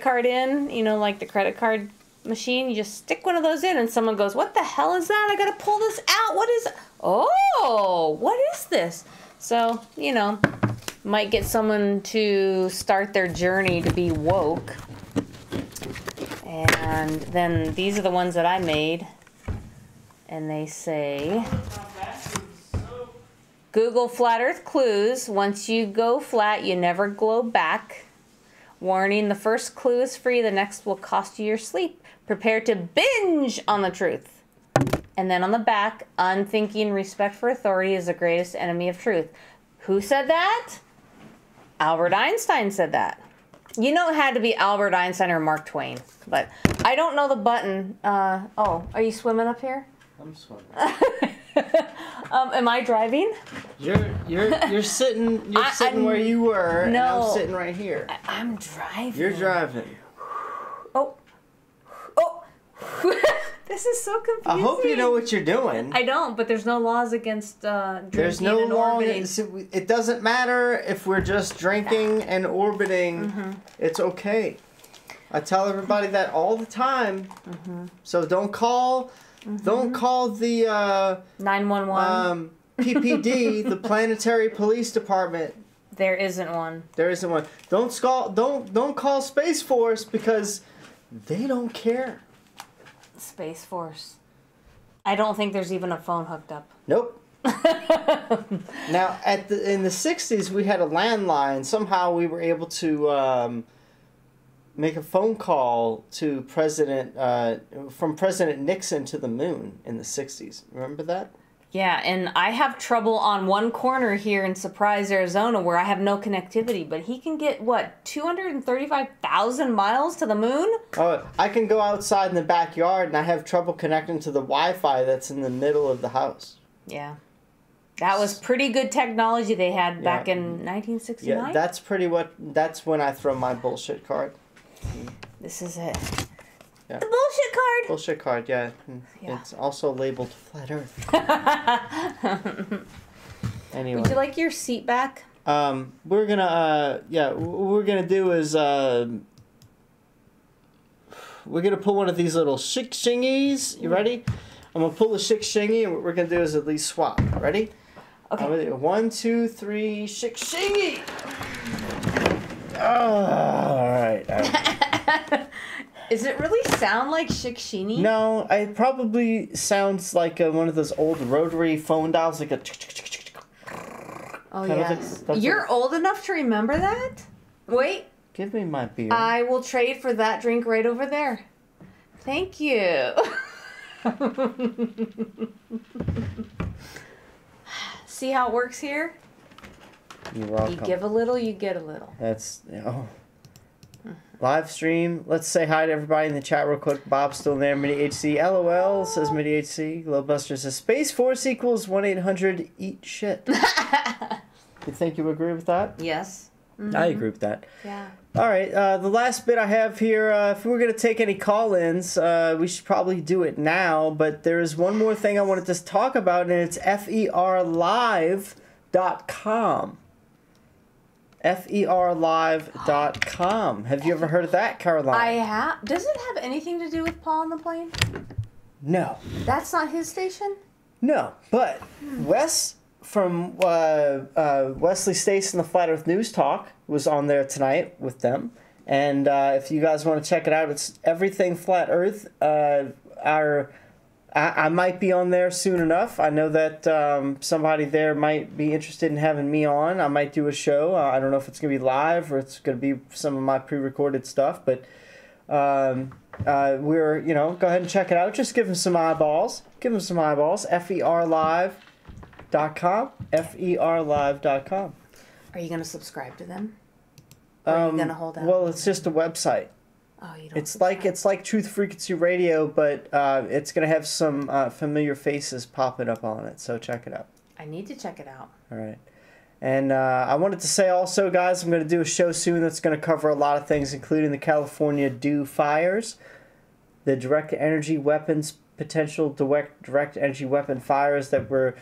card in, you know, like the credit card machine, you just stick one of those in, and someone goes, "What the hell is that? I gotta pull this out. What is? Oh, what is this?" So, you know, might get someone to start their journey to be woke. And then these are the ones that I made. And they say, Google Flat Earth clues. Once you go flat, you never glow back. Warning, the first clue is free. The next will cost you your sleep. Prepare to binge on the truth. And then on the back, unthinking respect for authority is the greatest enemy of truth. Who said that? Albert Einstein said that. You know it had to be Albert Einstein or Mark Twain. But I don't know the button. Oh, are you swimming up here? I'm swimming. Am I driving? You're sitting where you were, and I'm sitting right here. I'm driving. You're driving. Oh. This is so confusing. I hope you know what you're doing. I don't, but there's no laws against drinking There's no and law. orbiting. It doesn't matter if we're just drinking and orbiting. Mm-hmm. It's okay. I tell everybody that all the time. Mm-hmm. So don't call. Mm-hmm. Don't call the 911. PPD, the Planetary Police Department. There isn't one. There isn't one. Don't call Space Force because they don't care. Space Force. I don't think there's even a phone hooked up. Nope. Now, in the 60s, we had a landline. Somehow we were able to make a phone call to from President Nixon to the moon in the 60s. Remember that? Yeah, and I have trouble on one corner here in Surprise, Arizona, where I have no connectivity, but he can get, 235,000 miles to the moon? Oh, I can go outside in the backyard, and I have trouble connecting to the Wi-Fi that's in the middle of the house. Yeah. That was pretty good technology they had back in 1969. Yeah, that's when I throw my bullshit card. This is it. Yeah. The bullshit card. Bullshit card, yeah. It's also labeled Flat Earth. Anyway. Would you like your seat back? We're gonna, what we're gonna do is, we're gonna pull one of these little shikshingies. You ready? I'm gonna pull the shikshingy, and what we're gonna do is at least swap. Ready? Okay. I'm gonna do 1, 2, 3, shikshingy! All right. Does it really sound like Shikshini? No, it probably sounds like one of those old rotary phone dials, like a. Oh yes. You're old enough to remember that? Wait. Give me my beer. I will trade for that drink right over there. Thank you. See how it works here? You're welcome. You give a little, you get a little. That's live stream. Let's say hi to everybody in the chat real quick. Bob's still there. Midi HC. LOL says Midi HC. Glowbuster says Space Force equals 1-800 eat shit. You think you agree with that? Yes. Mm-hmm. I agree with that. Yeah. All right. The last bit I have here, if we were going to take any call-ins, we should probably do it now. But there is one more thing I wanted to talk about, and it's FERlive.com. FERlive.com. Have you ever heard of that, Caroline? I have. Does it have anything to do with Paul on the Plane? No. That's not his station? No, but Wes from Wesley Stace and the Flat Earth News Talk was on there tonight with them. And if you guys want to check it out, it's Everything Flat Earth. I might be on there soon enough. I know that somebody there might be interested in having me on. I might do a show. I don't know if it's going to be live or it's going to be some of my pre-recorded stuff. But go ahead and check it out. Just give them some eyeballs. Give them some eyeballs. FERlive.com. FERlive.com. Are you going to subscribe to them? Or are you going to hold out? Well, it's just a website. Oh, you don't. It's like Truth Frequency Radio, but it's gonna have some familiar faces popping up on it. So check it out. I need to check it out. All right. And I wanted to say also, guys, I'm going to do a show soon that's going to cover a lot of things, including the California Dew fires, the direct energy weapons, potential direct energy weapon fires that were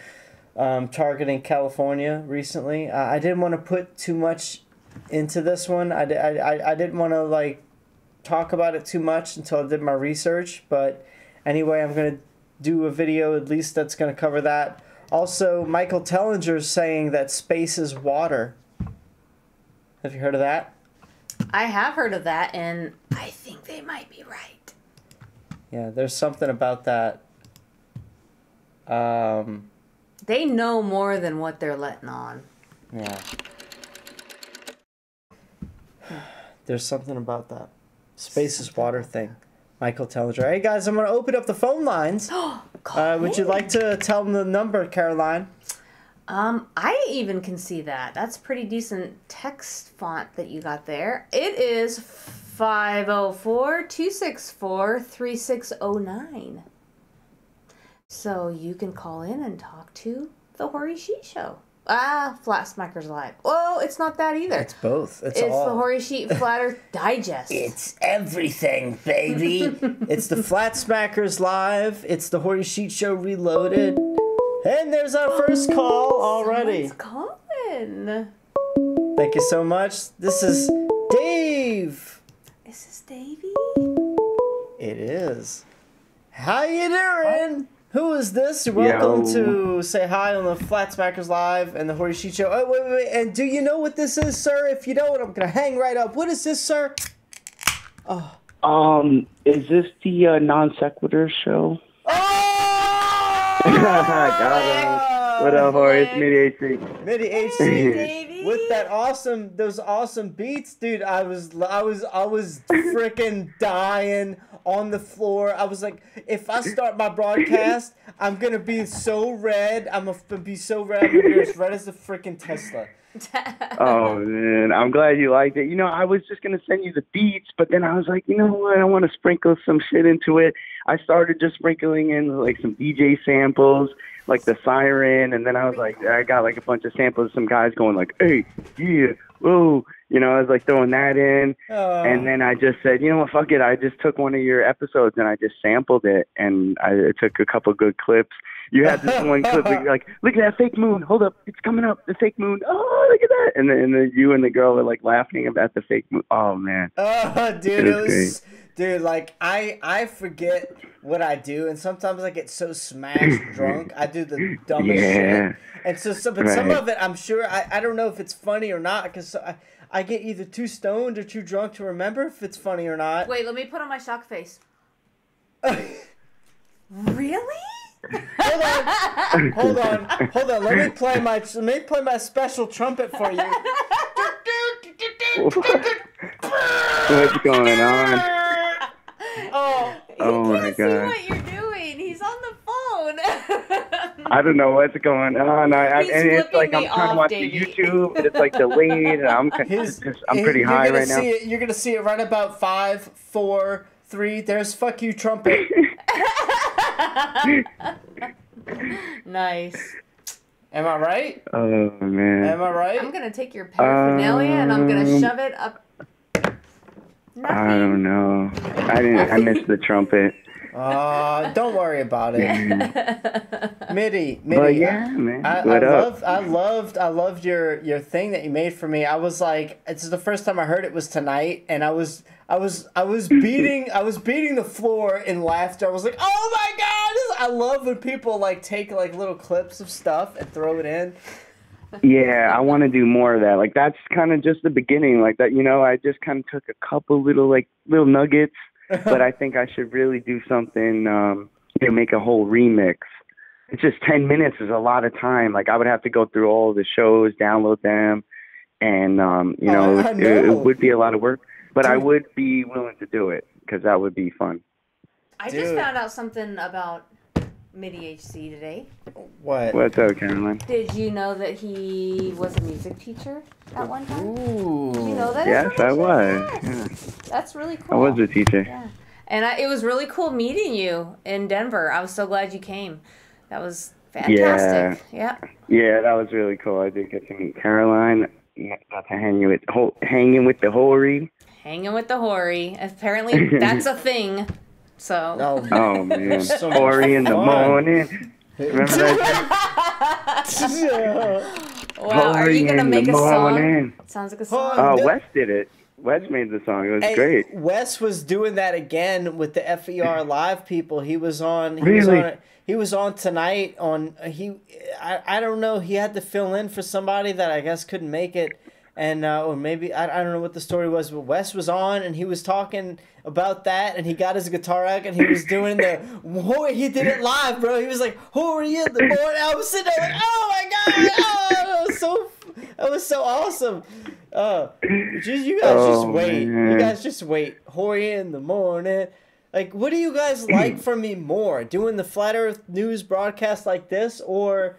targeting California recently. I didn't want to put too much into this one. I didn't want to, like, talk about it too much until I did my research. But anyway, I'm going to do a video at least that's going to cover that. Also, Michael Tellinger's saying that space is water. Have you heard of that? I have heard of that, and I think they might be right. Yeah, there's something about that. They know more than what they're letting on. Yeah. There's something about that. Space is water thing. Michael Tellinger. Hey, guys, I'm going to open up the phone lines. Would you like to tell them the number, Caroline? I even can see that. That's pretty decent text font that you got there. It is 504-264-3609. So you can call in and talk to the Hoary Sheet Show. Flat Smackers Live. Oh, it's not that either. It's both. It's the all. Hoary Sheet Flat Earth Digest. It's everything, baby. It's the Flat Smackers Live. It's the Hoary Sheet Show Reloaded. And there's our first call already. Someone's calling. Thank you so much. This is Dave. Is this Davey? It is. How you doing? Who is this? You're welcome to say hi on the Flat Smackers Live and the Hoary Sheet Show. Oh, wait. And do you know what this is, sir? If you don't, I'm going to hang right up. What is this, sir? Oh. Is this the Non Sequitur show? Oh! Got him. What up, Hoary? It's Midi HC. Midi HC. With those awesome beats, dude. I was freaking dying on the floor. I was like, if I start my broadcast, I'm gonna be so red. I'm gonna be as red as the freaking Tesla. Oh man, I'm glad you liked it. You know, I was just gonna send you the beats, but then I was like, you know what? I want to sprinkle some shit into it. I started just sprinkling in like some DJ samples, like the siren, and then I was like, I got like a bunch of samples of some guys going like, hey, yeah, whoa. You know, I was like throwing that in, and then I just said, you know what, fuck it. I just took one of your episodes and I just sampled it, and I took a couple good clips. You had this one clip where you're like, look at that fake moon. Hold up, it's coming up, the fake moon. Oh, look at that. And then you and the girl were like laughing about the fake moon. Oh, man. Oh, dude, it was dude, like, I forget what I do, and sometimes I get so smashed drunk, I do the dumbest shit. And but some of it, I'm sure, I don't know if it's funny or not, because I get either too stoned or too drunk to remember if it's funny or not. Wait, let me put on my shock face. Really? Hold on. Let me play my special trumpet for you. What's going on? Oh my God. See what you're doing. He's on the phone. I don't know what's going on. And it's like I'm trying to watch the YouTube, but it's like delayed, and I'm pretty high right now. You're gonna see it right about 5, 4, 3. There's fuck you trumpet. Nice. Am I right? Oh man. Am I right? I'm gonna take your paraphernalia and I'm gonna shove it up. Nothing. I don't know. I missed the trumpet. Don't worry about it. Midi. But yeah, man. I loved your thing that you made for me. I was like, it's the first time I heard it was tonight, and I was beating the floor in laughter. I was like, oh my God! I love when people like take like little clips of stuff and throw it in. Yeah, I want to do more of that. Like that's kind of just the beginning. Like that, you know, I just kind of took a couple little nuggets. But I think I should really do something, make a whole remix. It's just 10 minutes is a lot of time. Like, I would have to go through all the shows, download them, and, it would be a lot of work. But I would be willing to do it, because that would be fun. I just found out something about MIDI HC today. What? What's up, Caroline? Did you know that he was a music teacher at one time? Ooh. Did you know that? Yes, I was. Yes. That's really I cool. was a teacher. Yeah. And it was really cool meeting you in Denver. I was so glad you came. That was fantastic. Yeah. Yeah, that was really cool. I did get to meet Caroline. Got to hanging with the Hori. Hanging with the Hori. Apparently, that's a thing. So. Oh man, Hori in the morning. Remember that? Wow, are you gonna make a song? Sounds like a song. Wes did it. Wes made the song. It was great. Wes was doing that again with the FER live people. He was on. He was on tonight. I don't know. He had to fill in for somebody that I guess couldn't make it, and or maybe I don't know what the story was. But Wes was on and he was talking about that, and he got his guitar out and he was doing he did it live, bro. He was like, "Who are you?" The morning. I was sitting there like, "Oh my god!" Oh, that was so awesome. You guys just wait. Man. You guys just wait. Hori in the morning. Like, what do you guys like from me more? Doing the Flat Earth News broadcast like this, or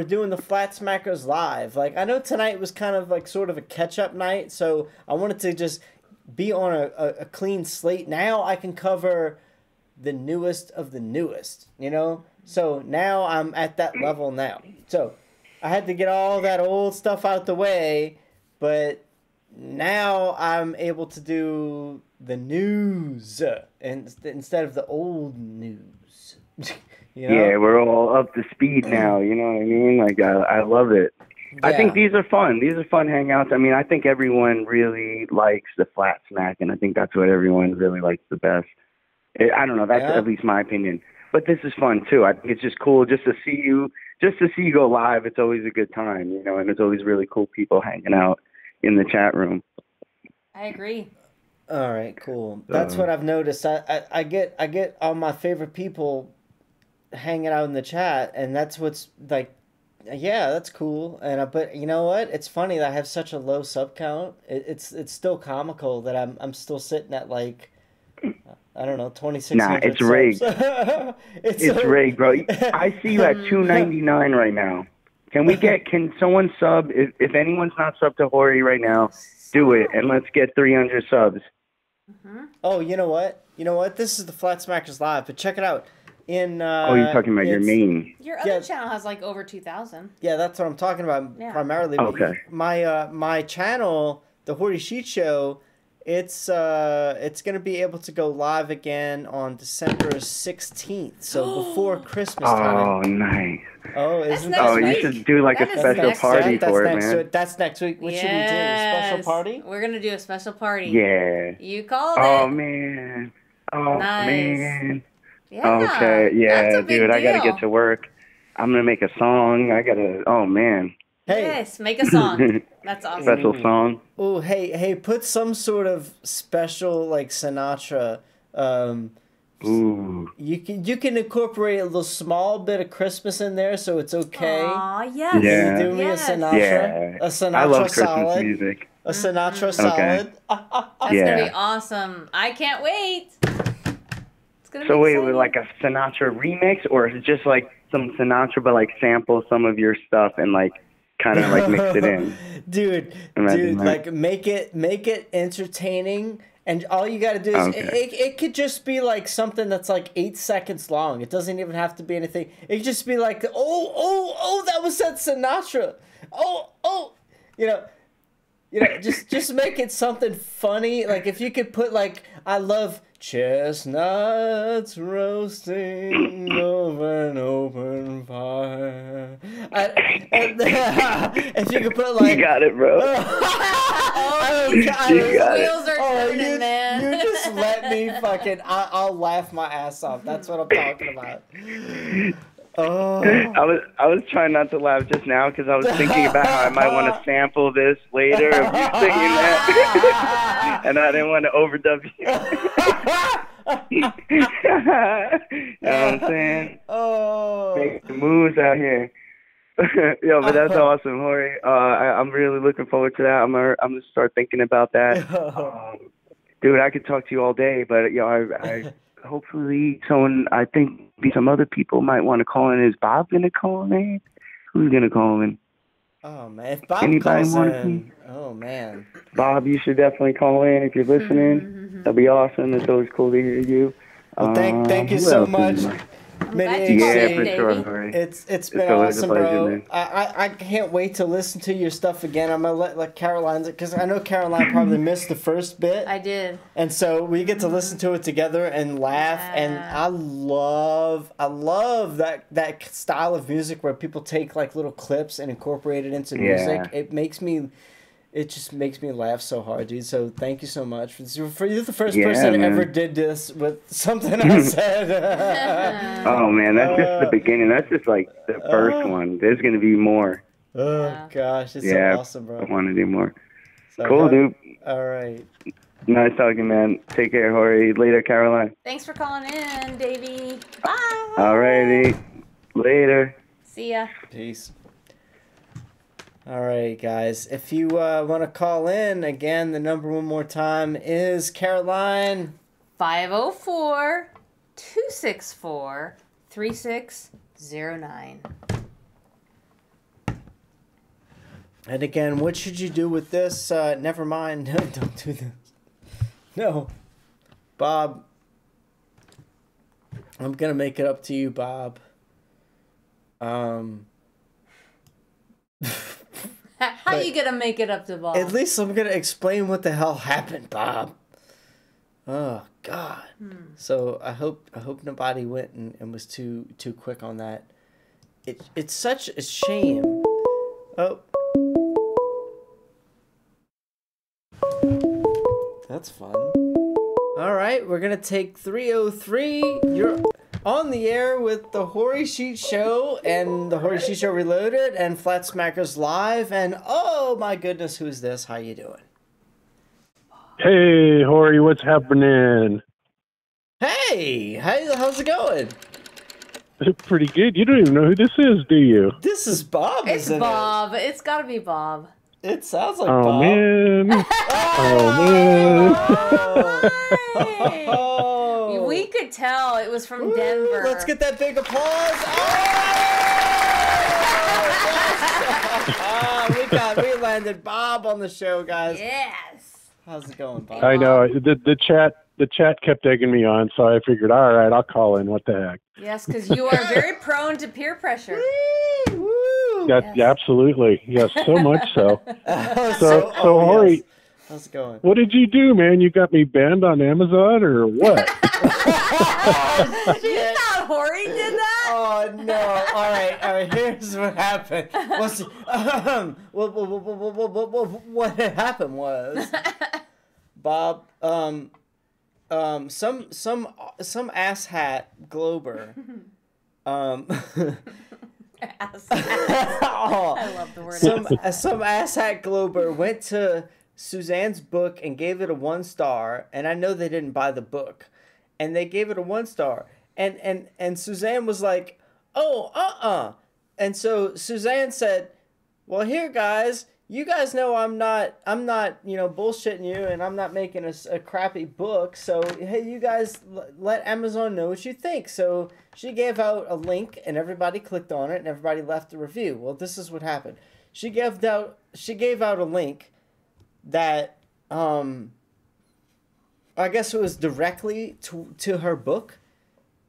doing the Flat Smackers live? Like, I know tonight was kind of like sort of a catch-up night, so I wanted to just be on a clean slate. Now I can cover the newest of the newest, you know? So now I'm at that level now. So I had to get all that old stuff out the way, but now I'm able to do the news instead of the old news. You know? Yeah, we're all up to speed now. You know what I mean? Like, I love it. I think these are fun. These are fun hangouts. I mean, I think everyone really likes the Flat Smack, and I think that's what everyone really likes the best. I don't know. That's at least my opinion. But this is fun too. I think it's just cool just to see you go live. It's always a good time, you know, and it's always really cool people hanging out in the chat room. I agree. All right, cool. That's what I've noticed. I get all my favorite people hanging out in the chat, and that's what's like. Yeah, that's cool. And but you know what? It's funny that I have such a low sub count. It's still comical that I'm still sitting at like, I don't know, 2,600 Nah, it's rigged. it's rigged, bro. I see you at 299 right now. Can someone sub? If anyone's not subbed to Hori right now, do it, and let's get 300 subs. Oh, you know what? This is the Flat Smackers live, but check it out. You're talking about your main. Your other channel has like over 2,000. Yeah, that's what I'm talking about primarily. Okay. My channel, the Hori Sheet Show, it's gonna be able to go live again on December 16th, so before Christmas time. Oh, nice. Oh, isn't that you should do like a special party for it, man. That's next week. What should we do? A special party? We're gonna do a special party. Yeah. You called it. Oh man. Oh nice. man. Yeah. Okay. Yeah, deal. dude. I gotta get to work. I'm gonna make a song. Oh man. Hey. Yes, make a song. That's awesome. Special song. Oh, hey, put some sort of special like Sinatra. Ooh. You can incorporate a little small bit of Christmas in there, so it's okay. Aw, yes. Yeah. You do me a Sinatra. Yeah. A Sinatra I love Christmas solid. music. A Sinatra Okay. solid. That's gonna be awesome. I can't wait. It's gonna So be wait, exciting. like a Sinatra remix, or is it just like some Sinatra, but like sample some of your stuff and like kind of like mix it in? Dude, Imagine that. like make it entertaining, and all you got to do is it could just be like something that's like 8 seconds long. It doesn't even have to be anything. It could just be like, oh, that was that Sinatra. Oh, you know, just make it something funny. Like if you could put like, I love chestnuts roasting over an open fire. If you could put like, you got it, bro. You got it. Wheels are turning, man. You just let me fucking. I'll laugh my ass off. That's what I'm talking about. Oh. I was trying not to laugh just now because I was thinking about how I might want to sample this later of you singing that, and I didn't want to overdub you. You know what I'm saying? Oh, make the moves out here. Yo, but that's awesome, Hori. I'm really looking forward to that. I'm gonna start thinking about that. Dude, I could talk to you all day, but hopefully someone, I think some other people might want to call in. Is Bob going to call in? Who's going to call in? Oh, man. If Bob Anybody calls want to in, oh, man. Bob, you should definitely call in if you're listening. That'd be awesome. It's always cool to hear you. Well, thank you who so else much. is there? Midi Yeah, HC. for sure, Hori. It's been always a awesome, pleasure, bro. man. I can't wait to listen to your stuff again. I'm gonna let Caroline, because I know Caroline probably missed the first bit. I did. And so we get to listen to it together and laugh, and I love that style of music where people take like little clips and incorporate it into music. It just makes me laugh so hard, dude. So thank you so much for you're the first person that ever did this with something I said. Oh man, that's just the beginning. That's just like the first one. There's gonna be more. Oh gosh, it's so awesome, bro. I want to do more. So, Cool, dude. All right. Nice talking, man. Take care, Hori. Later, Caroline. Thanks for calling in, Davey. Bye. Alrighty. Later. See ya. Peace. All right, guys. If you want to call in, again, the number one more time is Caroline. 504-264-3609. And again, what should you do with this? Never mind. Don't do this. No. Bob. I'm going to make it up to you, Bob. How you gonna make it up to Bob? At least I'm gonna explain what the hell happened, Bob. Oh God. So I hope nobody went and was too quick on that. It's such a shame. Oh. That's fun. All right, we're gonna take 303. You're on the air with the Hori Sheet Show and the Hori Sheet Show Reloaded and Flat Smackers Live. And oh my goodness, who's this? How you doing? Hey, Hori, what's happening? Hey, how's it going? Pretty good. You don't even know who this is, do you? This is Bob. It's Bob. It's gotta be Bob. It sounds like Oh, Bob. man. Oh, We could tell it was from Denver. Let's get that big applause. We landed Bob on the show, guys. Yes. How's it going, Bob? I know. The chat kept egging me on, so I figured, all right, I'll call in. What the heck? Yes, because you are very prone to peer pressure. Yeah, absolutely. Yes, so much so. So Hori, yes. How's it going? what did you do, man? You got me banned on Amazon or what? You thought Hori did that? Oh no! All right. Here's what happened. What had happened was, Bob, some asshat Glober, I love the word. some asshat Glober went to Suzanne's book and gave it a 1 star, and I know they didn't buy the book, and they gave it a 1 star, and Suzanne was like, oh, and so Suzanne said, well, here, guys, you guys know I'm not bullshitting you, and I'm not making a crappy book, so hey, you guys let Amazon know what you think. So she gave out a link, and everybody clicked on it, and everybody left a review. Well, this is what happened. She gave out a link that I guess it was directly to her book,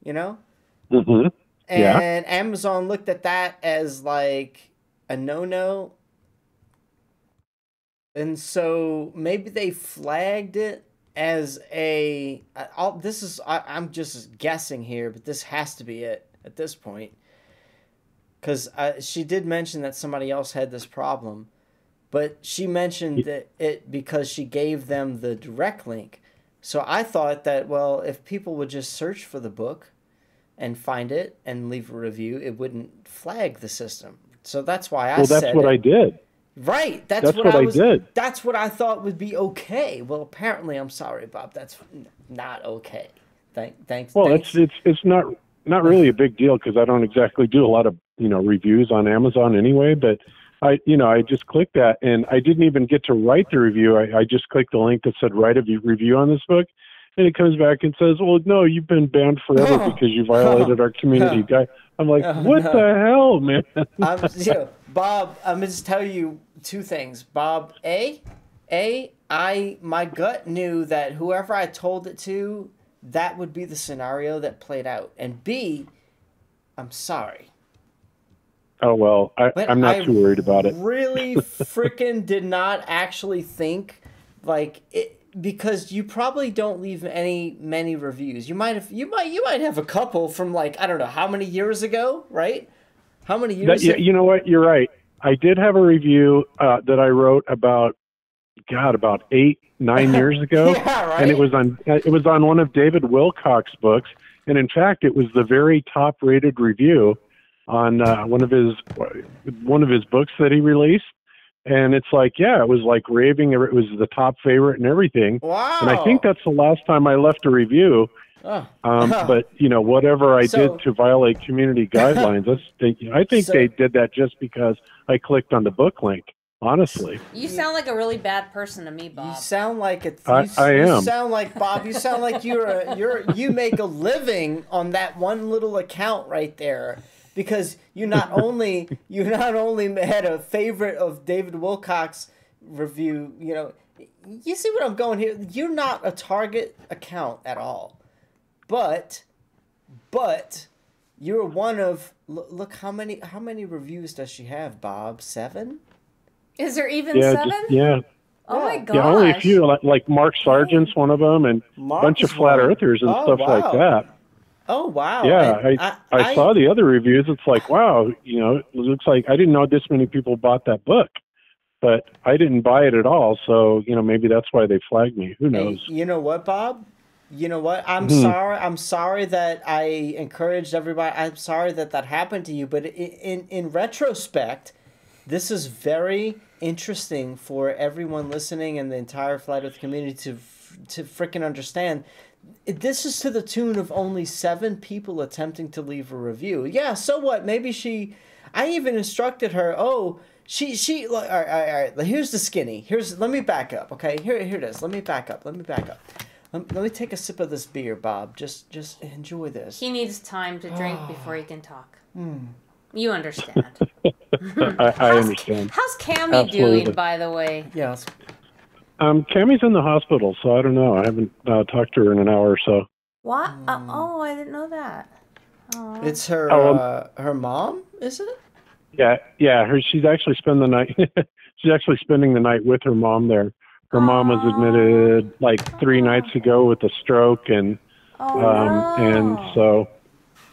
Mm-hmm. And Amazon looked at that as like a no-no. And so maybe they flagged it as I'm just guessing here, but this has to be it at this point. Because she did mention that somebody else had this problem. But she mentioned it because she gave them the direct link. So I thought that, well, if people would just search for the book and find it and leave a review, it wouldn't flag the system. So that's why I said that's what I did. Right. That's what I did. That's what I thought would be okay. Well, apparently, I'm sorry, Bob. That's not okay. Thanks. Well, thanks. it's not really a big deal because I don't exactly do a lot of reviews on Amazon anyway. But I just clicked that and I didn't even get to write the review. I just clicked the link that said write a review on this book, And it comes back and says, well, no, you've been banned forever because you violated our community guide. I'm like, what the hell, man? Bob, I'm going to just tell you two things. Bob, my gut knew that whoever I told it to, that would be the scenario that played out. And B, I'm sorry. Oh, well, I'm not too worried about it. Really freaking did not actually think, like, it, because you probably don't leave many reviews. You might have a couple from, like, I don't know how many years ago, right? How many years ago? You know what? You're right. I did have a review that I wrote about 8-9 years ago. Yeah, right? And it was on one of David Wilcock's books, and in fact it was the very top rated review on one of his books that he released. And it's like, yeah, it was like raving. It was the top favorite and everything. Wow. And I think that's the last time I left a review. But whatever I did to violate community guidelines, I think they did that just because I clicked on the book link. Honestly, you sound like a really bad person to me, Bob. You sound like it. I am. You sound like Bob. You sound like you make a living on that one little account right there, because you not only had a favorite of David Wilcock's review. You see what I'm going here. You're not a target account at all, but you're one of. Look how many reviews does she have, Bob? 7. Is there even 7? Oh my gosh. Yeah, only a few. Like Mark Sargent's one of them, and a bunch of flat earthers and stuff like that. Oh wow. Yeah, I saw the other reviews. It's like, wow, it looks like I didn't know this many people bought that book, but I didn't buy it at all. So maybe that's why they flagged me. Who knows? Hey, you know what, Bob? You know what? I'm sorry. I'm sorry that I encouraged everybody. I'm sorry that happened to you. But in retrospect, this is very interesting for everyone listening and the entire Flat Earth community to freaking understand. This is to the tune of only 7 people attempting to leave a review. Yeah, so what? Maybe I even instructed her, all right, here's the skinny. Let me back up, okay? Here it is. Let me back up. Let me take a sip of this beer, Bob. Just enjoy this. He needs time to drink before he can talk. You understand. I understand. How's Cammy doing, by the way? Yes. Cammy's in the hospital, so I don't know. I haven't talked to her in an hour or so. What? I didn't know that. Aww. It's her her mom, is it? Yeah. She's actually spending the night. She's actually spending the night with her mom there. Her mom was admitted like 3 nights ago with a stroke, and so.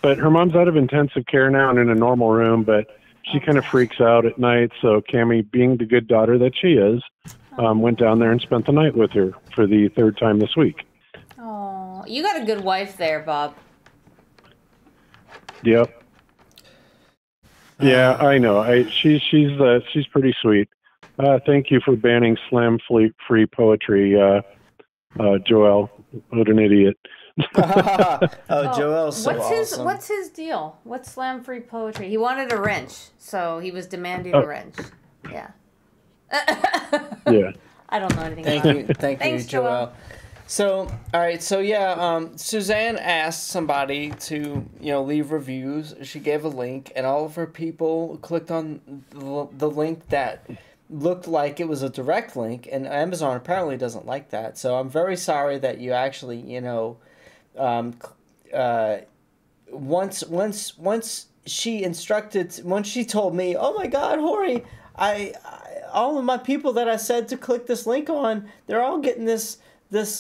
But her mom's out of intensive care now and in a normal room, but she kind of freaks out at night. So Cammy, being the good daughter that she is, went down there and spent the night with her for the 3rd time this week. Oh, you got a good wife there, Bob. Yep. Yeah, I know. She's pretty sweet. Thank you for banning slam-free poetry, Joel. What an idiot. Joel's so awesome. What's his deal? What's slam-free poetry? He wanted a wrench, so he was demanding a wrench. Yeah. Yeah. I don't know anything about it. Thank you, Joel. So, all right. So, yeah, Suzanne asked somebody to, leave reviews. She gave a link, and all of her people clicked on the link that looked like it was a direct link, and Amazon apparently doesn't like that. So I'm very sorry that you actually, once she told me, oh my God, Hori, all of my people that I said to click this link on, they're all getting this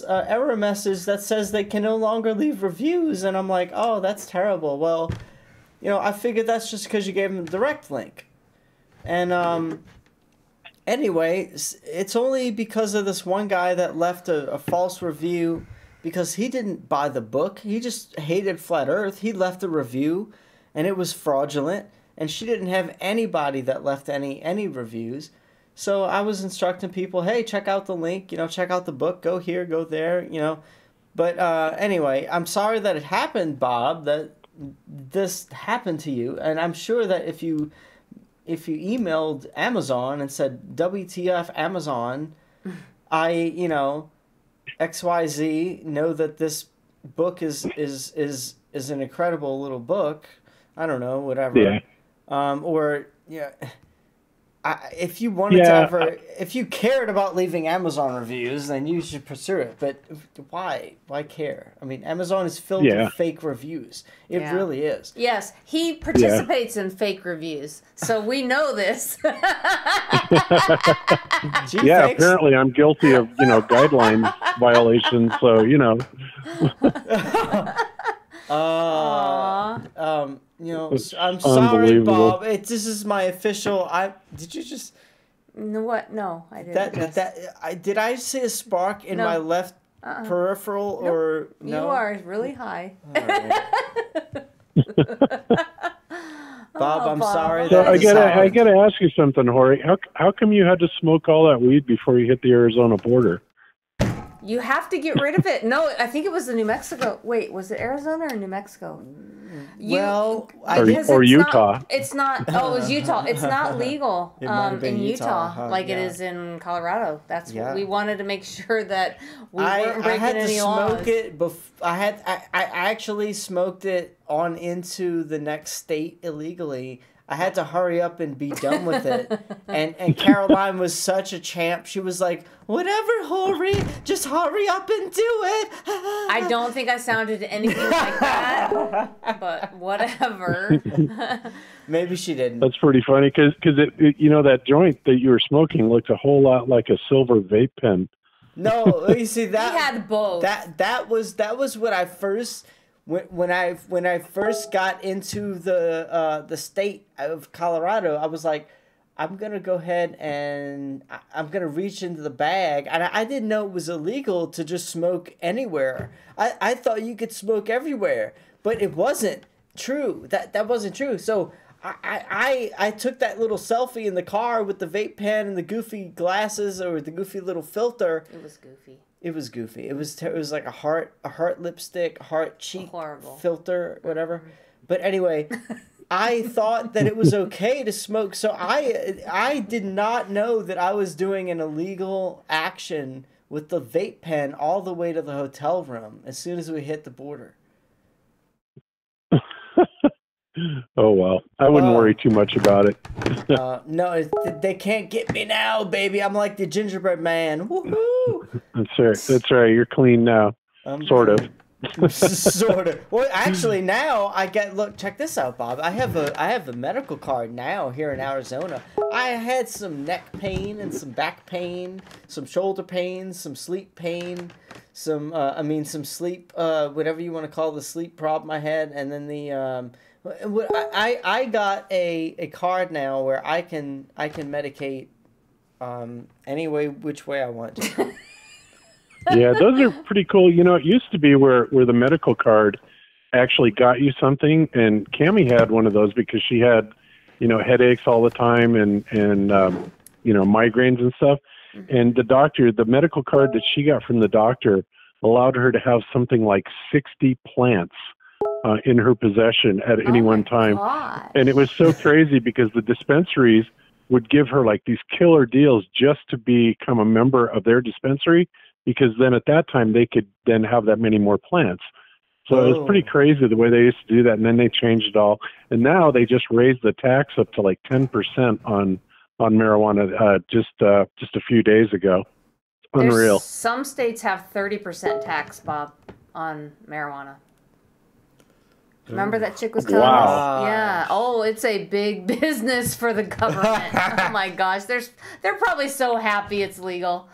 error message that says they can no longer leave reviews, and I'm like, oh, that's terrible. Well, I figured that's just because you gave them a direct link, and anyway, it's only because of this one guy that left a false review because he didn't buy the book. He just hated Flat Earth. He left a review, and it was fraudulent, and she didn't have anybody that left any reviews. So I was instructing people, hey, check out the link, check out the book, go here, go there, But anyway, I'm sorry that it happened, Bob, that this happened to you. And I'm sure that if you emailed Amazon and said, WTF Amazon, XYZ know that this book is an incredible little book. I don't know, whatever. Yeah. Or yeah. If you wanted to ever, if you cared about leaving Amazon reviews, then you should pursue it. But why? Why care? I mean, Amazon is filled with fake reviews. It really is. Yes, he participates in fake reviews, so we know this. Apparently I'm guilty of, guideline violations, so, I'm sorry, Bob. This is my official. Did you just? What? No, I didn't. Did I see a spark in my left peripheral or no? You are really high. Bob, I'm sorry. So I gotta ask you something, Hori. How come you had to smoke all that weed before you hit the Arizona border? You have to get rid of it. No, I think it was the New Mexico. Wait, was it Arizona or New Mexico? Or Utah. It's not. Oh, it was Utah. It's not legal in Utah, huh? like it is in Colorado. That's what we wanted to make sure that we weren't breaking any laws. Smoke it I actually smoked it on into the next state illegally. I had to hurry up and be done with it. And Caroline was such a champ. She was like, whatever, Hori, just hurry up and do it. I don't think I sounded anything like that, but whatever. Maybe she didn't. That's pretty funny because that joint that you were smoking looked a whole lot like a silver vape pen. No, you see that he had both. That was what I first. When I first got into the state of Colorado, I was like, I'm gonna go ahead and I'm gonna reach into the bag, and I didn't know it was illegal to just smoke anywhere. I thought you could smoke everywhere, but it wasn't true. That wasn't true. So I took that little selfie in the car with the vape pen and the goofy glasses or the goofy little filter. It was goofy. It was goofy. It was like a heart lipstick, heart cheek filter, whatever. But anyway, I thought that it was okay to smoke, so I did not know that I was doing an illegal action with the vape pen all the way to the hotel room as soon as we hit the border. Oh, well. I wouldn't worry too much about it. No, they can't get me now, baby. I'm like the gingerbread man. Woohoo! That's right. You're clean now. Sort of. Sort of. Well, actually, now look, check this out, Bob. I have a medical card now here in Arizona. I had some neck pain and some back pain, some shoulder pain, some sleep pain, some sleep, whatever you want to call the sleep problem I had, and then I got a card now where I can medicate any which way I want to. Yeah, those are pretty cool. It used to be where the medical card actually got you something, and Cammie had one of those because she had, headaches all the time and migraines and stuff. And the medical card that she got from the doctor allowed her to have something like 60 plants in her possession at any one time. Gosh. And it was so crazy because the dispensaries would give her like these killer deals just to become a member of their dispensary, because then at that time they could then have that many more plants. So it was pretty crazy the way they used to do that, and then they changed it all. And now they just raised the tax up to like 10% on marijuana just a few days ago. Unreal. Some states have 30% tax, Bob, on marijuana. Remember that chick was telling us? Yeah. Oh, it's a big business for the government. Oh my gosh, they're probably so happy it's legal,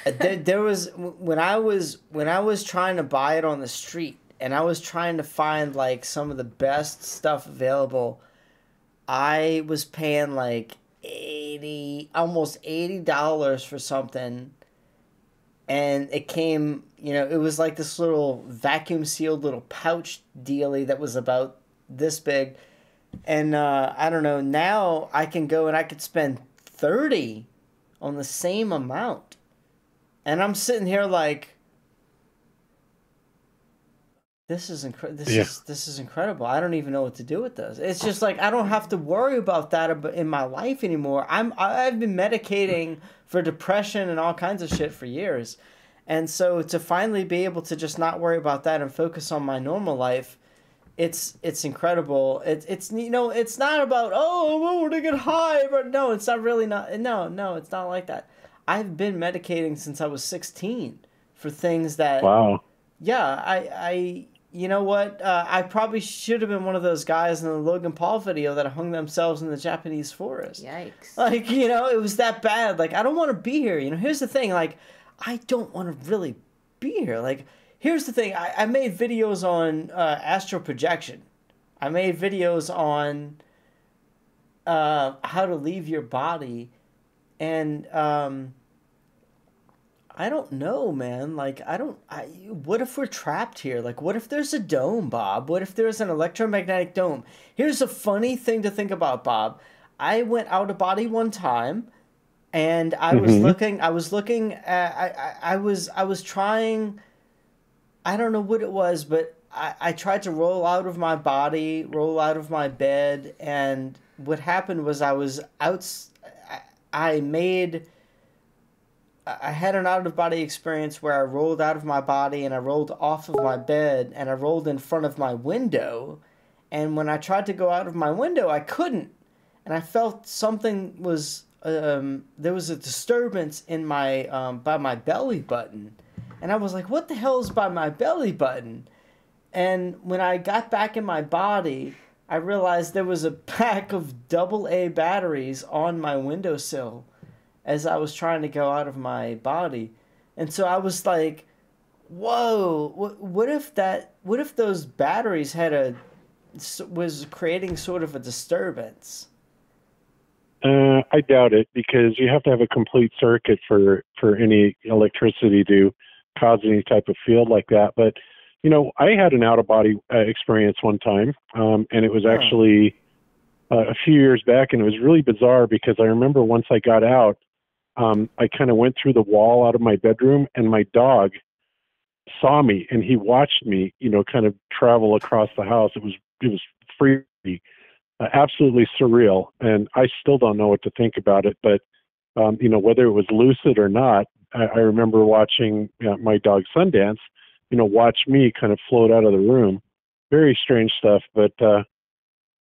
There was when I was trying to buy it on the street, and I was trying to find like some of the best stuff available. I was paying like almost $80 for something, and it came, it was like this little vacuum sealed little pouch dealie that was about this big, and I don't know. Now I can go and I could spend $30 on the same amount. And I'm sitting here like, this is Yeah. this is incredible. I don't even know what to do with this. It's just like I don't have to worry about that in my life anymore. I've been medicating for depression and all kinds of shit for years. And so to finally be able to just not worry about that and focus on my normal life, it's incredible. It's you know, it's not about I want to get high, but no, it's not really not. No, it's not like that. I've been medicating since I was 16 for things that. Wow. Yeah, I you know what? I probably should have been one of those guys in the Logan Paul video that hung themselves in the Japanese forest. Yikes. Like, you know, it was that bad. Like, I don't want to be here. You know, here's the thing. Like, I don't want to really be here. Like, here's the thing. I made videos on astral projection. I made videos on how to leave your body. And I don't know, man. Like, what if we're trapped here? Like, what if there's a dome, Bob? What if there's an electromagnetic dome? Here's a funny thing to think about, Bob. I went out of body one time, and I was looking at, I was trying, I don't know what it was, but I tried to roll out of my body, roll out of my bed, and what happened was I had an out-of-body experience where I rolled out of my body and I rolled off of my bed and I rolled in front of my window. And when I tried to go out of my window, I couldn't. And I felt something was, there was a disturbance in my, by my belly button. And I was like, what the hell is by my belly button? And when I got back in my body, I realized there was a pack of AA batteries on my windowsill as I was trying to go out of my body. And so I was like, whoa, what if those batteries was creating sort of a disturbance? I doubt it, because you have to have a complete circuit for any electricity to cause any type of field like that. But, you know, I had an out-of-body experience one time, and it was actually a few years back, and it was really bizarre because I remember once I got out, I kind of went through the wall out of my bedroom, and my dog saw me, and he watched me, you know, kind of travel across the house. It was freaky, absolutely surreal, and I still don't know what to think about it. But you know, whether it was lucid or not, I remember watching my dog Sundance, you know, watch me kind of float out of the room. Very strange stuff, but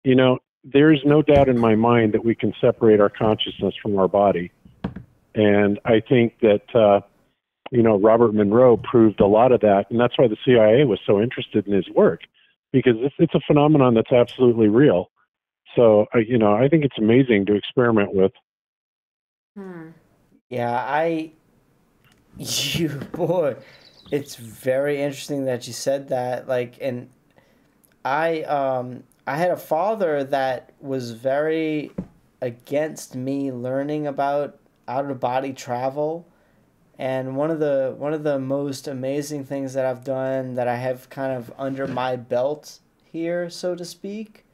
you know, there's no doubt in my mind that we can separate our consciousness from our body. And I think that, you know, Robert Monroe proved a lot of that. And that's why the CIA was so interested in his work, because it's a phenomenon that's absolutely real. So, you know, I think it's amazing to experiment with. Yeah, boy, it's very interesting that you said that. Like, and I had a father that was very against me learning about out-of-body travel, and one of the most amazing things that I've done that I have kind of under my belt here, so to speak,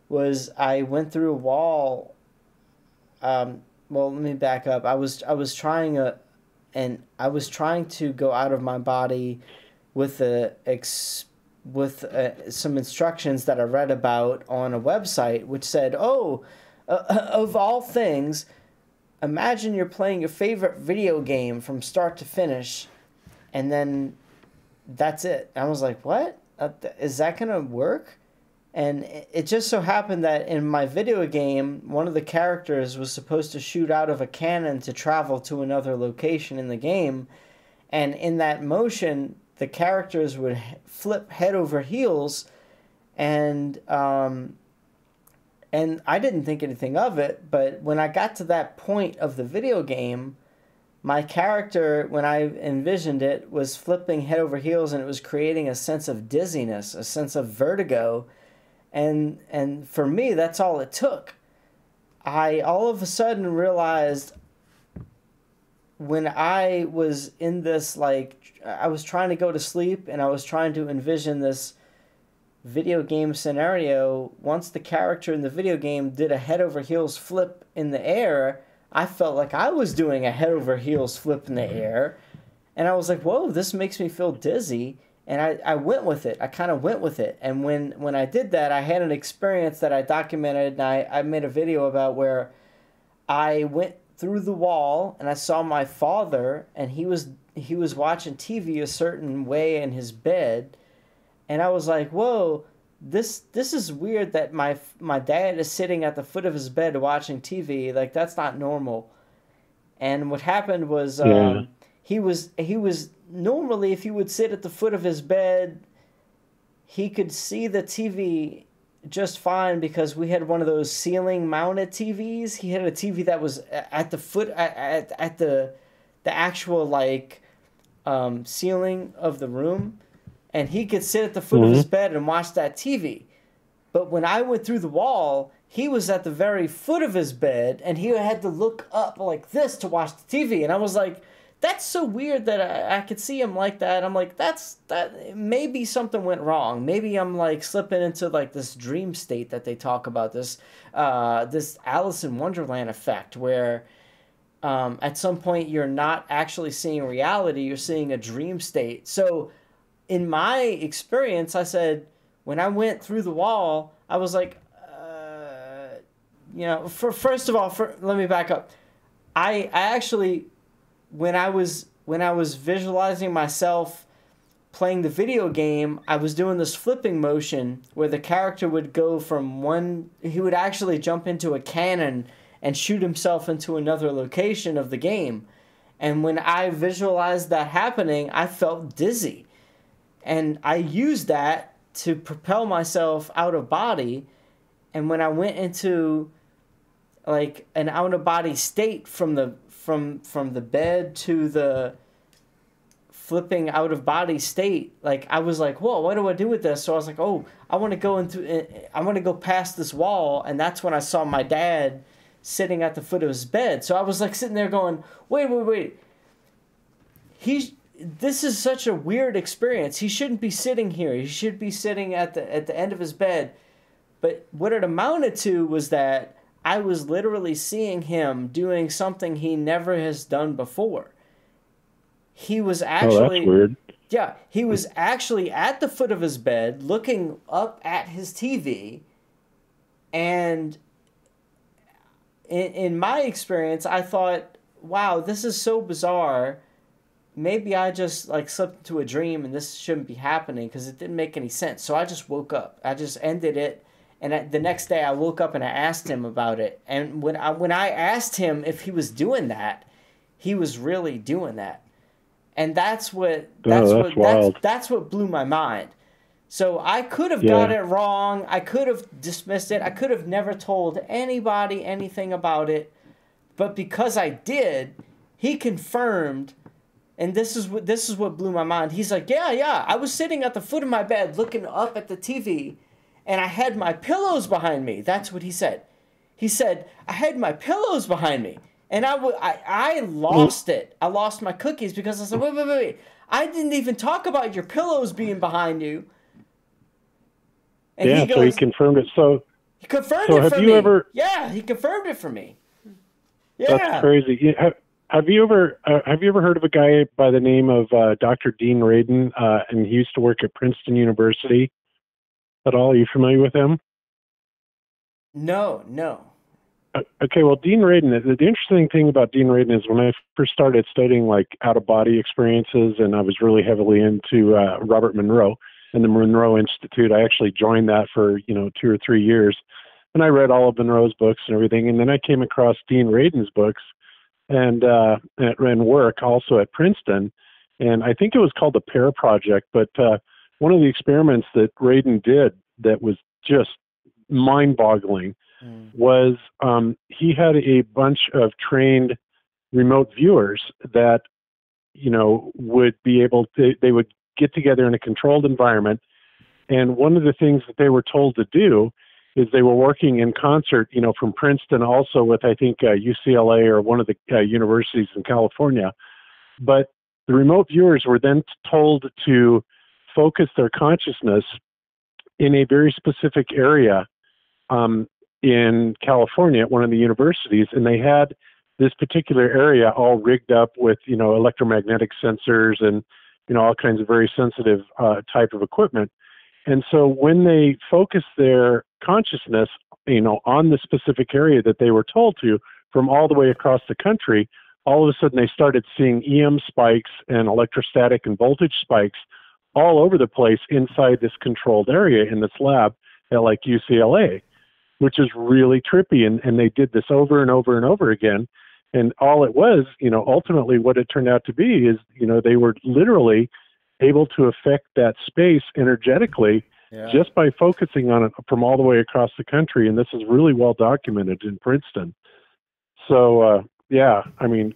was I went through a wall. Well, let me back up. I was trying to go out of my body with some instructions that I read about on a website, which said, of all things, imagine you're playing your favorite video game from start to finish, and then that's it. I was like, what? Is that going to work? And it just so happened that in my video game, one of the characters was supposed to shoot out of a cannon to travel to another location in the game. And in that motion, the characters would flip head over heels, and I didn't think anything of it, but when I got to that point of the video game, my character, when I envisioned it, was flipping head over heels, and it was creating a sense of dizziness, a sense of vertigo, and for me, that's all it took. I all of a sudden realized when I was in this, like, I was trying to go to sleep, and I was trying to envision this video game scenario. Once the character in the video game did a head over heels flip in the air, I felt like I was doing a head over heels flip in the air, and I was like, whoa, this makes me feel dizzy. And I went with it. I kind of went with it. And when I did that, I had an experience that I documented, and I made a video about where I went through the wall and I saw my father, and he was watching TV a certain way in his bed, and I was like, whoa, this is weird that my dad is sitting at the foot of his bed watching TV. Like, that's not normal. And what happened was he was normally, if he would sit at the foot of his bed, he could see the TV just fine because we had one of those ceiling mounted TVs. He had a TV that was at the foot at the actual like ceiling of the room, and he could sit at the foot of his bed and watch that TV. But when I went through the wall, he was at the very foot of his bed, and he had to look up like this to watch the TV. And I was like, that's so weird that I could see him like that. I'm like, that maybe something went wrong. Maybe I'm like slipping into like this dream state that they talk about, this Alice in Wonderland effect, where at some point you're not actually seeing reality, you're seeing a dream state. So in my experience, I said, when I went through the wall, I was like, first of all, let me back up. I actually, when I was visualizing myself playing the video game, I was doing this flipping motion where the character would go from he would actually jump into a cannon and shoot himself into another location of the game. And when I visualized that happening, I felt dizzy. And I used that to propel myself out of body. And when I went into like an out of body state from the bed to the flipping out of body state, like I was like, whoa, what do I do with this? So I was like, oh, I want to go past this wall. And that's when I saw my dad sitting at the foot of his bed. So I was like sitting there going, wait. This is such a weird experience. He shouldn't be sitting here. He should be sitting at the end of his bed. But what it amounted to was that I was literally seeing him doing something he never has done before. He was actually... that's weird. Yeah, he was actually at the foot of his bed looking up at his TV. And in my experience, I thought, wow, this is so bizarre. Maybe I just like slipped into a dream and this shouldn't be happening because it didn't make any sense. So I just woke up. I just ended it. And the next day I woke up and I asked him about it. And when I asked him if he was doing that, he was really doing that. And that's what blew my mind. So I could have got it wrong. I could have dismissed it. I could have never told anybody anything about it. But because I did, he confirmed. And this is what blew my mind. He's like, yeah, I was sitting at the foot of my bed looking up at the TV, and I had my pillows behind me. That's what he said. He said, I had my pillows behind me. And I lost it. I lost my cookies because I said, wait. I didn't even talk about your pillows being behind you. And he goes, so he confirmed it. He confirmed it for me. He confirmed it for me. Yeah. That's crazy. Have you ever heard of a guy by the name of Dr. Dean Radin? And he used to work at Princeton University. At all? Are you familiar with him? No. Okay, well, Dean Radin, the interesting thing about Dean Radin is when I first started studying like out-of-body experiences, and I was really heavily into Robert Monroe and the Monroe Institute. I actually joined that for 2 or 3 years, and I read all of Monroe's books and everything. And then I came across Dean Radin's books and work also at Princeton, and I think it was called the Pear Project. But one of the experiments that Radin did that was just mind-boggling was he had a bunch of trained remote viewers that would be able to, they would get together in a controlled environment, and one of the things that they were told to do is they were working in concert, from Princeton, also with I think UCLA or one of the universities in California. But the remote viewers were then told to focus their consciousness in a very specific area in California at one of the universities, and they had this particular area all rigged up with electromagnetic sensors and all kinds of very sensitive type of equipment. And so when they focus their consciousness, on the specific area that they were told to from all the way across the country, all of a sudden they started seeing EM spikes and electrostatic and voltage spikes all over the place inside this controlled area in this lab at like UCLA, which is really trippy. And they did this over and over and over again. And all it was, ultimately what it turned out to be is, they were literally able to affect that space energetically just by focusing on it from all the way across the country. And this is really well documented in Princeton. So,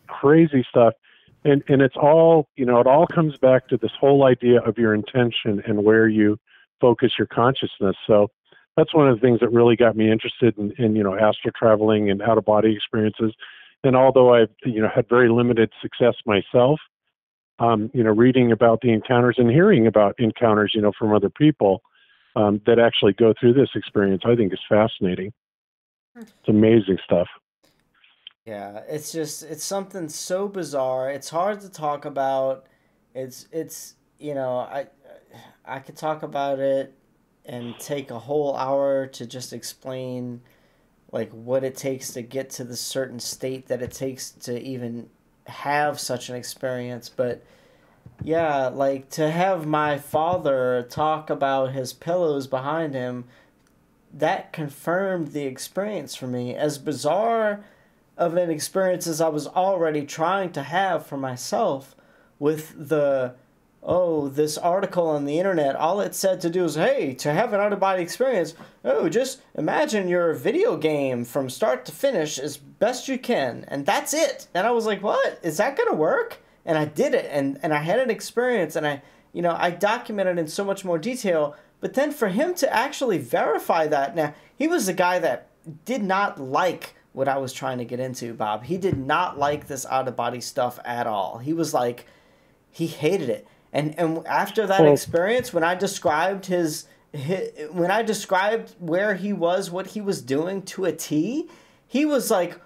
crazy stuff. And it's all, it all comes back to this whole idea of your intention and where you focus your consciousness. So that's one of the things that really got me interested in astral traveling and out-of-body experiences. And although I've, had very limited success myself, reading about the encounters and hearing about encounters, from other people that actually go through this experience, I think is fascinating. It's amazing stuff. Yeah, it's something so bizarre. It's hard to talk about. I could talk about it and take a whole hour to just explain like what it takes to get to the certain state that it takes to even have such an experience. But yeah, like to have my father talk about his pillows behind him, that confirmed the experience for me. As bizarre of an experience as I was already trying to have for myself with this article on the internet, all it said to do is, hey, to have an out-of-body experience, just imagine your video game from start to finish as best you can, and that's it. And I was like, what? Is that going to work? And I did it, and I had an experience, and I documented in so much more detail. But then for him to actually verify that, now, he was the guy that did not like what I was trying to get into, Bob. He did not like this out-of-body stuff at all. He was like, he hated it. And after that experience, when I described when I described where he was, what he was doing to a T, he was like,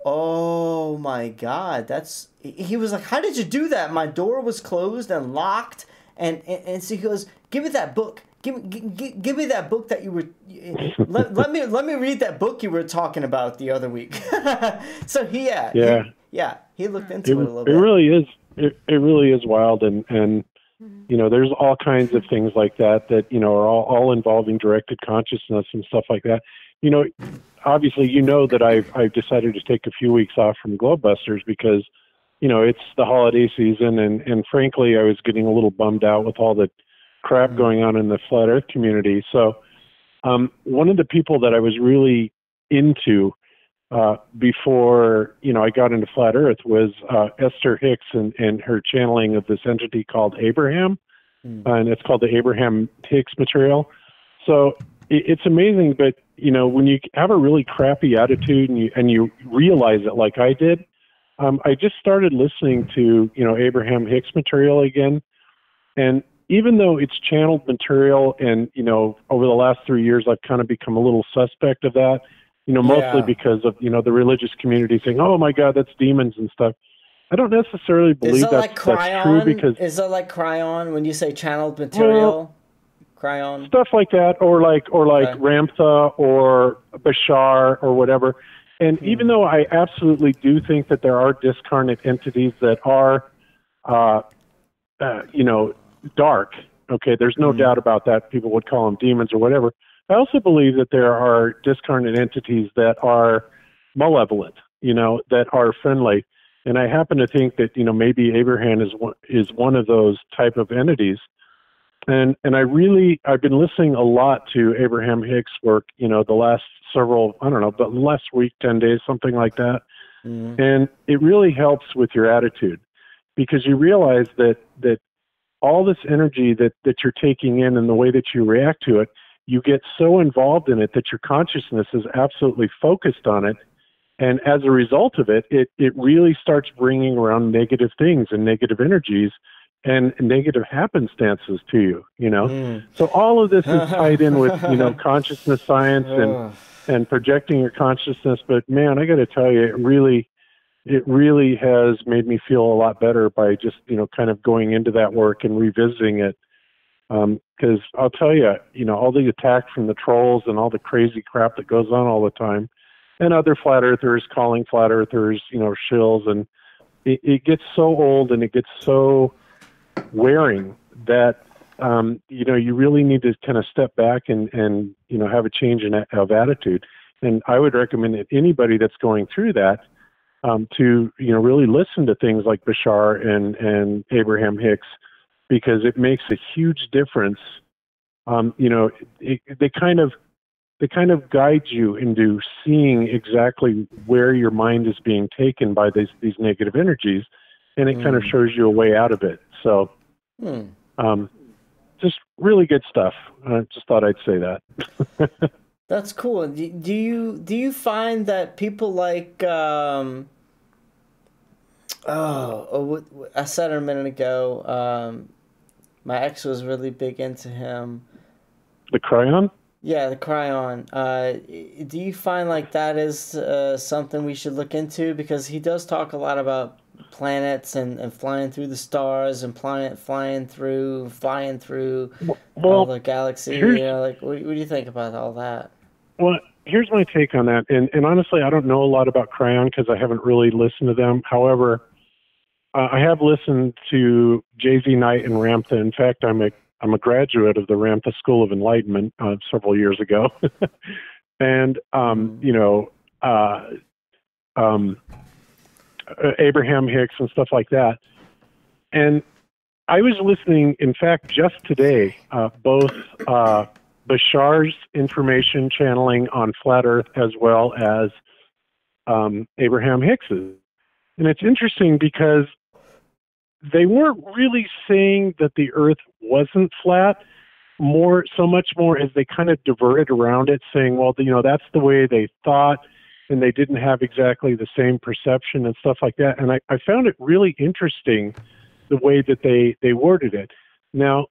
oh my God, he was like, how did you do that? My door was closed and locked. And so he goes, give me that book. Give me that book that you were. Let me read that book you were talking about the other week. So he looked into it a little bit. It really is. It really is wild, and there's all kinds of things like that are all involving directed consciousness and stuff like that. Obviously, that I've decided to take a few weeks off from Globebusters because it's the holiday season, and frankly, I was getting a little bummed out with all the crap going on in the flat Earth community. So one of the people that I was really into before I got into flat Earth was Esther Hicks and her channeling of this entity called Abraham, and it's called the Abraham Hicks material. So it's amazing, but when you have a really crappy attitude and you realize it like I did, I just started listening to Abraham Hicks material again, and even though it's channeled material, and over the last 3 years I've kind of become a little suspect of that. Mostly because of, the religious community saying, oh my God, that's demons and stuff. I don't necessarily believe that's true because... Is that like Cryon when you say channeled material? Cryon? Stuff like that, or like Ramtha or Bashar or whatever. And even though I absolutely do think that there are discarnate entities that are, dark, okay, there's no doubt about that. People would call them demons or whatever. I also believe that there are discarnate entities that are malevolent, that are friendly. And I happen to think that, maybe Abraham is one of those type of entities. And I've been listening a lot to Abraham Hicks' work, the last but last week, 10 days, something like that. And it really helps with your attitude because you realize that all this energy that you're taking in and the way that you react to it, you get so involved in it that your consciousness is absolutely focused on it. And as a result of it, it really starts bringing around negative things and negative energies and negative happenstances to you, So all of this is tied in with, consciousness science and projecting your consciousness. But man, I got to tell you, it really, it really has made me feel a lot better by just, kind of going into that work and revisiting it. Because I'll tell you, all the attack from the trolls and all the crazy crap that goes on all the time, and other flat earthers calling flat earthers, shills, and it gets so old and it gets so wearing that, you really need to kind of step back and have a change of attitude. And I would recommend that anybody that's going through that, to, really listen to things like Bashar and Abraham Hicks, because it makes a huge difference. They kind of guide you into seeing exactly where your mind is being taken by these negative energies, and it kind of shows you a way out of it. So, just really good stuff. I just thought I'd say that. That's cool. Do you find that people like I said it a minute ago. My ex was really big into him. The Cryon? Yeah, the Cryon. Do you find like that is something we should look into? Because he does talk a lot about planets and flying through the stars and flying through all the galaxy. What do you think about all that? Well, here's my take on that. And honestly, I don't know a lot about Cryon because I haven't really listened to them. However, I have listened to J.Z. Knight and Ramtha. In fact, I'm a graduate of the Ramtha School of Enlightenment several years ago, and Abraham Hicks and stuff like that. And I was listening, in fact, just today, both Bashar's information channeling on Flat Earth as well as Abraham Hicks's. And it's interesting because they weren't really saying that the Earth wasn't flat, so much more as they kind of diverted around it, saying, well, that's the way they thought, and they didn't have exactly the same perception and stuff like that. And I found it really interesting the way that they worded it. Now,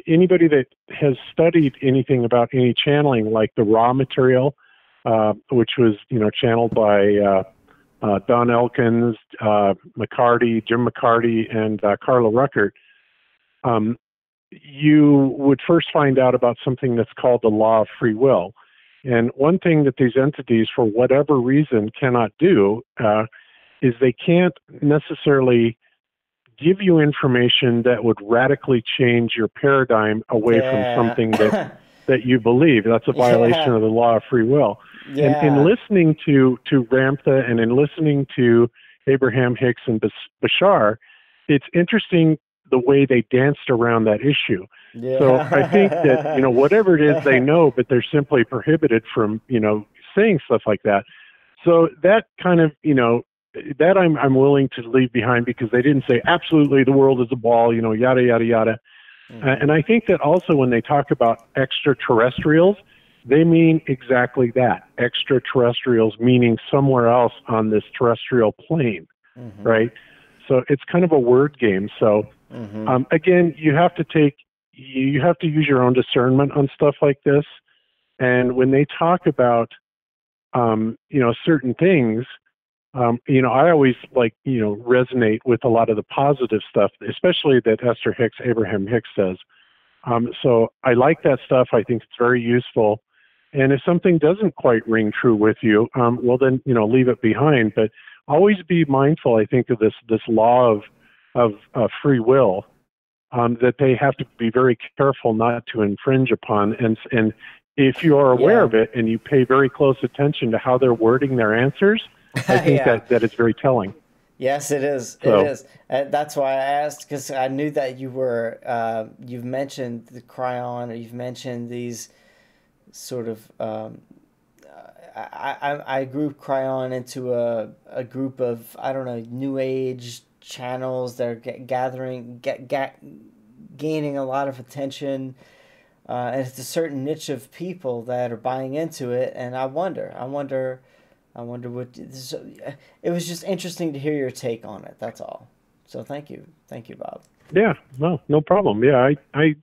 anybody that has studied anything about any channeling, like the raw material, which was, channeled by Don Elkins, Jim McCarty, and Carla Ruckert, you would first find out about something that's called the law of free will. And one thing that these entities, for whatever reason, cannot do is they can't necessarily give you information that would radically change your paradigm away from something that you believe. That's a violation of the law of free will. And in listening to Ramtha and in listening to Abraham Hicks and Bashar, it's interesting the way they danced around that issue. So I think that, whatever it is they know, but they're simply prohibited from, saying stuff like that. So that kind of, that I'm willing to leave behind because they didn't say absolutely the world is a ball, yada, yada, yada. And I think that also when they talk about extraterrestrials, they mean exactly that. Extraterrestrials meaning somewhere else on this terrestrial plane, right? So it's kind of a word game. So again, you have to use your own discernment on stuff like this. And when they talk about, certain things, I always resonate with a lot of the positive stuff, especially that Esther Hicks, Abraham Hicks says. So I like that stuff. I think it's very useful. And if something doesn't quite ring true with you, well then, leave it behind. But always be mindful, I think, of this law of free will, that they have to be very careful not to infringe upon. And if you are aware of it and you pay very close attention to how they're wording their answers, I think that is very telling. Yes, it is. So, it is. That's why I asked, because I knew that you were, you've mentioned the Cryon, or you've mentioned these sort of, I group Cryon into a group of, I don't know, New Age channels that are gaining a lot of attention. And it's a certain niche of people that are buying into it. And I wonder what, it was just interesting to hear your take on it. That's all. So thank you, Bob. Yeah, no problem. Yeah, I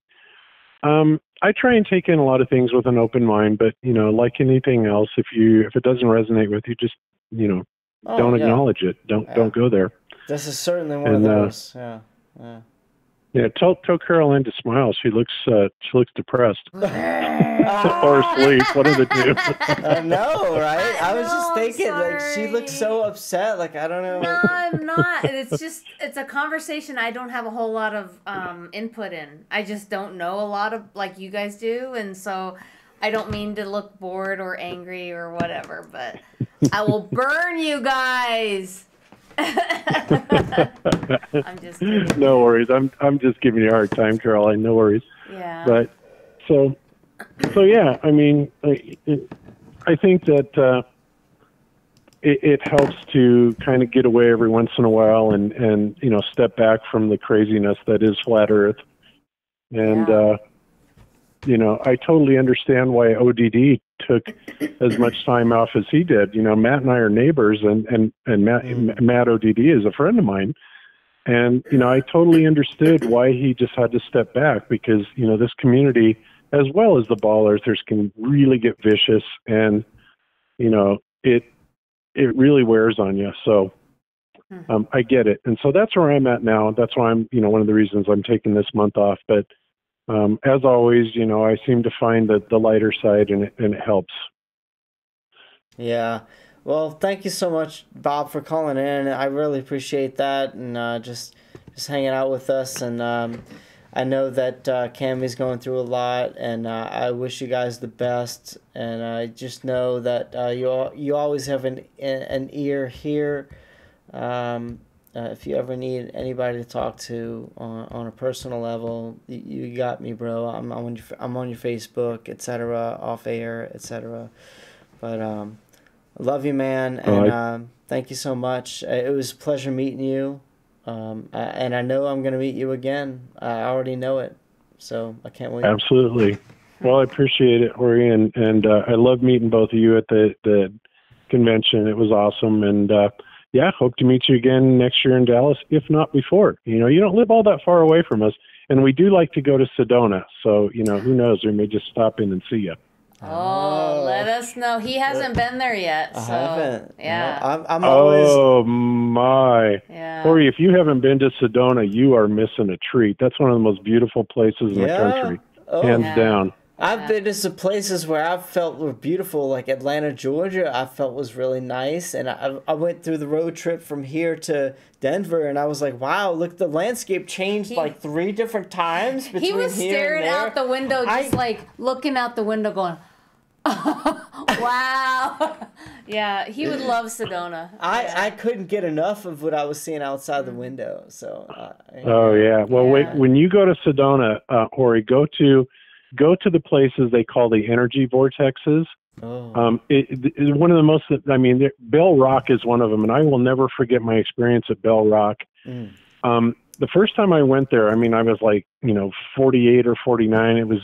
try and take in a lot of things with an open mind, but like anything else, if it doesn't resonate with you, just Oh, don't yeah. acknowledge it. Don't go there. This is certainly one of And, those. Yeah. Yeah. Yeah, tell Caroline to smile. She looks depressed or asleep. One of the two. I know, right? I was just thinking, like, she looks so upset. Like, I don't know. No, I'm not. It's a conversation I don't have a whole lot of input in. I just don't know a lot of like you guys do, and so I don't mean to look bored or angry or whatever, but I will burn you guys. I'm just kidding. No worries. I'm just giving you a hard time, Caroline. No worries. Yeah. But so yeah. I mean, I think that it helps to kind of get away every once in a while and step back from the craziness that is flat Earth. And I totally understand why ODD took as much time off as he did. Matt and I are neighbors, and Matt ODD is a friend of mine. And, I totally understood why he just had to step back because, this community, as well as the ball earthers, can really get vicious and, it really wears on you. So I get it. And so that's where I'm at now. That's why I'm, one of the reasons I'm taking this month off. But as always, I seem to find the lighter side and it helps. Yeah. Well, thank you so much, Bob, for calling in. I really appreciate that and just hanging out with us. And I know that Cammy's going through a lot, and I wish you guys the best. And I just know that you always have an ear here. If you ever need anybody to talk to on a personal level, you got me, bro. I'm on your Facebook, etc., off air, etc. But I love you, man, and thank you so much. It was a pleasure meeting you, and I know I'm gonna meet you again. I already know it, so I can't wait. Absolutely. Well, I appreciate it, Jorge, and I love meeting both of you at the convention. It was awesome, and yeah, hope to meet you again next year in Dallas, if not before. You don't live all that far away from us, and we do like to go to Sedona. So, who knows? We may just stop in and see you. Oh, let us know. He hasn't been there yet. So, I haven't. Yeah. I'm always. Oh my! Yeah. Corey, if you haven't been to Sedona, you are missing a treat. That's one of the most beautiful places in the country, hands down. I've been to some places where I felt were beautiful, like Atlanta, Georgia. I felt was really nice, and I went through the road trip from here to Denver, and I was like, wow, look, the landscape changed like 3 different times between He was here staring and there. out the window, just like looking out the window, going, wow. Yeah, he would love Sedona. I couldn't get enough of what I was seeing outside the window. So. Oh yeah. Well, wait. When you go to Sedona, Jorge, go to the places they call the energy vortexes. Oh. It's one of the most. I mean, Bell Rock is one of them, and I will never forget my experience at Bell Rock. The first time I went there, I mean, I was like, 48 or 49. It was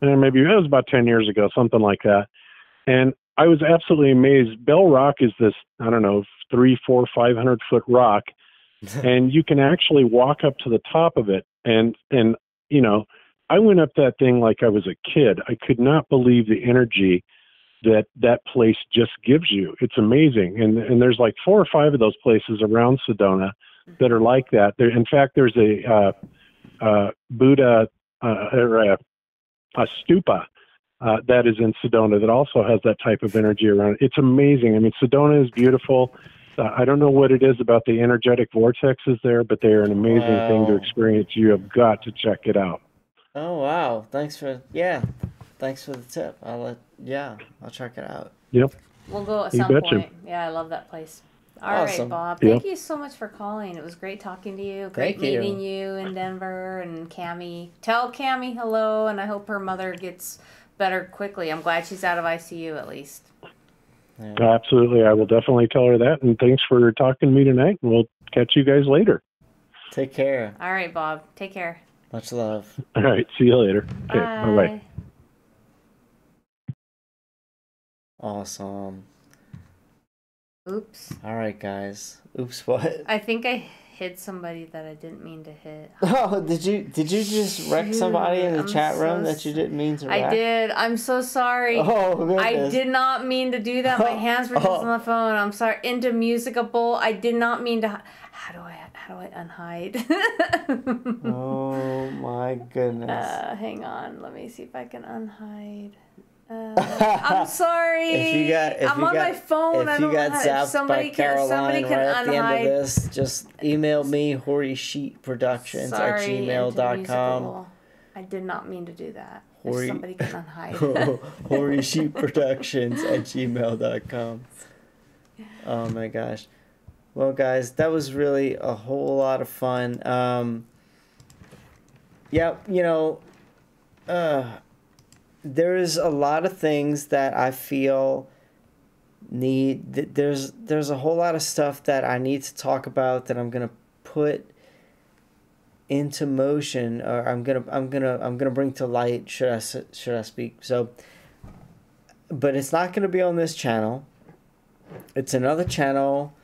maybe it was about 10 years ago, something like that. And I was absolutely amazed. Bell Rock is this, I don't know, 300, 400, 500 foot rock, and you can actually walk up to the top of it. And I went up that thing like I was a kid. I could not believe the energy that place just gives you. It's amazing. And there's like 4 or 5 of those places around Sedona that are like that. In fact, there's a Buddha or a stupa that is in Sedona that also has that type of energy around it. It's amazing. I mean, Sedona is beautiful. I don't know what it is about the energetic vortexes there, but they are an amazing thing to experience. You have got to check it out. Oh wow! Thanks for the tip. I'll check it out. Yep. We'll go at You some betcha. point. Yeah, I love that place. All Awesome. right, Bob. Yep. Thank you so much for calling. It was great talking to you. Great Thank you. meeting you in Denver and Cammy. Tell Cammy hello, and I hope her mother gets better quickly. I'm glad she's out of ICU at least. Absolutely. I will definitely tell her that. And thanks for talking to me tonight. And we'll catch you guys later. Take care. All right, Bob. Take care. Much love. All right. See you later. Okay. Bye. Bye-bye. Awesome. Oops. All right, guys. Oops, what? I think I hit somebody that I didn't mean to hit. Oh, did you just wreck somebody in the chat room that you didn't mean to wreck? I did. I'm so sorry. Oh, goodness. I did not mean to do that. My hands were just on the phone. I'm sorry. Into Musicable. I did not mean to. How do I unhide? Oh my goodness. Hang on. Let me see if I can unhide. I'm sorry. I'm on my phone. If you got zapped by Caroline right at the end of this, just email me horrysheetproductions@gmail.com. I did not mean to do that. If somebody can unhide. horrysheetproductions@gmail.com. Oh my gosh. Well, guys, that was really a whole lot of fun. Yeah, there's a lot of things that I feel there's a whole lot of stuff that I need to talk about that I'm gonna put into motion, or I'm gonna bring to light. Should I speak? So, but it's not gonna be on this channel. It's another channel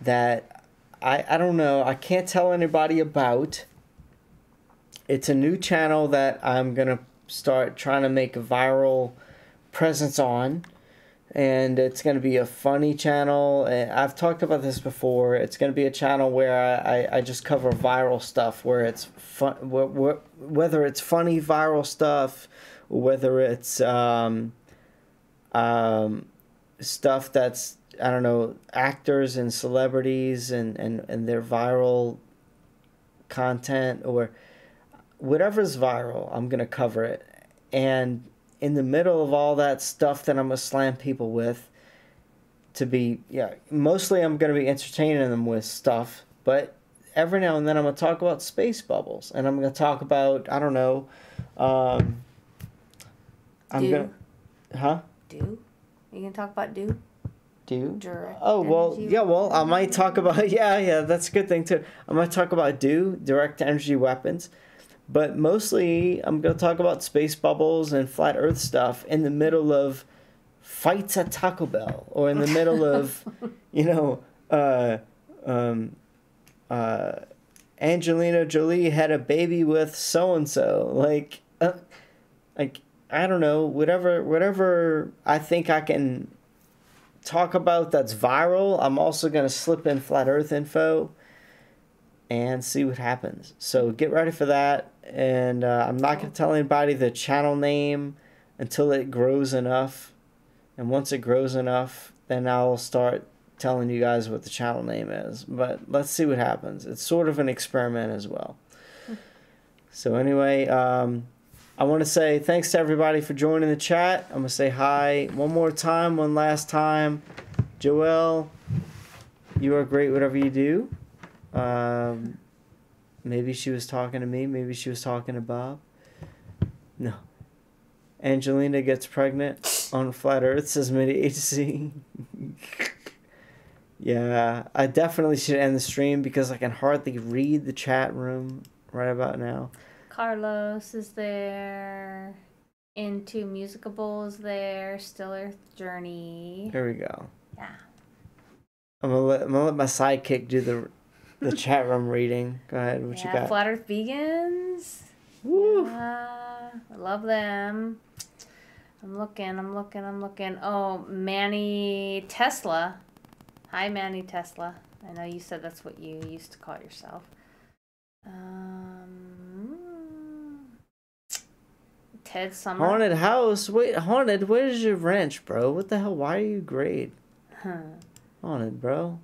that I don't know. I can't tell anybody about. It's a new channel that I'm gonna start trying to make a viral presence on, and it's going to be a funny channel. And I've talked about this before. It's going to be a channel where I just cover viral stuff, where it's fun, whether it's funny viral stuff, or whether it's stuff that's, I don't know, actors and celebrities and their viral content, or whatever's viral, I'm going to cover it. And in the middle of all that stuff that I'm going to slam people with, mostly I'm going to be entertaining them with stuff, but every now and then I'm going to talk about space bubbles, and I'm going to talk about, I don't know, Do? You can talk about Do? Direct I might talk about, that's a good thing too. I might talk about direct energy weapons. But mostly, I'm going to talk about space bubbles and flat Earth stuff in the middle of fights at Taco Bell, or in the middle of, Angelina Jolie had a baby with so and so. Like I don't know, whatever I think I can talk about that's viral. I'm also going to slip in flat Earth info and see what happens. So get ready for that. And I'm not going to tell anybody the channel name until it grows enough. And once it grows enough, then I'll start telling you guys what the channel name is. But let's see what happens. It's sort of an experiment as well. So anyway, I want to say thanks to everybody for joining the chat. I'm going to say hi one last time. Joelle, you are great whatever you do. Maybe she was talking to me. Maybe she was talking to Bob. No. Angelina gets pregnant on Flat Earth, says Midi-HC. Yeah, I definitely should end the stream because I can hardly read the chat room right about now. Carlos is there. Into Musicable is there. Still Earth Journey. Here we go. Yeah. I'm gonna let my sidekick do the chat room reading. Go ahead. What you got? Flat Earth Vegans. Woo. I love them. I'm looking. Oh, Manny Tesla. Hi, Manny Tesla. I know you said that's what you used to call yourself. Ted Summer. Haunted House. Wait, Haunted, where's your wrench, bro? What the hell? Why are you grade? Haunted, bro.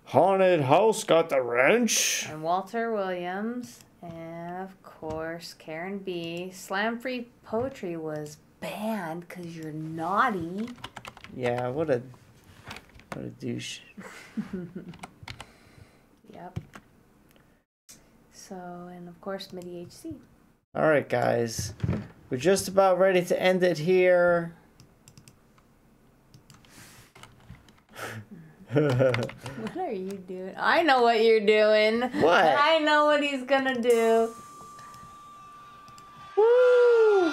Haunted House got the wrench. And Walter Williams. And, of course, Karen B. Slam Free Poetry was banned because you're naughty. Yeah, what a douche. Yep. So, and, of course, Midi-HC. All right, guys. We're just about ready to end it here. What are you doing? I know what you're doing. What? I know what he's gonna do. Woo!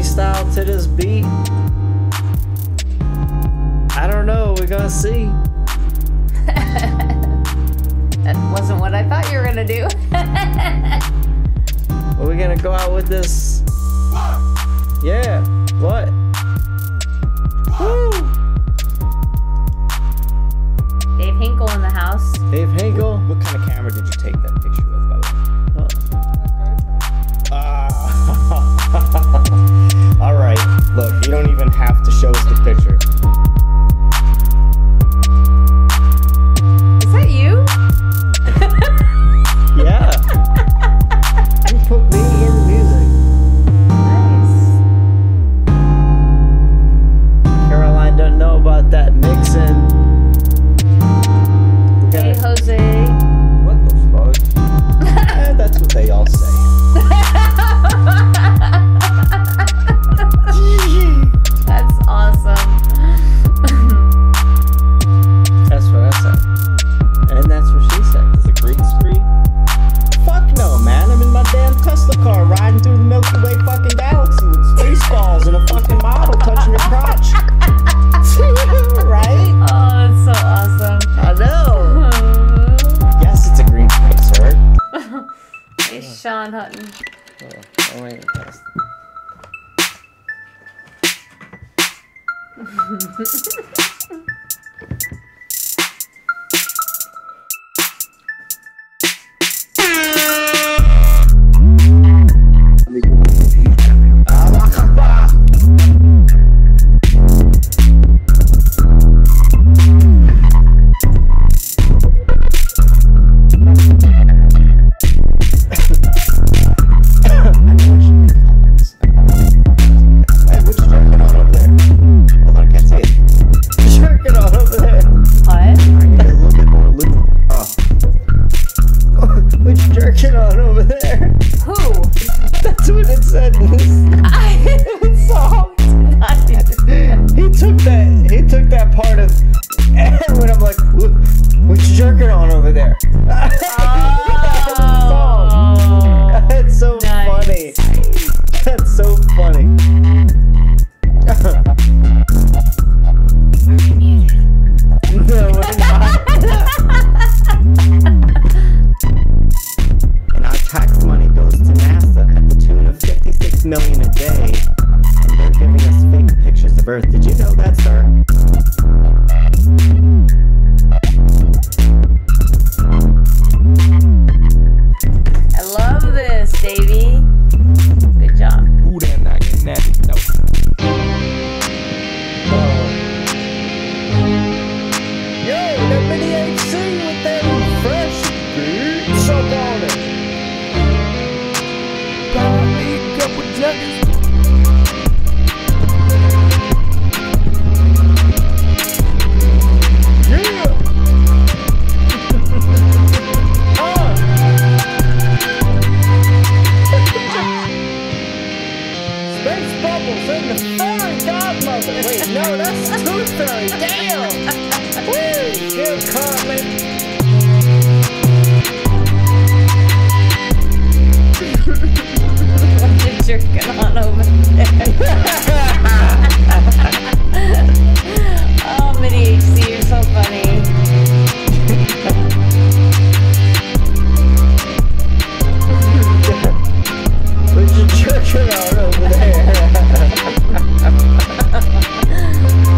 freestyle to this beat? I don't know. We're gonna see. That wasn't what I thought you were gonna do. Are we gonna go out with this? Yeah. What? Woo! Dave Hinkle in the house. Dave Hinkle. What kind of camera did you take that picture with, by the way? All right. Look, you don't even have to show us the picture. Is that you? Yeah. You put me in the music. Nice. Caroline doesn't know about that mixing. Hey, Jose. What the fuck? That's what they all say. That's awesome. That's what I said. And that's what she said. Is it green screen? Fuck no, man. I'm in my damn Tesla car riding through the Milky Way fucking galaxy with space balls and a fucking model touching your crotch. Right? Oh, that's so awesome. I know. Yes, it's a green screen, sir. Hey, Sean Hutton. Oh, wait. Jerking on over there. What? What you jerking on over there? Who? That's what it said in this song. He took that part of and when I'm like, what you jerking on over there? That's so funny. That's so funny. No, we're not. And our tax money goes to NASA at the tune of $56 million a day, and they're giving us fake pictures of Earth. Did you know that, sir? I love this, Davey. Good job. Ooh, that knocking nasty. No. Yo, that mini HC with that fresh beats up on it. Got me a couple jackets. Yeah. Space bubbles in the fairy godmother. Wait, no, that's Tooth Fairy. Damn. Woo, good comment. What you jerking on over there? Oh, Mini HC, you're so funny. What you jerking on over there?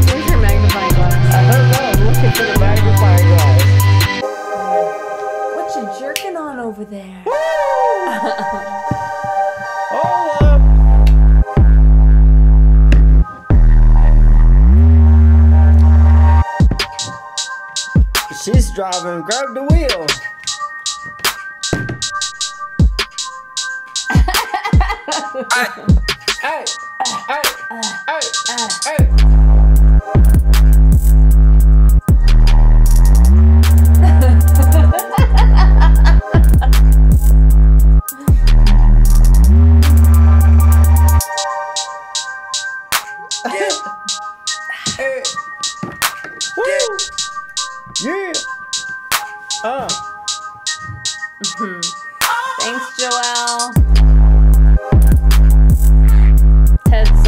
Where's your magnifying glass? I don't know. I'm looking for the magnifying glass. What you jerking on over there? Hold up. She's driving. Grab the wheel. Hey, hey, hey, hey. Yeah. Thanks, Joelle. Ted's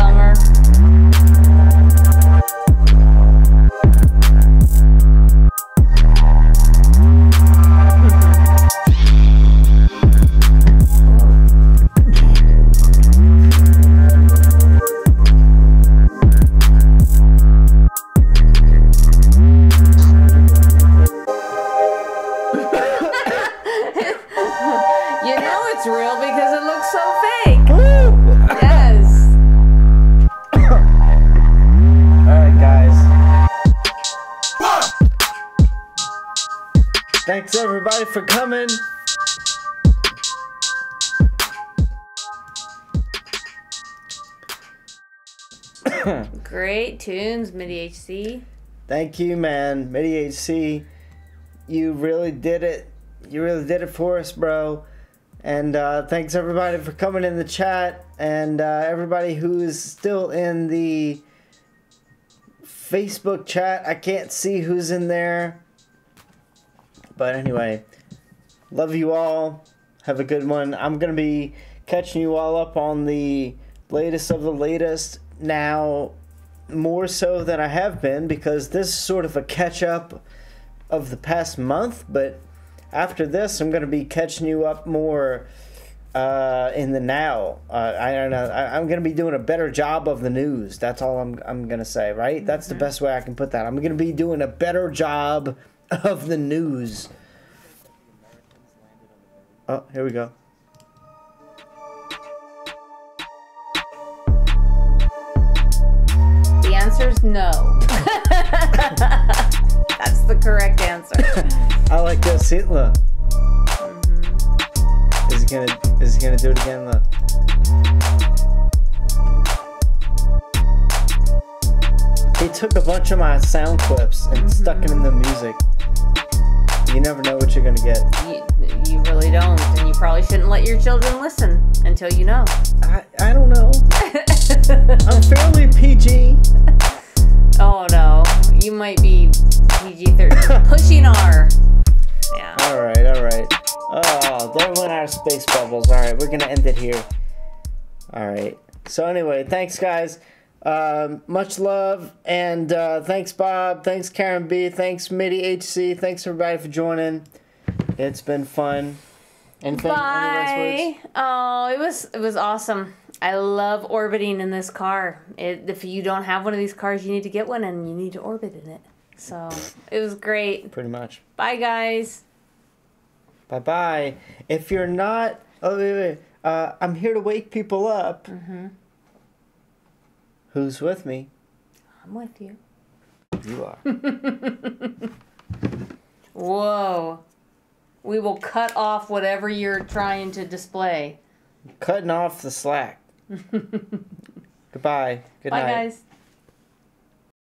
You know it's real because it looks so fake. Yes. Alright, guys. Thanks everybody for coming. Great tunes, MIDI HC. Thank you, man. MIDI HC. You really did it. You really did it for us, bro. And thanks everybody for coming in the chat. And everybody who is still in the Facebook chat. I can't see who's in there. But anyway, love you all. Have a good one. I'm going to be catching you all up on the latest of the latest now, more so than I have been, because this is sort of a catch-up of the past month. But after this, I'm going to be catching you up more in the now. I don't know. I'm going to be doing a better job of the news. That's all I'm going to say, right? That's the best way I can put that. I'm going to be doing a better job of the news. Oh, here we go. The answer is no. That's the correct answer. I like this. See it, look. Is he gonna do it again? Look. He took a bunch of my sound clips and stuck it in the music. You never know what you're gonna get. You really don't, and you probably shouldn't let your children listen until you know. I don't know. I'm fairly PG. Oh no, you might be PG-13, pushing R. Yeah. All right. Oh, there went our space bubbles. All right, we're gonna end it here. All right. So anyway, thanks guys. Much love, and thanks Bob, thanks Karen B, thanks MIDI HC, thanks everybody for joining. It's been fun. Anything? Bye. Oh, it was awesome. I love orbiting in this car. If you don't have one of these cars, you need to get one, and you need to orbit in it. So it was great. Pretty much. Bye, guys. Bye. If you're not, wait. I'm here to wake people up. Who's with me? I'm with you. You are. Whoa. We will cut off whatever you're trying to display. Cutting off the slack. Goodbye. Good night. Bye, guys.